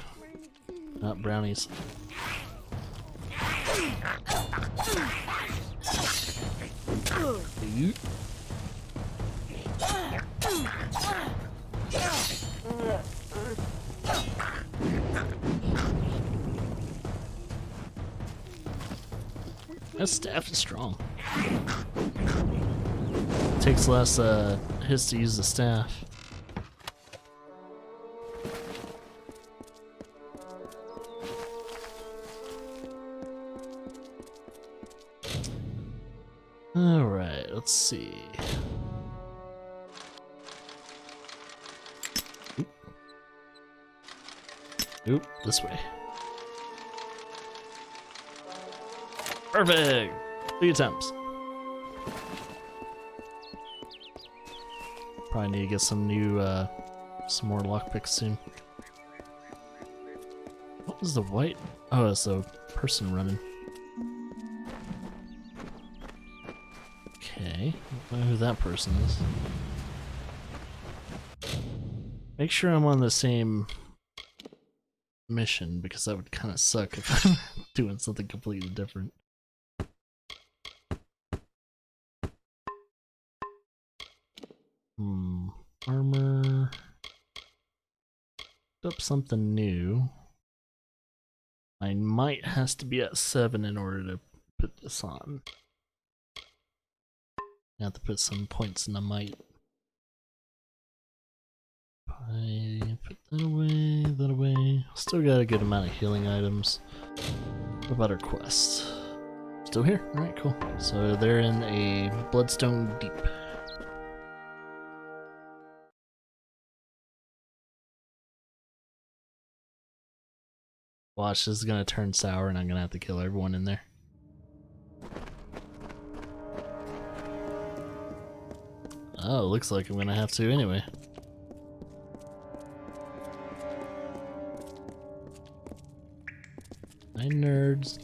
[SPEAKER 1] Not brownies. Eat. That staff is strong. Takes less hits to use the staff. Alright, let's see. Oop, this way. Perfect! 3 attempts. Probably need to get some new, some more lockpicks soon. What was the white? Oh, it's a person running. Okay, I don't know who that person is. Make sure I'm on the same mission, because that would kind of suck if I'm doing something completely different. Armor. Picked up something new. I might has to be at 7 in order to put this on. I have to put some points in the might. I put that away, that away. Still got a good amount of healing items. What about our quest? Still here? Alright, cool. So they're in a Bloodstone Deep. Watch, this is gonna turn sour and I'm gonna have to kill everyone in there. Oh, looks like I'm gonna have to anyway. Hi, nerds.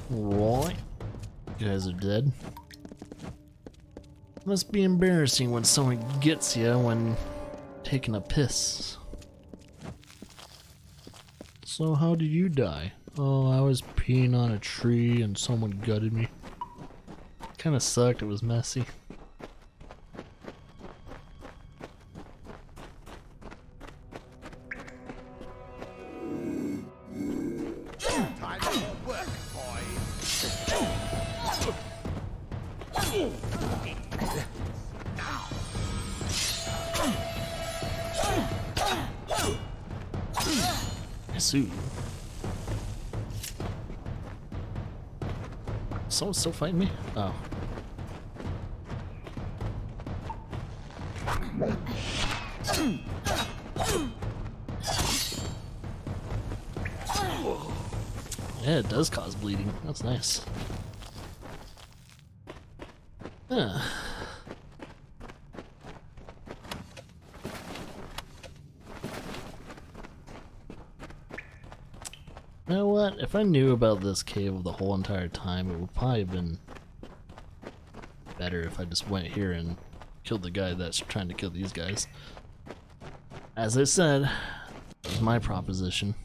[SPEAKER 1] Right. You guys are dead. Must be embarrassing when someone gets you when taking a piss. So how did you die? Oh, I was peeing on a tree and someone gutted me. Kinda sucked, it was messy.
[SPEAKER 3] Time for work,
[SPEAKER 1] Sue. Someone's still fighting me? Oh. Yeah, it does cause bleeding. That's nice. Huh. You know what? If I knew about this cave the whole entire time, it would probably have been better if I just went here and killed the guy that's trying to kill these guys. As I said, that was my proposition.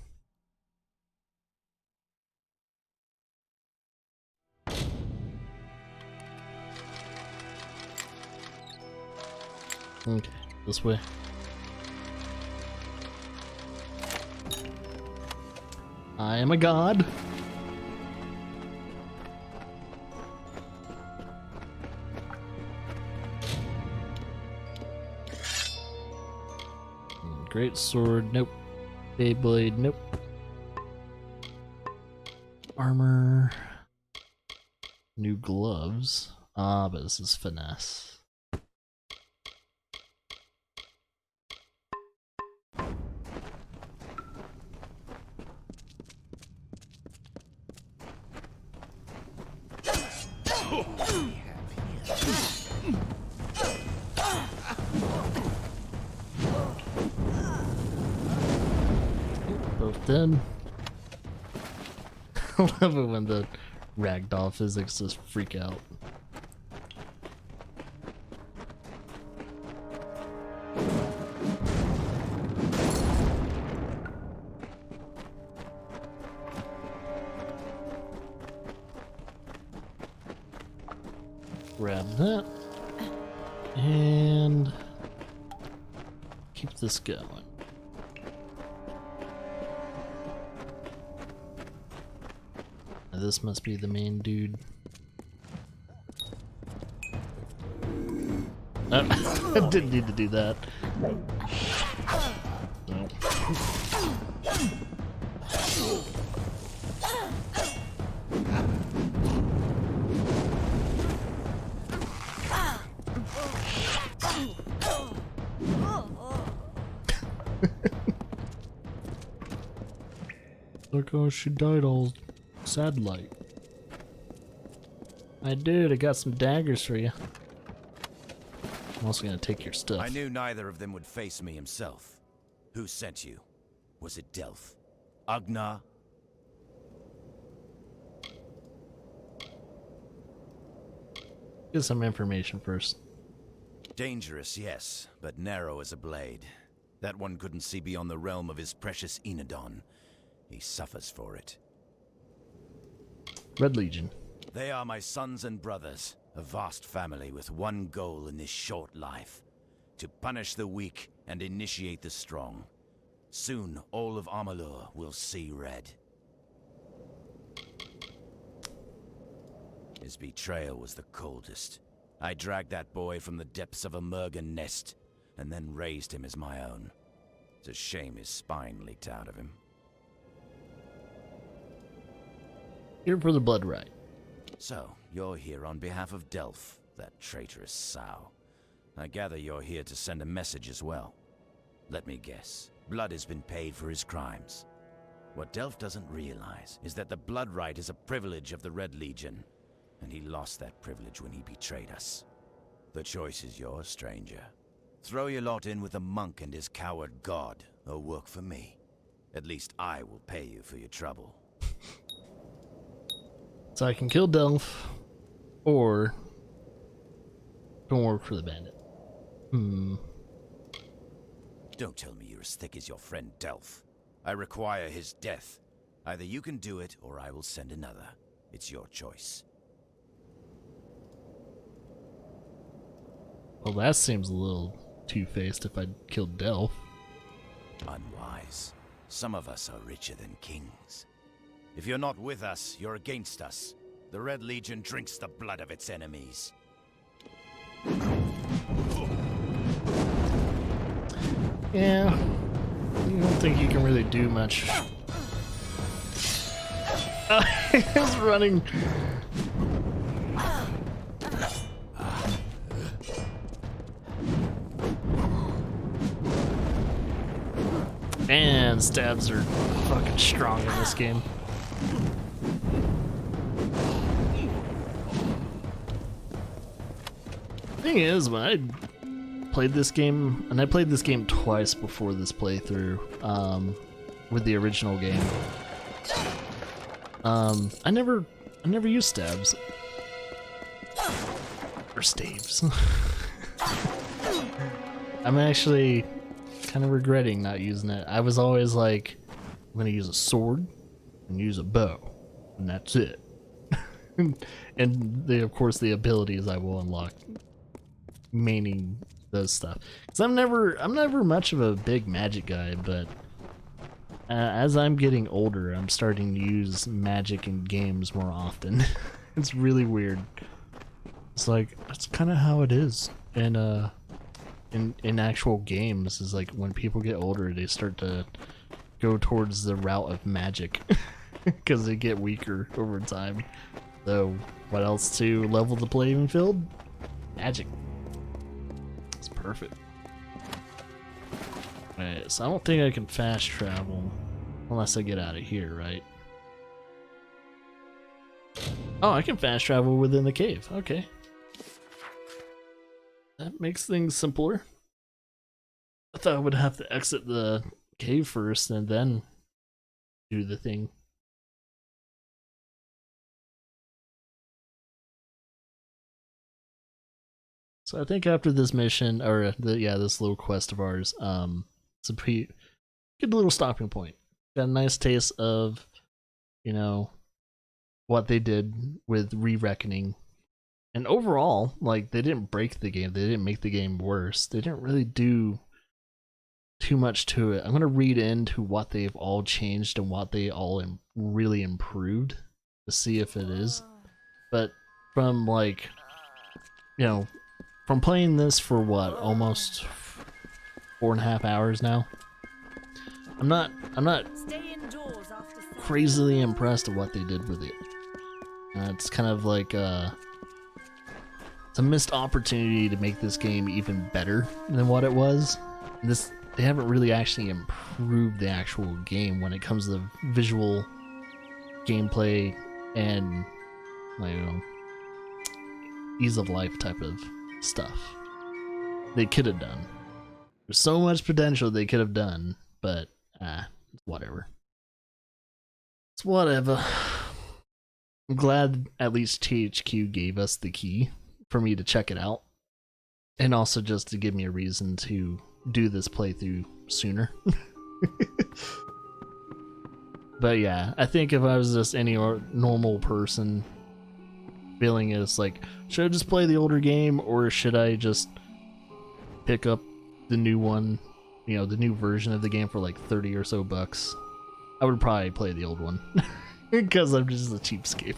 [SPEAKER 1] Okay, this way. I am a god. Great sword, nope. Beyblade, nope. Armor. New gloves. Ah, but this is finesse. Both dead. I love it when the ragdoll physics just freak out. Grab that and keep this going. Now this must be the main dude. I didn't need to do that. No. Look, oh, she died all sad like. I did, I got some daggers for you. I'm also gonna take your stuff.
[SPEAKER 4] I knew neither of them would face me himself. Who sent you? Was it Delph? Agnar?
[SPEAKER 1] Get some information first.
[SPEAKER 4] Dangerous, yes, but narrow as a blade. That one couldn't see beyond the realm of his precious Enodon. He suffers for it.
[SPEAKER 1] Red Legion.
[SPEAKER 4] They are my sons and brothers, a vast family with one goal in this short life. To punish the weak and initiate the strong. Soon, all of Amalur will see red. His betrayal was the coldest. I dragged that boy from the depths of a Mergen nest, and then raised him as my own. It's a shame his spine leaked out of him.
[SPEAKER 1] Here for the blood right.
[SPEAKER 4] So, you're here on behalf of Delph, that traitorous sow. I gather you're here to send a message as well. Let me guess. Blood has been paid for his crimes. What Delph doesn't realize is that the blood right is a privilege of the Red Legion, and he lost that privilege when he betrayed us. The choice is yours, stranger. Throw your lot in with the monk and his coward god, or work for me. At least I will pay you for your trouble.
[SPEAKER 1] So I can kill Delph, or don't work for the bandit.
[SPEAKER 4] Don't tell me you're as thick as your friend Delph. I require his death. Either you can do it, or I will send another. It's your choice.
[SPEAKER 1] Well, that seems a little two-faced if I killed Delph.
[SPEAKER 4] Unwise. Some of us are richer than kings. If you're not with us, you're against us. The Red Legion drinks the blood of its enemies.
[SPEAKER 1] Yeah, you don't think you can really do much. He's running. And stabs are fucking strong in this game. Thing is, when I played this game, and I played this game twice before this playthrough, with the original game. I never used stabs. Or staves. I'm actually kind of regretting not using it. I was always like, I'm gonna use a sword and use a bow, and that's it. And of course the abilities I will unlock maining those stuff. Cause I'm never much of a big magic guy, but as I'm getting older, I'm starting to use magic in games more often. It's really weird. It's like, that's kind of how it is in actual games, is like when people get older, they start to go towards the route of magic because they get weaker over time. So what else to level the playing field? Magic. It's perfect. Alright, so I don't think I can fast travel unless I get out of here, right? Oh, I can fast travel within the cave. Okay. That makes things simpler. I thought I would have to exit the cave first and then do the thing. So I think after this mission, or this little quest of ours, it's a pretty good little stopping point. Got a nice taste of, you know, what they did with Re-Reckoning. And overall, like, they didn't break the game. They didn't make the game worse. They didn't really do too much to it. I'm going to read into what they've all changed and what they all really improved to see if it is. But from, like, you know, from playing this for what, almost 4.5 hours now, I'm not crazily impressed at what they did with it. It's kind of like it's a missed opportunity to make this game even better than what it was. They haven't really actually improved the actual game when it comes to visual gameplay and, you know, ease of life type of stuff. They could have done. There's so much potential they could have done, but whatever. It's whatever. I'm glad at least THQ gave us the key for me to check it out, and also just to give me a reason to do this playthrough sooner. But yeah, I think if I was just any normal person feeling it's like, should I just play the older game or should I just pick up the new one, you know, the new version of the game for like 30 or so bucks, I would probably play the old one because I'm just a cheapskate.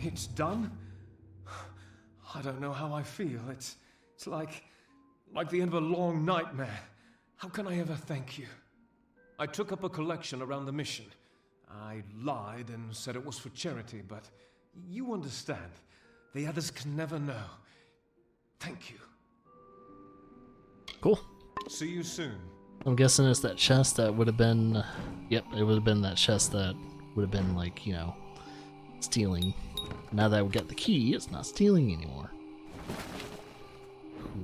[SPEAKER 7] It's done? I don't know how I feel. It's like the end of a long nightmare. How can I ever thank you? I took up a collection around the mission. I lied and said it was for charity, but you understand. The others can never know. Thank you.
[SPEAKER 1] Cool.
[SPEAKER 7] See you soon.
[SPEAKER 1] I'm guessing it's that chest that would have been... Yep, it would have been that chest that would have been, like, you know, stealing. Now that we got the key, it's not stealing anymore.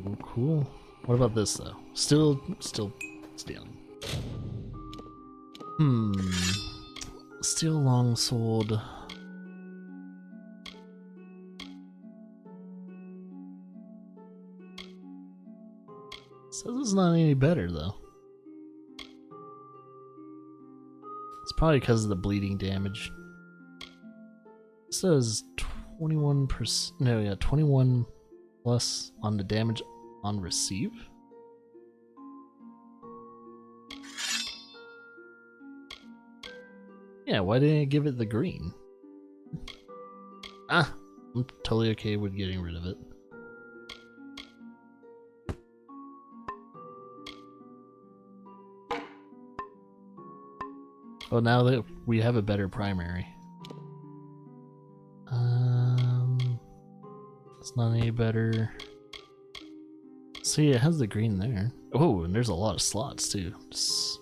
[SPEAKER 1] Cool, cool. What about this, though? Still stealing. Steel longsword. Says it's not any better, though. It's probably because of the bleeding damage. It says 21%. No, yeah, 21 plus on the damage on receive. Yeah, why didn't it give it the green? I'm totally okay with getting rid of it. Well, now that we have a better primary. It's not any better. See, it has the green there. Oh, and there's a lot of slots too. Just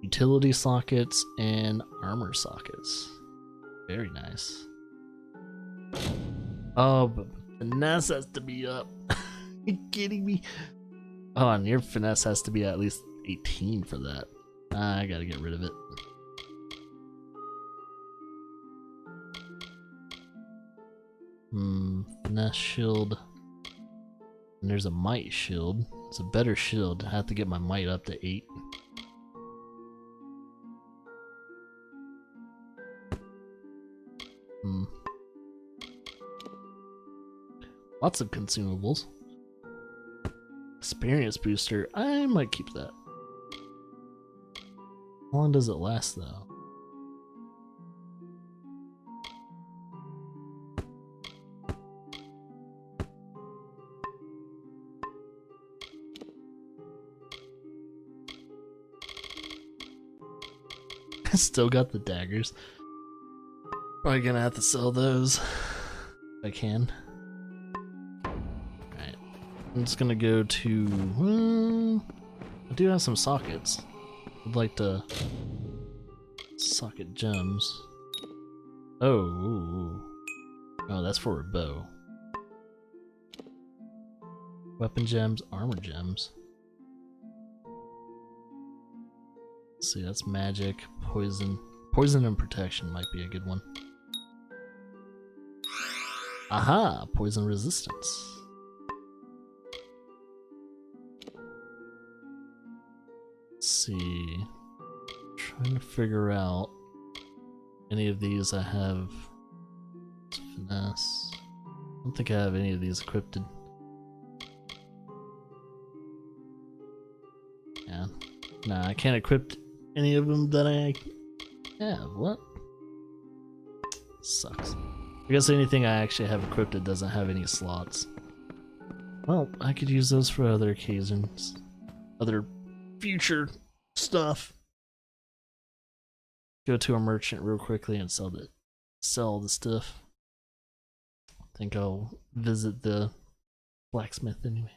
[SPEAKER 1] utility sockets and armor sockets. Very nice. Oh, but Finesse has to be up. You kidding me? Oh, and your finesse has to be at least 18 for that. I gotta get rid of it. Finesse shield. And there's a might shield. It's a better shield. I have to get my might up to 8. Lots of consumables. Experience booster. I might keep that. How long does it last though? I still got the daggers. Probably gonna have to sell those if I can. Alright. I'm just gonna go to... I do have some sockets. I'd like to socket gems. Oh, that's for a bow. Weapon gems, armor gems. Let's see, that's magic, poison. Poison and protection might be a good one. Aha! Poison resistance. Let's see. Trying to figure out any of these I have. Finesse. I don't think I have any of these equipped. Yeah. Nah, I can't equip any of them that I have. What? Sucks. I guess anything I actually have equipped it doesn't have any slots. Well, I could use those for other occasions. Other future stuff. Go to a merchant real quickly and sell the stuff. I think I'll visit the blacksmith anyway.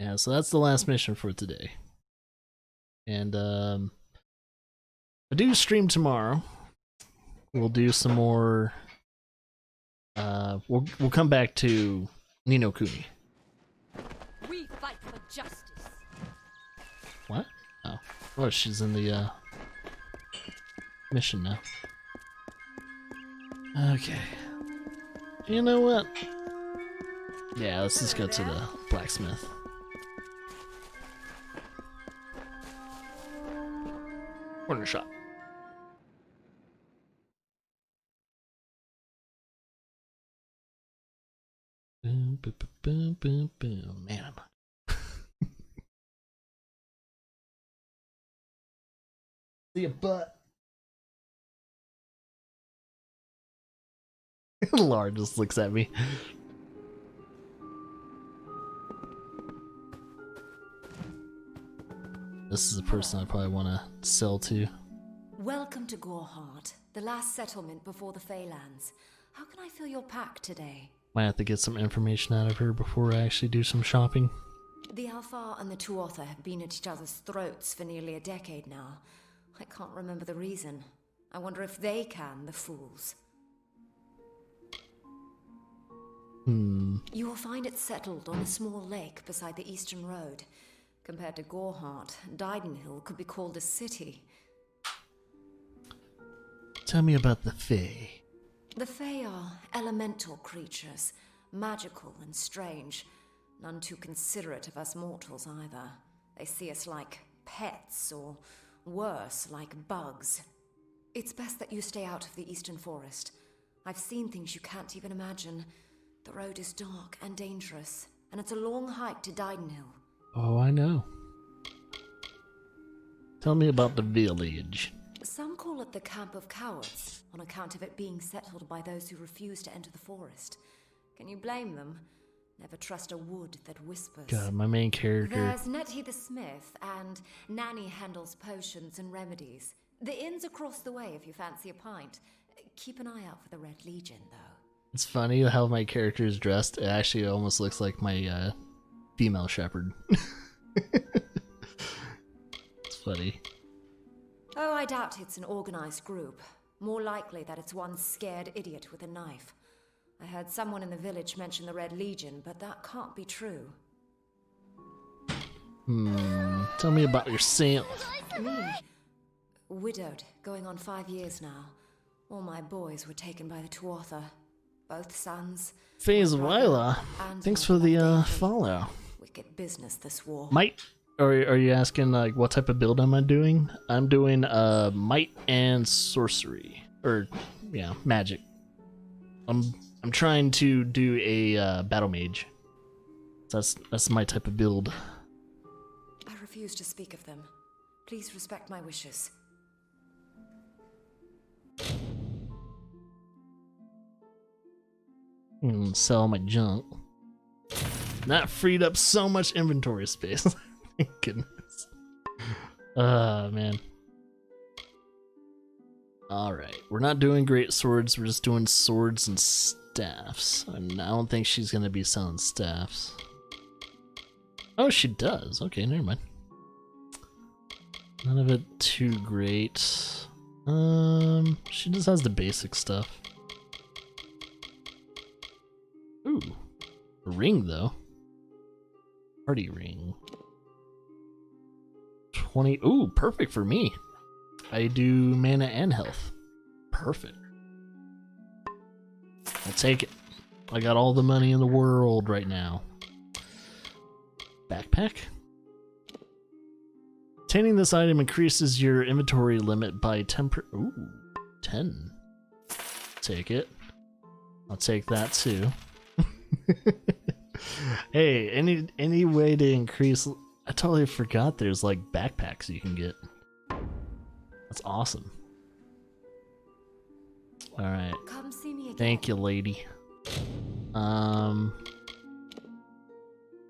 [SPEAKER 1] Yeah, so that's the last mission for today. And I do stream tomorrow. We'll do some more. We'll come back to Ni no Kuni.
[SPEAKER 11] We fight for justice.
[SPEAKER 1] What? Oh, well, she's in the mission now. Okay. You know what? Yeah, let's just go to the blacksmith. Corner shop. Boom, boom, boom, boom, boom. Man, see a butt. Laura just looks at me. This is a person I probably want to sell to.
[SPEAKER 12] Welcome to Goreheart, the last settlement before the Feylands. How can I fill your pack today?
[SPEAKER 1] Might have to get some information out of her before I actually do some shopping.
[SPEAKER 12] The Alfar and the Tuatha have been at each other's throats for nearly a decade now. I can't remember the reason. I wonder if they can, the fools. You will find it settled on a small lake beside the eastern road. Compared to Goreheart, Didenhill could be called a city.
[SPEAKER 1] Tell me about the Fae.
[SPEAKER 12] The Fae are elemental creatures, magical and strange. None too considerate of us mortals either. They see us like pets, or worse, like bugs. It's best that you stay out of the eastern forest. I've seen things you can't even imagine. The road is dark and dangerous, and it's a long hike to Didenhill.
[SPEAKER 1] Oh, I know. Tell me about the village.
[SPEAKER 12] Some call it the Camp of Cowards, on account of it being settled by those who refuse to enter the forest. Can you blame them?
[SPEAKER 19] Never trust a wood that whispers.
[SPEAKER 1] God, my main character.
[SPEAKER 19] There's Nettie the smith, and Nanny handles potions and remedies. The inn's across the way if you fancy a pint. Keep an eye out for the Red Legion, though.
[SPEAKER 1] It's funny how my character is dressed. It actually almost looks like my female shepherd. It's funny.
[SPEAKER 19] Oh, I doubt it's an organized group. More likely that it's one scared idiot with a knife. I heard someone in the village mention the Red Legion, but that can't be true.
[SPEAKER 1] Tell me about yourself.
[SPEAKER 19] Me? Widowed, going on 5 years now. All my boys were taken by the Tuatha. Both sons.
[SPEAKER 1] Phase Wyla. Thanks for the follow.
[SPEAKER 19] Wicked business, this war.
[SPEAKER 1] Might, or are you asking like what type of build am I doing? I'm doing might and sorcery, or yeah, magic. I'm trying to do a battle mage. That's my type of build.
[SPEAKER 19] I refuse to speak of them. Please respect my wishes.
[SPEAKER 1] Sell my junk. That freed up so much inventory space. Thank goodness. Man. Alright, we're not doing great swords, we're just doing swords and staffs. And I don't think she's gonna be selling staffs. Oh, she does. Okay, never mind. None of it too great. She just has the basic stuff. Ooh, a ring though. Party ring. 20. Ooh, perfect for me. I do mana and health. Perfect. I'll take it. I got all the money in the world right now. Backpack. Obtaining this item increases your inventory limit by 10 per— Ooh, 10. Take it. I'll take that too. Hey, any way to increase— I totally forgot there's like backpacks you can get. That's awesome. Alright.
[SPEAKER 19] Come see me again.
[SPEAKER 1] Thank you, lady.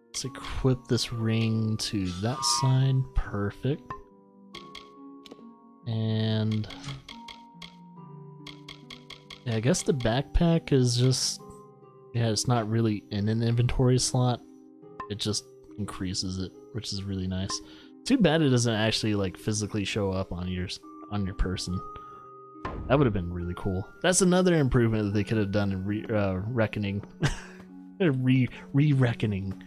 [SPEAKER 1] Let's equip this ring to that side. Perfect. And yeah, I guess the backpack is just— yeah, it's not really in an inventory slot. It just increases it, which is really nice. Too bad it doesn't actually like physically show up on your person. That would have been really cool. That's another improvement that they could have done in Reckoning. Re-Reckoning.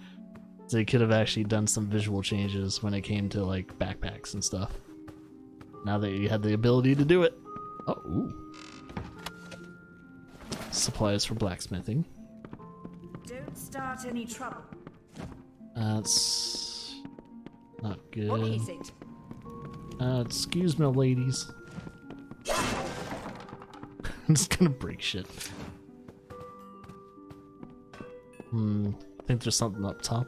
[SPEAKER 1] They could have actually done some visual changes when it came to like backpacks and stuff. Now that you had the ability to do it. Oh, ooh. Supplies for blacksmithing.
[SPEAKER 6] Don't start any trouble.
[SPEAKER 1] That's not good.
[SPEAKER 6] What is it?
[SPEAKER 1] Excuse me, ladies. I'm just gonna break shit. I think there's something up top.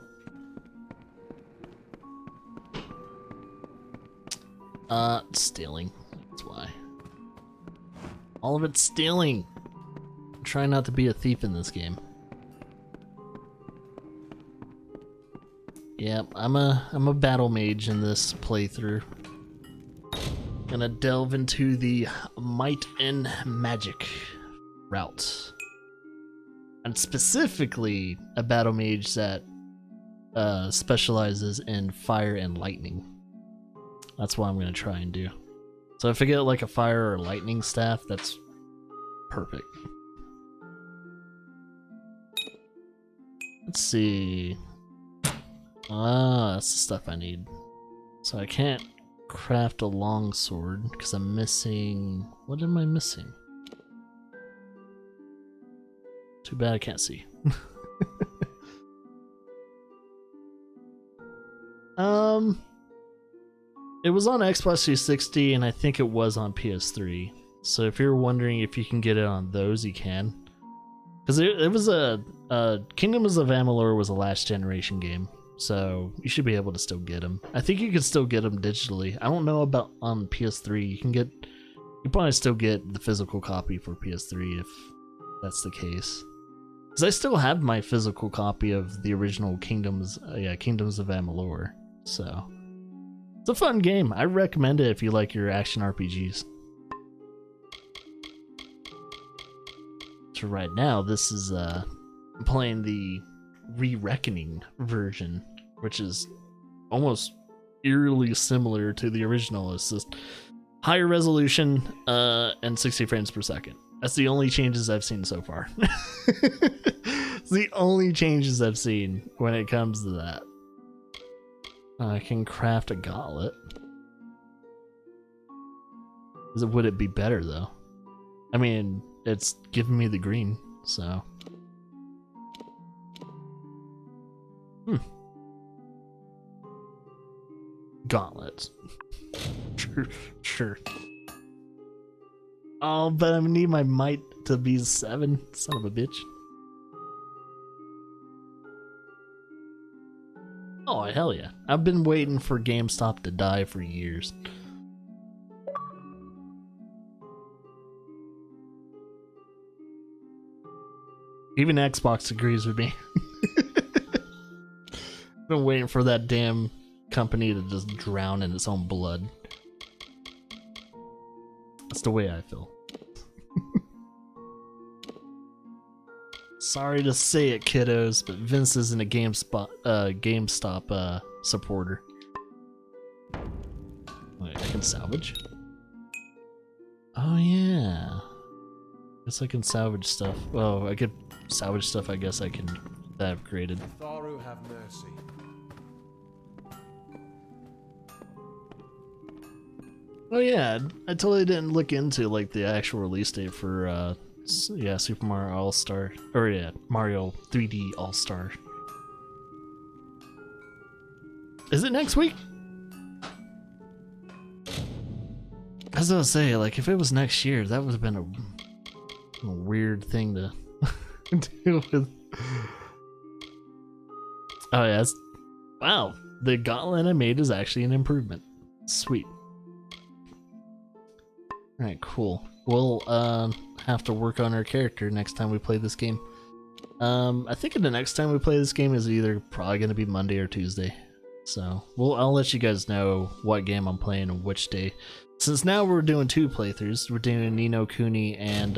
[SPEAKER 1] Stealing. That's why. All of it's stealing. I'm trying not to be a thief in this game. Yep, I'm a battle mage in this playthrough. Gonna delve into the might and magic route. And specifically a battle mage that specializes in fire and lightning. That's what I'm gonna try and do. So if I get like a fire or lightning staff, that's perfect. Let's see. Ah, that's the stuff I need. So I can't craft a long sword because I'm missing— what am I missing? Too bad I can't see. It was on Xbox 360 and I think it was on PS3. So if you're wondering if you can get it on those, you can. Because it was a Kingdoms of Amalur was a last generation game. So you should be able to still get them. I think you can still get them digitally. I don't know about on PS3. You probably still get the physical copy for PS3 if that's the case. Because I still have my physical copy of the original Kingdoms of Amalur. So, it's a fun game. I recommend it if you like your action RPGs. So right now, this is playing the Re-Reckoning version, which is almost eerily similar to the original. It's just higher resolution and 60 frames per second. That's the only changes I've seen so far. It's the only changes I've seen when it comes to that. I can craft a gauntlet. Would it be better though? I mean, it's giving me the green, so. Gauntlets. Sure. Oh, but I need my might to be 7. Son of a bitch. Oh, hell yeah. I've been waiting for GameStop to die for years. Even Xbox agrees with me. Been waiting for that damn company to just drown in its own blood. That's the way I feel. Sorry to say it, kiddos, but Vince isn't a GameStop supporter. Wait, I can salvage? Oh yeah. Guess I can salvage stuff. Oh, I could salvage stuff I guess I can that I've created.
[SPEAKER 10] Tharu have mercy.
[SPEAKER 1] Oh yeah, I totally didn't look into like the actual release date for Super Mario All-Star, or yeah, Mario 3D All-Star. Is it next week? As I was saying, like if it was next year, that would have been a weird thing to deal with. Oh yeah, wow, the gauntlet I made is actually an improvement. Sweet. Alright, cool. We'll have to work on our character next time we play this game. I think the next time we play this game is either probably going to be Monday or Tuesday. So I'll let you guys know what game I'm playing and which day. Since now we're doing 2 playthroughs, we're doing Ni no Kuni and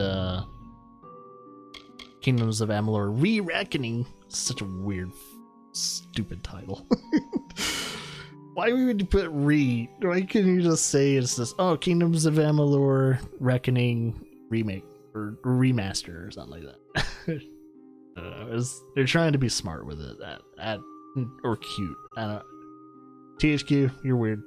[SPEAKER 1] Kingdoms of Amalur Re-Reckoning. Such a weird, stupid title. Why would you put re? Why couldn't you just say it's just, oh, Kingdoms of Amalur Reckoning remake or remaster or something like that? They're trying to be smart with it, that or cute. I don't know. THQ, you're weird.